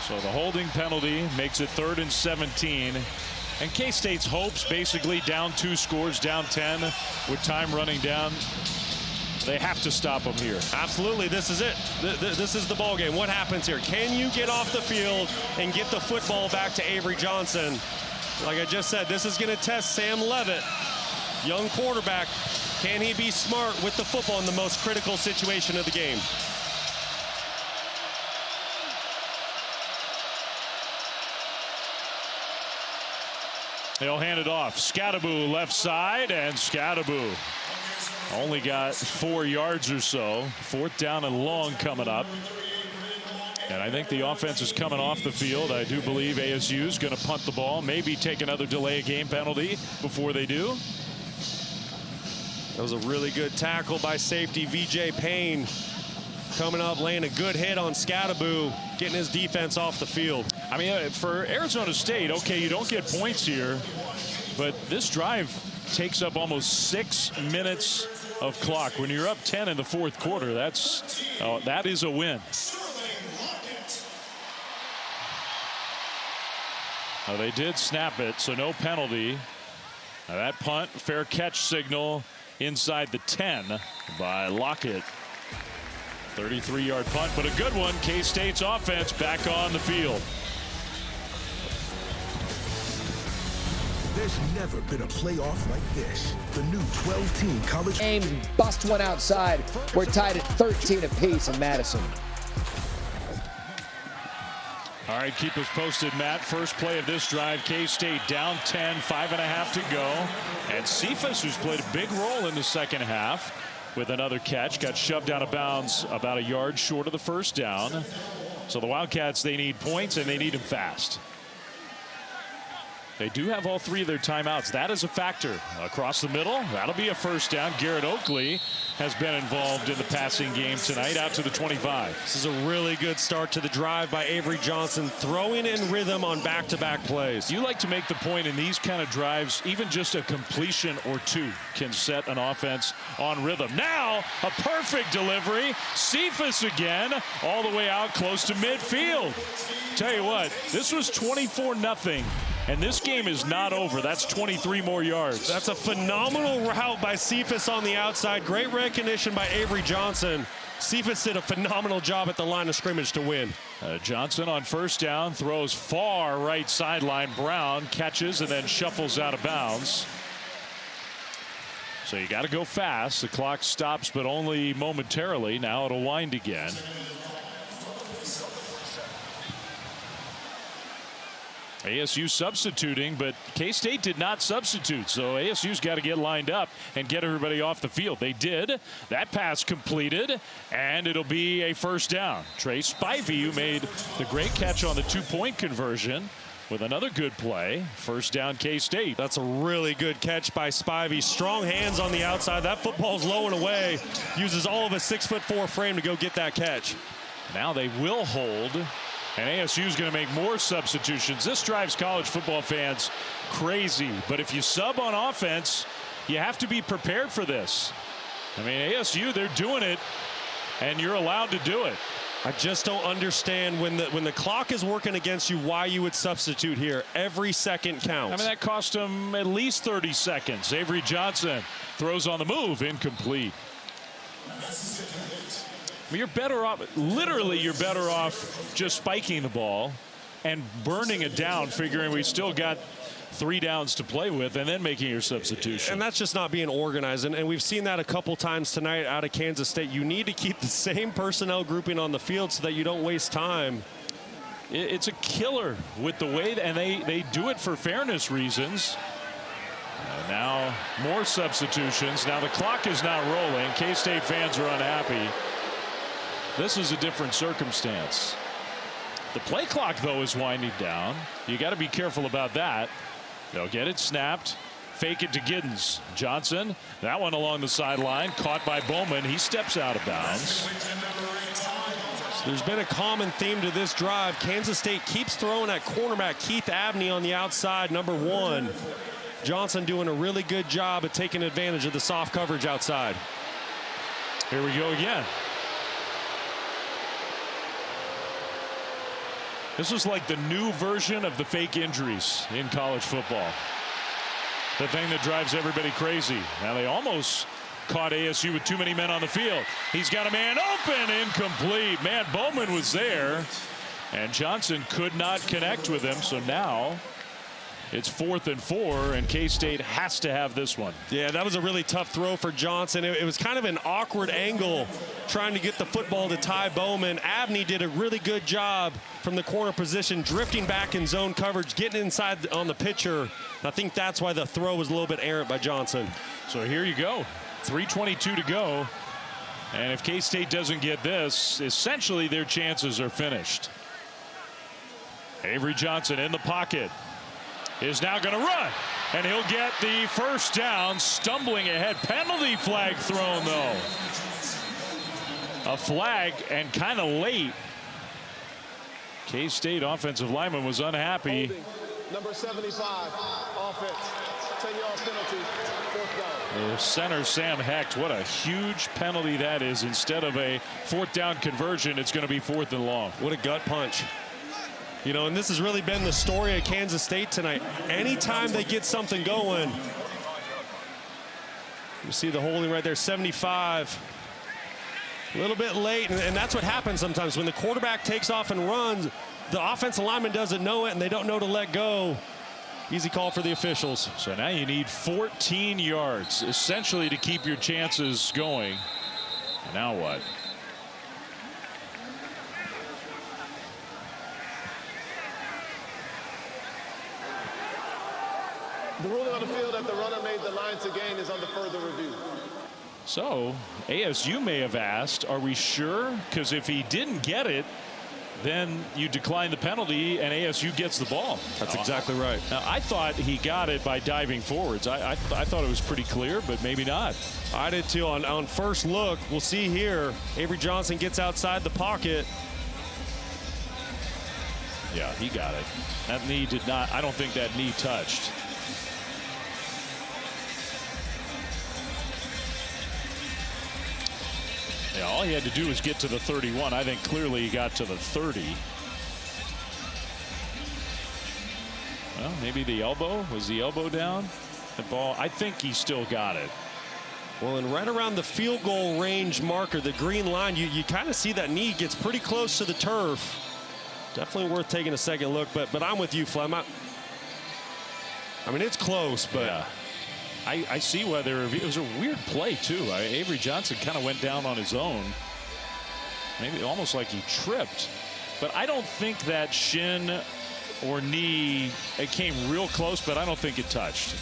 So the holding penalty makes it 3rd and 17. And K-State's hopes basically down 2 scores, down 10 with time running down. They have to stop them here. Absolutely. This is it. This is the ball game. What happens here? Can you get off the field and get the football back to Avery Johnson? Like I just said, this is going to test Sam Levitt, young quarterback. Can he be smart with the football in the most critical situation of the game? They'll hand it off. Scadaboo left side, and Scadaboo only got 4 yards or so. 4th down and long coming up. And I think the offense is coming off the field. I do believe ASU is going to punt the ball, maybe take another delay of game penalty before they do. That was a really good tackle by safety VJ Payne. Coming up, laying a good hit on Scadaboo, getting his defense off the field. I mean, for Arizona State, okay, you don't get points here, but this drive takes up almost 6 minutes of clock. When you're up 10 in the 4th quarter, that is a win. Now, they did snap it, so no penalty. Now that punt, fair catch signal inside the 10 by Lockett. 33-yard punt, but a good one. K-State's offense back on the field. There's never been a playoff like this. The new 12-team college game bust one outside. We're tied at 13 apiece in Madison. All right, keep us posted, Matt. First play of this drive, K-State down 10, 5.5 to go. And Cephas, who's played a big role in the second half, with another catch, got shoved out of bounds about a yard short of the first down. So the Wildcats, they need points, and they need them fast. They do have all 3 of their timeouts. That is a factor. Across the middle, that'll be a first down. Garrett Oakley has been involved in the passing game tonight, out to the 25. This is a really good start to the drive by Avery Johnson, throwing in rhythm on back-to-back plays. You like to make the point in these kind of drives, even just a completion or 2 can set an offense on rhythm. Now, a perfect delivery. Cephas again, all the way out close to midfield. Tell you what, this was 24-0. And this game is not over. That's 23 more yards. That's a phenomenal route by Cephas on the outside. Great recognition by Avery Johnson. Cephas did a phenomenal job at the line of scrimmage to win. Johnson on first down throws far right sideline. Brown catches and then shuffles out of bounds. So you got to go fast. The clock stops, but only momentarily. Now it'll wind again. ASU substituting, but K-State did not substitute, so ASU's got to get lined up and get everybody off the field. They did. That pass completed, and it'll be a first down. Trey Spivey, who made the great catch on the two-point conversion, with another good play. First down, K-State. That's a really good catch by Spivey. Strong hands on the outside. That football's low and away. Uses all of a 6'4" frame to go get that catch. Now they will hold. And ASU is going to make more substitutions. This drives college football fans crazy. But if you sub on offense, you have to be prepared for this. I mean, ASU, they're doing it, and you're allowed to do it. I just don't understand when the clock is working against you, why you would substitute here. Every second counts. I mean, that cost him at least 30 seconds. Avery Johnson throws on the move, incomplete. You're better off, literally you're better off just spiking the ball and burning it down, figuring we still got 3 downs to play with, and then making your substitution. And that's just not being organized. And we've seen that a couple times tonight out of Kansas State. You need to keep the same personnel grouping on the field so that you don't waste time. It's a killer with the way, and they do it for fairness reasons. Now more substitutions. Now the clock is not rolling. K-State fans are unhappy. This is a different circumstance. The play clock, though, is winding down. You got to be careful about that. They'll get it snapped. Fake it to Giddens. Johnson, that one along the sideline, caught by Bowman. He steps out of bounds. So there's been a common theme to this drive. Kansas State keeps throwing at cornerback Keith Abney on the outside, number 1. Johnson doing a really good job of taking advantage of the soft coverage outside. Here we go again. This is like the new version of the fake injuries in college football. The thing that drives everybody crazy. Now they almost caught ASU with too many men on the field. He's got a man open, incomplete. Man, Bowman was there, and Johnson could not connect with him. So now it's 4th and 4, and K-State has to have this one. Yeah, that was a really tough throw for Johnson. It was kind of an awkward angle trying to get the football to Ty Bowman. Abney did a really good job from the corner position, drifting back in zone coverage, getting inside on the pitcher. I think that's why the throw was a little bit errant by Johnson. So here you go. 3:22 to go. And if K-State doesn't get this, essentially their chances are finished. Avery Johnson in the pocket. Is now going to run, and he'll get the first down, stumbling ahead. Penalty flag thrown, though. A flag, and kind of late. K-State offensive lineman was unhappy. Holding. Number 75, offense, 10-yard penalty, 4th down. The center, Sam Hecht, what a huge penalty that is. Instead of a 4th down conversion, it's going to be 4th and long. What a gut punch. You know, and this has really been the story of Kansas State tonight. Anytime they get something going, you see the holding right there, 75. A little bit late, and that's what happens sometimes. When the quarterback takes off and runs, the offensive lineman doesn't know it, and they don't know to let go. Easy call for the officials. So now you need 14 yards, essentially, to keep your chances going. And now what? The ruling on the field that the runner made the line to gain is under further review. So ASU may have asked, are we sure? Because if he didn't get it, then you decline the penalty and ASU gets the ball. That's exactly right. Now, I thought he got it by diving forwards. I thought it was pretty clear, but maybe not. I did too. On first look, we'll see here, Avery Johnson gets outside the pocket. Yeah, he got it. That knee did not, I don't think that knee touched. Yeah, all he had to do was get to the 31. I think clearly he got to the 30. Well, maybe the elbow. Was the elbow down? The ball, I think he still got it. Well, and right around the field goal range marker, the green line, you kind of see that knee gets pretty close to the turf. Definitely worth taking a second look, but I'm with you, Flem. I mean, it's close, but... Yeah. I see why it was a weird play, too. Avery Johnson kind of went down on his own. Maybe almost like he tripped. But I don't think that shin or knee, it came real close, but I don't think it touched.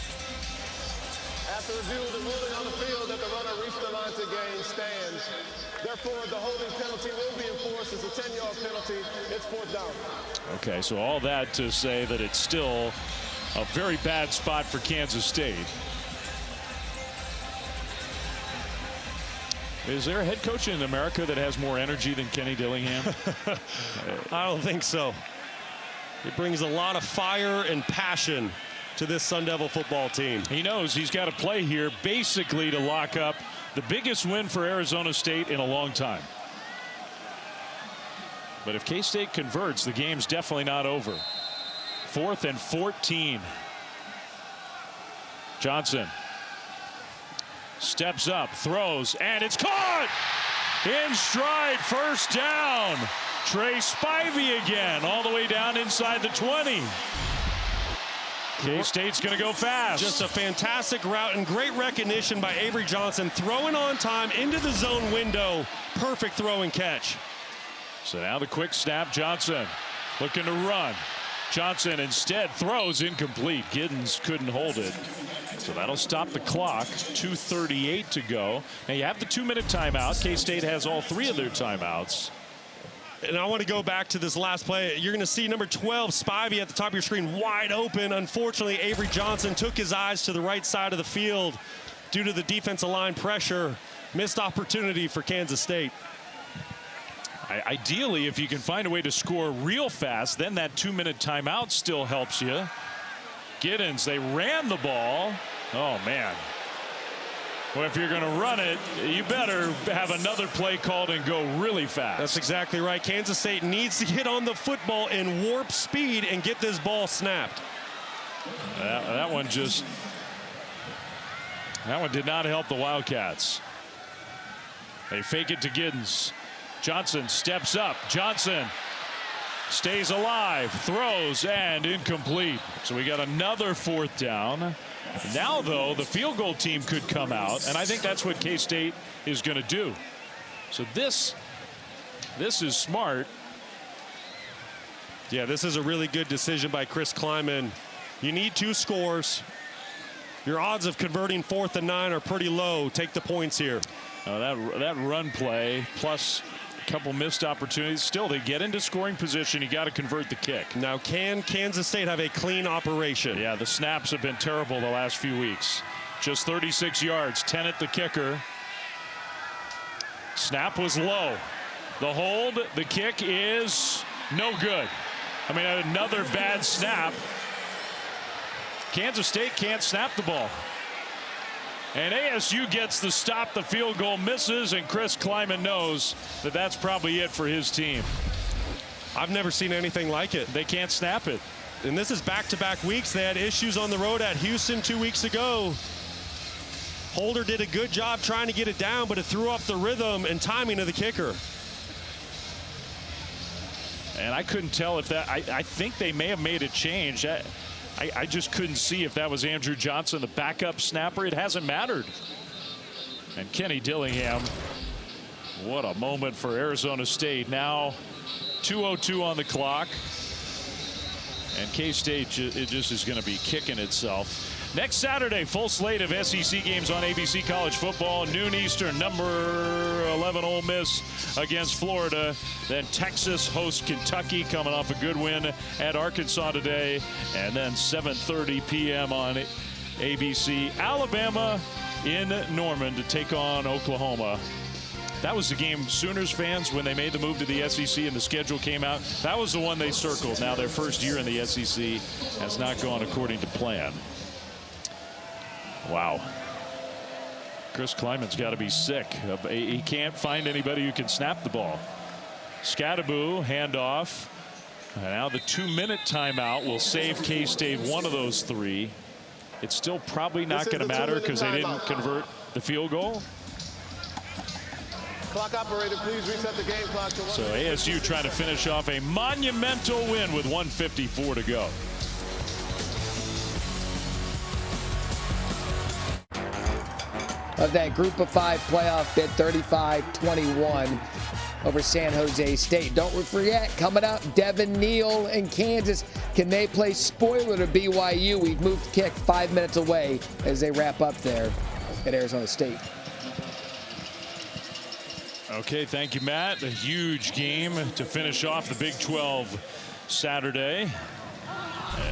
After review of the ruling on the field that the runner reached the line to gain stands. Therefore, the holding penalty will be enforced. It's a 10-yard penalty. It's 4th down. Okay, so all that to say that it's still a very bad spot for Kansas State. Is there a head coach in America that has more energy than Kenny Dillingham? I don't think so. It brings a lot of fire and passion to this Sun Devil football team. He knows he's got to play here basically to lock up the biggest win for Arizona State in a long time. But if K-State converts, the game's definitely not over. 4th and 14. Johnson steps up, throws, and it's caught! In stride, 1st down. Trey Spivey again, all the way down inside the 20. K-State's going to go fast. Just a fantastic route and great recognition by Avery Johnson, throwing on time into the zone window. Perfect throw and catch. So now the quick snap, Johnson looking to run. Johnson instead throws incomplete. Giddens couldn't hold it. So that'll stop the clock. 2:38 to go. Now you have the 2-minute timeout. K-State has all 3 of their timeouts. And I want to go back to this last play. You're going to see number 12, Spivey, at the top of your screen, wide open. Unfortunately, Avery Johnson took his eyes to the right side of the field due to the defensive line pressure. Missed opportunity for Kansas State. Ideally, if you can find a way to score real fast, then that 2-minute timeout still helps you. Giddens, they ran the ball. Oh, man. Well, if you're going to run it, you better have another play called and go really fast. That's exactly right. Kansas State needs to get on the football in warp speed and get this ball snapped. That one did not help the Wildcats. They fake it to Giddens. Johnson steps up. Johnson stays alive, throws, and incomplete. So we got another 4th down. Now, though, the field goal team could come out, and I think that's what K-State is going to do. So this is smart. Yeah, this is a really good decision by Chris Klieman. You need 2 scores. Your odds of converting 4th and 9 are pretty low. Take the points here. That run play plus a couple missed opportunities. Still, they get into scoring position. You got to convert the kick. Now, can Kansas State have a clean operation? Yeah, the snaps have been terrible the last few weeks. Just 36 yards, 10 at the kicker. Snap was low. The hold, the kick is no good. I mean, another bad snap. Kansas State can't snap the ball. And ASU gets the stop, the field goal misses, and Chris Klieman knows that that's probably it for his team. I've never seen anything like it. They can't snap it. And this is back-to-back weeks. They had issues on the road at Houston 2 weeks ago. Holder did a good job trying to get it down, but it threw off the rhythm and timing of the kicker. And I couldn't tell if that, I think they may have made a change. I just couldn't see if that was Andrew Johnson, the backup snapper. It hasn't mattered. And Kenny Dillingham, what a moment for Arizona State. Now 2:02 on the clock. And K-State, it just is going to be kicking itself. Next Saturday, full slate of SEC games on ABC College Football. Noon Eastern, number 11 Ole Miss against Florida. Then Texas hosts Kentucky, coming off a good win at Arkansas today. And then 7:30 p.m. on ABC. Alabama in Norman to take on Oklahoma. That was the game Sooners fans, when they made the move to the SEC and the schedule came out, that was the one they circled. Now their first year in the SEC has not gone according to plan. Wow. Chris Klieman's got to be sick. He can't find anybody who can snap the ball. Scadaboo, handoff. And now the 2-minute timeout will save K-State one of those 3. It's still probably not going to matter because they didn't convert the field goal. Clock operator, please reset the game clock to 1. So ASU trying to finish off a monumental win with 1:54 to go. of that Group of 5 playoff bid, 35-21 over San Jose State. Don't forget, coming up, Devin Neal in Kansas. Can they play spoiler to BYU? We've moved kick 5 minutes away as they wrap up there at Arizona State. Okay, thank you, Matt. A huge game to finish off the Big 12 Saturday.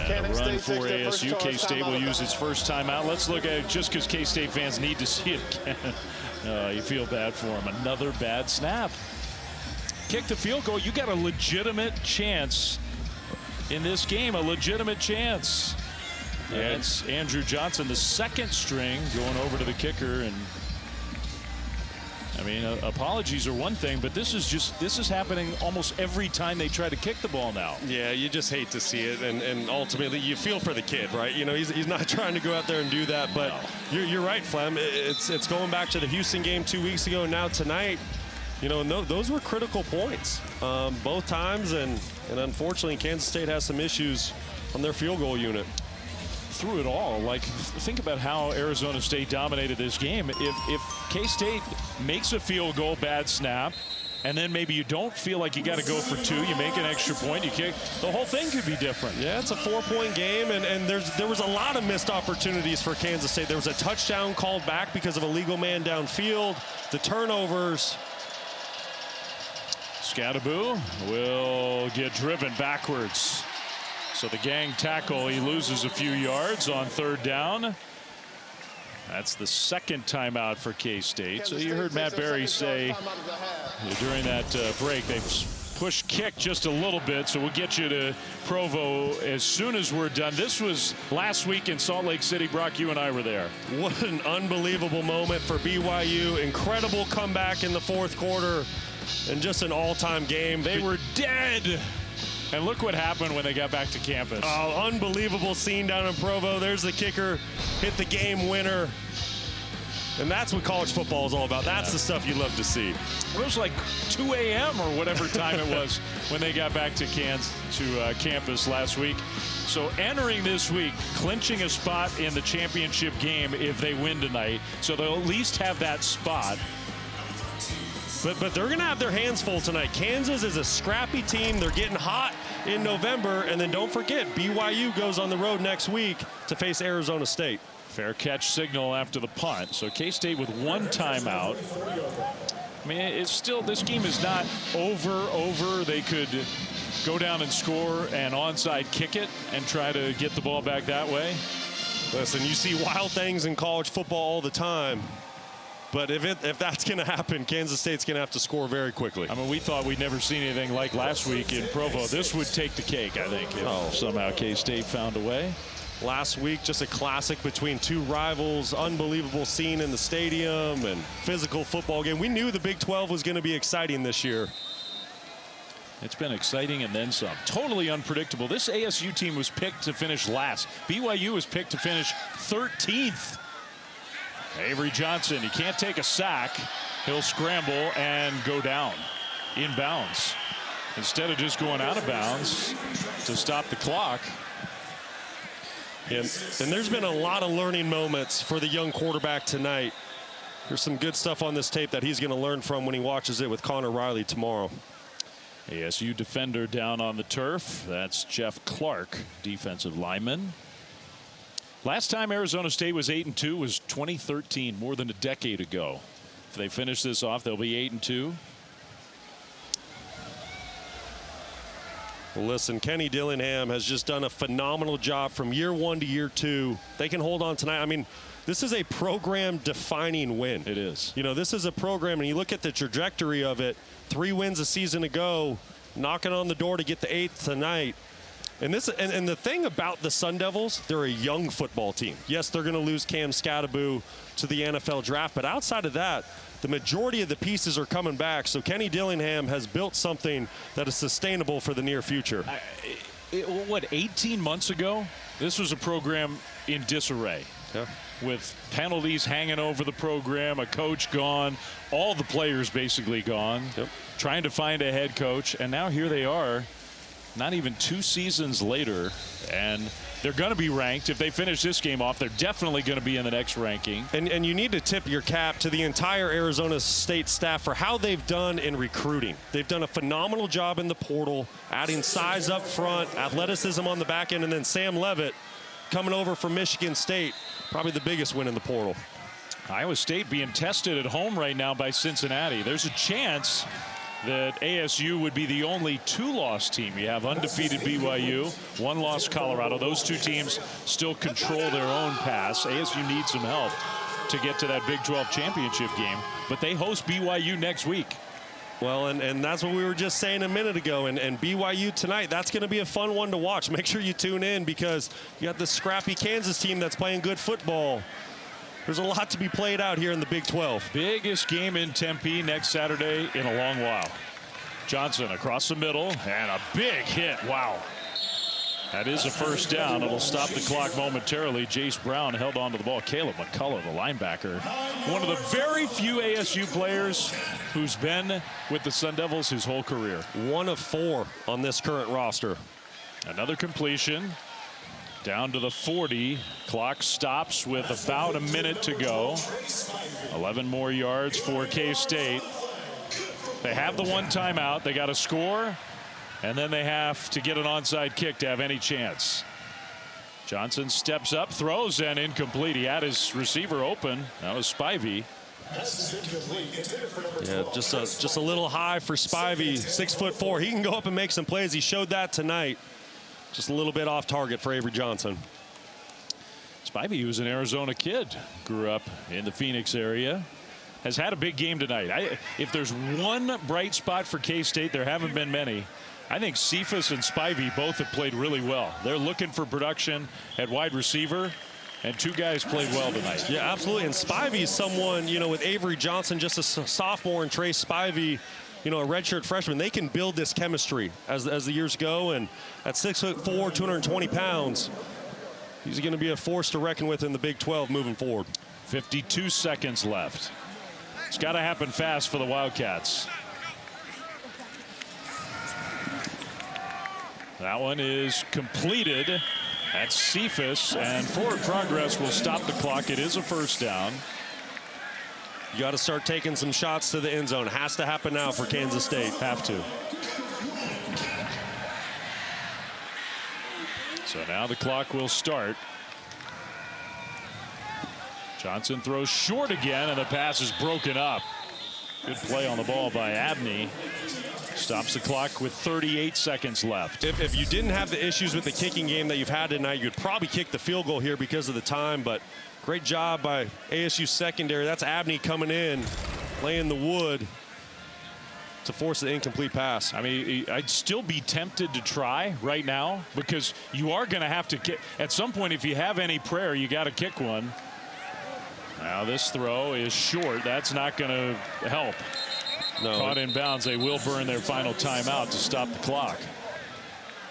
And a run for ASU. K-State will use its first timeout. Let's look at it just because K-State fans need to see it again. You feel bad for them. Another bad snap. Kick the field goal. You got a legitimate chance in this game. A legitimate chance. And it's Andrew Johnson, the second string, going over to the kicker. And I mean, apologies are one thing, but this is happening almost every time they try to kick the ball now. Yeah, you just hate to see it, and ultimately you feel for the kid, right? You know, he's not trying to go out there and do that, but no. You're right, Flem. It's going back to the Houston game 2 weeks ago, and now tonight. You know, and those were critical points both times, and unfortunately Kansas State has some issues on their field goal unit. Through it all, like, think about how Arizona State dominated this game. If K-State makes a field goal, bad snap, and then maybe you don't feel like you got to go for 2, you make an extra point, you kick, the whole thing could be different. Yeah, it's a 4-point game, and there was a lot of missed opportunities for Kansas State. There was a touchdown called back because of a legal man downfield, the turnovers. Skattebo will get driven backwards. So the gang tackle, he loses a few yards on 3rd down. That's the second timeout for K-State. So you heard Matt Berry say during that break, they've pushed kick just a little bit. So we'll get you to Provo as soon as we're done. This was last week in Salt Lake City. Brock, you and I were there. What an unbelievable moment for BYU. Incredible comeback in the 4th quarter. And just an all-time game. They were dead. And look what happened when they got back to campus. Oh, unbelievable scene down in Provo. There's the kicker, hit the game winner. And that's what college football is all about. That's the stuff you love to see. It was like 2 a.m. or whatever time it was when they got back to campus last week. So entering this week, clinching a spot in the championship game if they win tonight. So they'll at least have that spot. But they're going to have their hands full tonight. Kansas is a scrappy team. They're getting hot in November. And then don't forget, BYU goes on the road next week to face Arizona State. Fair catch signal after the punt. So K-State with 1 timeout. I mean, it's still, this game is not over. They could go down and score and onside kick it and try to get the ball back that way. Listen, you see wild things in college football all the time. But if that's going to happen, Kansas State's going to have to score very quickly. I mean, we thought we'd never seen anything like last week in Provo. This would take the cake, I think, if somehow K-State found a way. Last week, just a classic between 2 rivals. Unbelievable scene in the stadium and physical football game. We knew the Big 12 was going to be exciting this year. It's been exciting and then some. Totally unpredictable. This ASU team was picked to finish last. BYU was picked to finish 13th. Avery Johnson, he can't take a sack. He'll scramble and go down in bounds. Instead of just going out of bounds to stop the clock. And there's been a lot of learning moments for the young quarterback tonight. There's some good stuff on this tape that he's going to learn from when he watches it with Connor Riley tomorrow. ASU defender down on the turf. That's Jeff Clark, defensive lineman. Last time Arizona State was 8-2 was 2013, more than a decade ago. If they finish this off, they'll be 8-2. Well, listen, Kenny Dillingham has just done a phenomenal job from year 1 to year 2. They can hold on tonight. I mean, this is a program-defining win. It is. You know, this is a program, and you look at the trajectory of it. 3 wins a season ago, knocking on the door to get the 8th tonight. And the thing about the Sun Devils, they're a young football team. Yes, they're going to lose Cam Skattebo to the NFL draft, but outside of that, the majority of the pieces are coming back. So Kenny Dillingham has built something that is sustainable for the near future. 18 months ago, this was a program in disarray. Yeah. With penalties hanging over the program, a coach gone, all the players basically gone, trying to find a head coach, and now here they are. not even 2 seasons later, and they're going to be ranked. If they finish this game off, they're definitely going to be in the next ranking. And you need to tip your cap to the entire Arizona State staff for how they've done in recruiting. They've done a phenomenal job in the portal, adding size up front, athleticism on the back end, and then Sam Levitt coming over from Michigan State, probably the biggest win in the portal. Iowa State being tested at home right now by Cincinnati. There's a chance that ASU would be the only 2-loss team. You have undefeated BYU, 1-loss Colorado. Those 2 teams still control their own pass. ASU needs some help to get to that Big 12 championship game, but they host BYU next week. Well, and that's what we were just saying a minute ago. And BYU tonight, that's going to be a fun one to watch. Make sure you tune in because you got this scrappy Kansas team that's playing good football. There's a lot to be played out here in the Big 12. Biggest game in Tempe next Saturday in a long while. Johnson across the middle and a big hit. Wow. That is a first down. It'll stop the clock momentarily. Jace Brown held on to the ball. Caleb McCullough, the linebacker, one of the very few ASU players who's been with the Sun Devils his whole career. 1 of 4 on this current roster. Another completion. Down to the 40. Clock stops with about a minute to go. 11 more yards for K-State. They have the 1 timeout. They got to score, and then they have to get an onside kick to have any chance. Johnson steps up, throws, and incomplete. He had his receiver open. That was Spivey. Yeah, just a little high for Spivey. 6'4". He can go up and make some plays. He showed that tonight. Just a little bit off target for Avery Johnson. Spivey, who's an Arizona kid, grew up in the Phoenix area, has had a big game tonight. If there's one bright spot for K-State, there haven't been many. I think Cephas and Spivey both have played really well. They're looking for production at wide receiver, and 2 guys played well tonight. Yeah, absolutely. And Spivey is someone, you know, with Avery Johnson, just a sophomore, and Trey Spivey, you know, a redshirt freshman, they can build this chemistry as the years go. And at 6'4", 220 pounds, he's going to be a force to reckon with in the Big 12 moving forward. 52 seconds left. It's got to happen fast for the Wildcats. That one is completed. That's Cephas, and forward progress will stop the clock. It is a first down. You got to start taking some shots to the end zone. Has to happen now for Kansas State. Have to. So now the clock will start. Johnson throws short again, and the pass is broken up. Good play on the ball by Abney. Stops the clock with 38 seconds left. If you didn't have the issues with the kicking game that you've had tonight, you'd probably kick the field goal here because of the time, but great job by ASU secondary. That's Abney coming in, laying the wood to force the incomplete pass. I mean, I'd still be tempted to try right now because you are going to have to kick. At some point, if you have any prayer, you got to kick one. Now this throw is short. That's not going to help. No. Caught in bounds. They will burn their final timeout to stop the clock.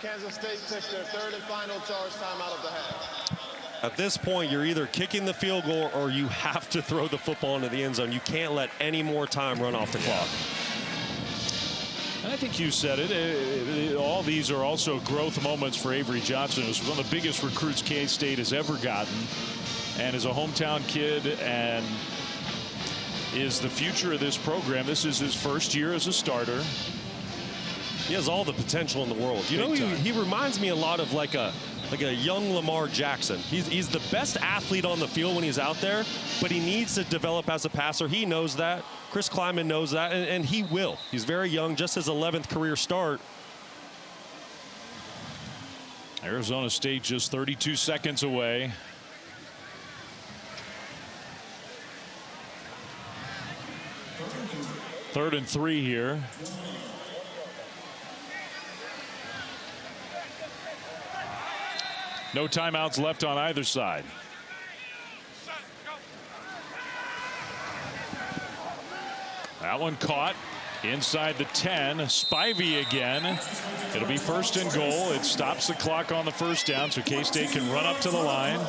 Kansas State takes their 3rd and final charge timeout of the half. At this point, you're either kicking the field goal or you have to throw the football into the end zone. You can't let any more time run off the clock. And I think you said it. All these are also growth moments for Avery Johnson. It was one of the biggest recruits K-State has ever gotten, and is a hometown kid and is the future of this program. This is his first year as a starter. He has all the potential in the world. You know, he reminds me a lot of like a young Lamar Jackson. He's the best athlete on the field when he's out there, but he needs to develop as a passer. He knows that. Chris Klieman knows that, and he will. He's very young, just his 11th career start. Arizona State just 32 seconds away. Third and 3 here. No timeouts left on either side. That one caught inside the 10. Spivey again. It'll be 1st and goal. It stops the clock on the first down, so K-State can run up to the line.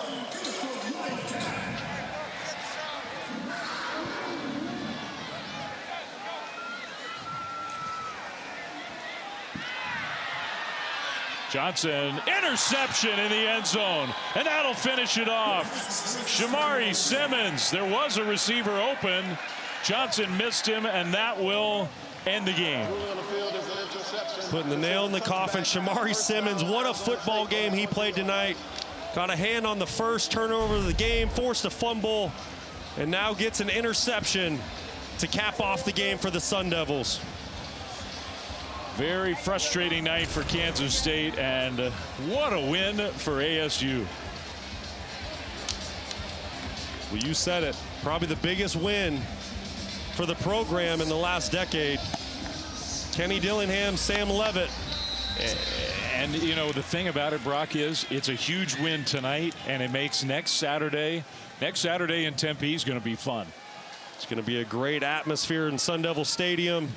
Johnson, interception in the end zone, and that'll finish it off. Shamari Simmons, there was a receiver open. Johnson missed him, and that will end the game. Putting the nail in the coffin, Shamari Simmons, what a football game he played tonight. Got a hand on the first turnover of the game, forced a fumble, and now gets an interception to cap off the game for the Sun Devils. Very frustrating night for Kansas State, and what a win for ASU. Well, you said it. Probably the biggest win for the program in the last decade. Kenny Dillingham, Sam Levitt. And, you know, the thing about it, Brock, is it's a huge win tonight, and it makes next Saturday in Tempe is going to be fun. It's going to be a great atmosphere in Sun Devil Stadium.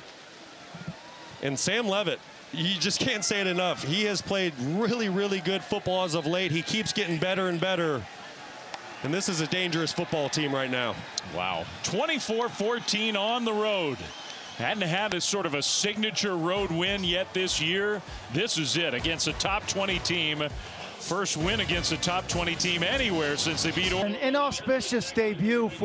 And Sam Levitt, you just can't say it enough. He has played really, really good football as of late. He keeps getting better and better. And this is a dangerous football team right now. Wow. 24-14 on the road. Hadn't had a sort of a signature road win yet this year. This is it against a top 20 team. First win against a top 20 team anywhere since they beat Oregon. An inauspicious debut for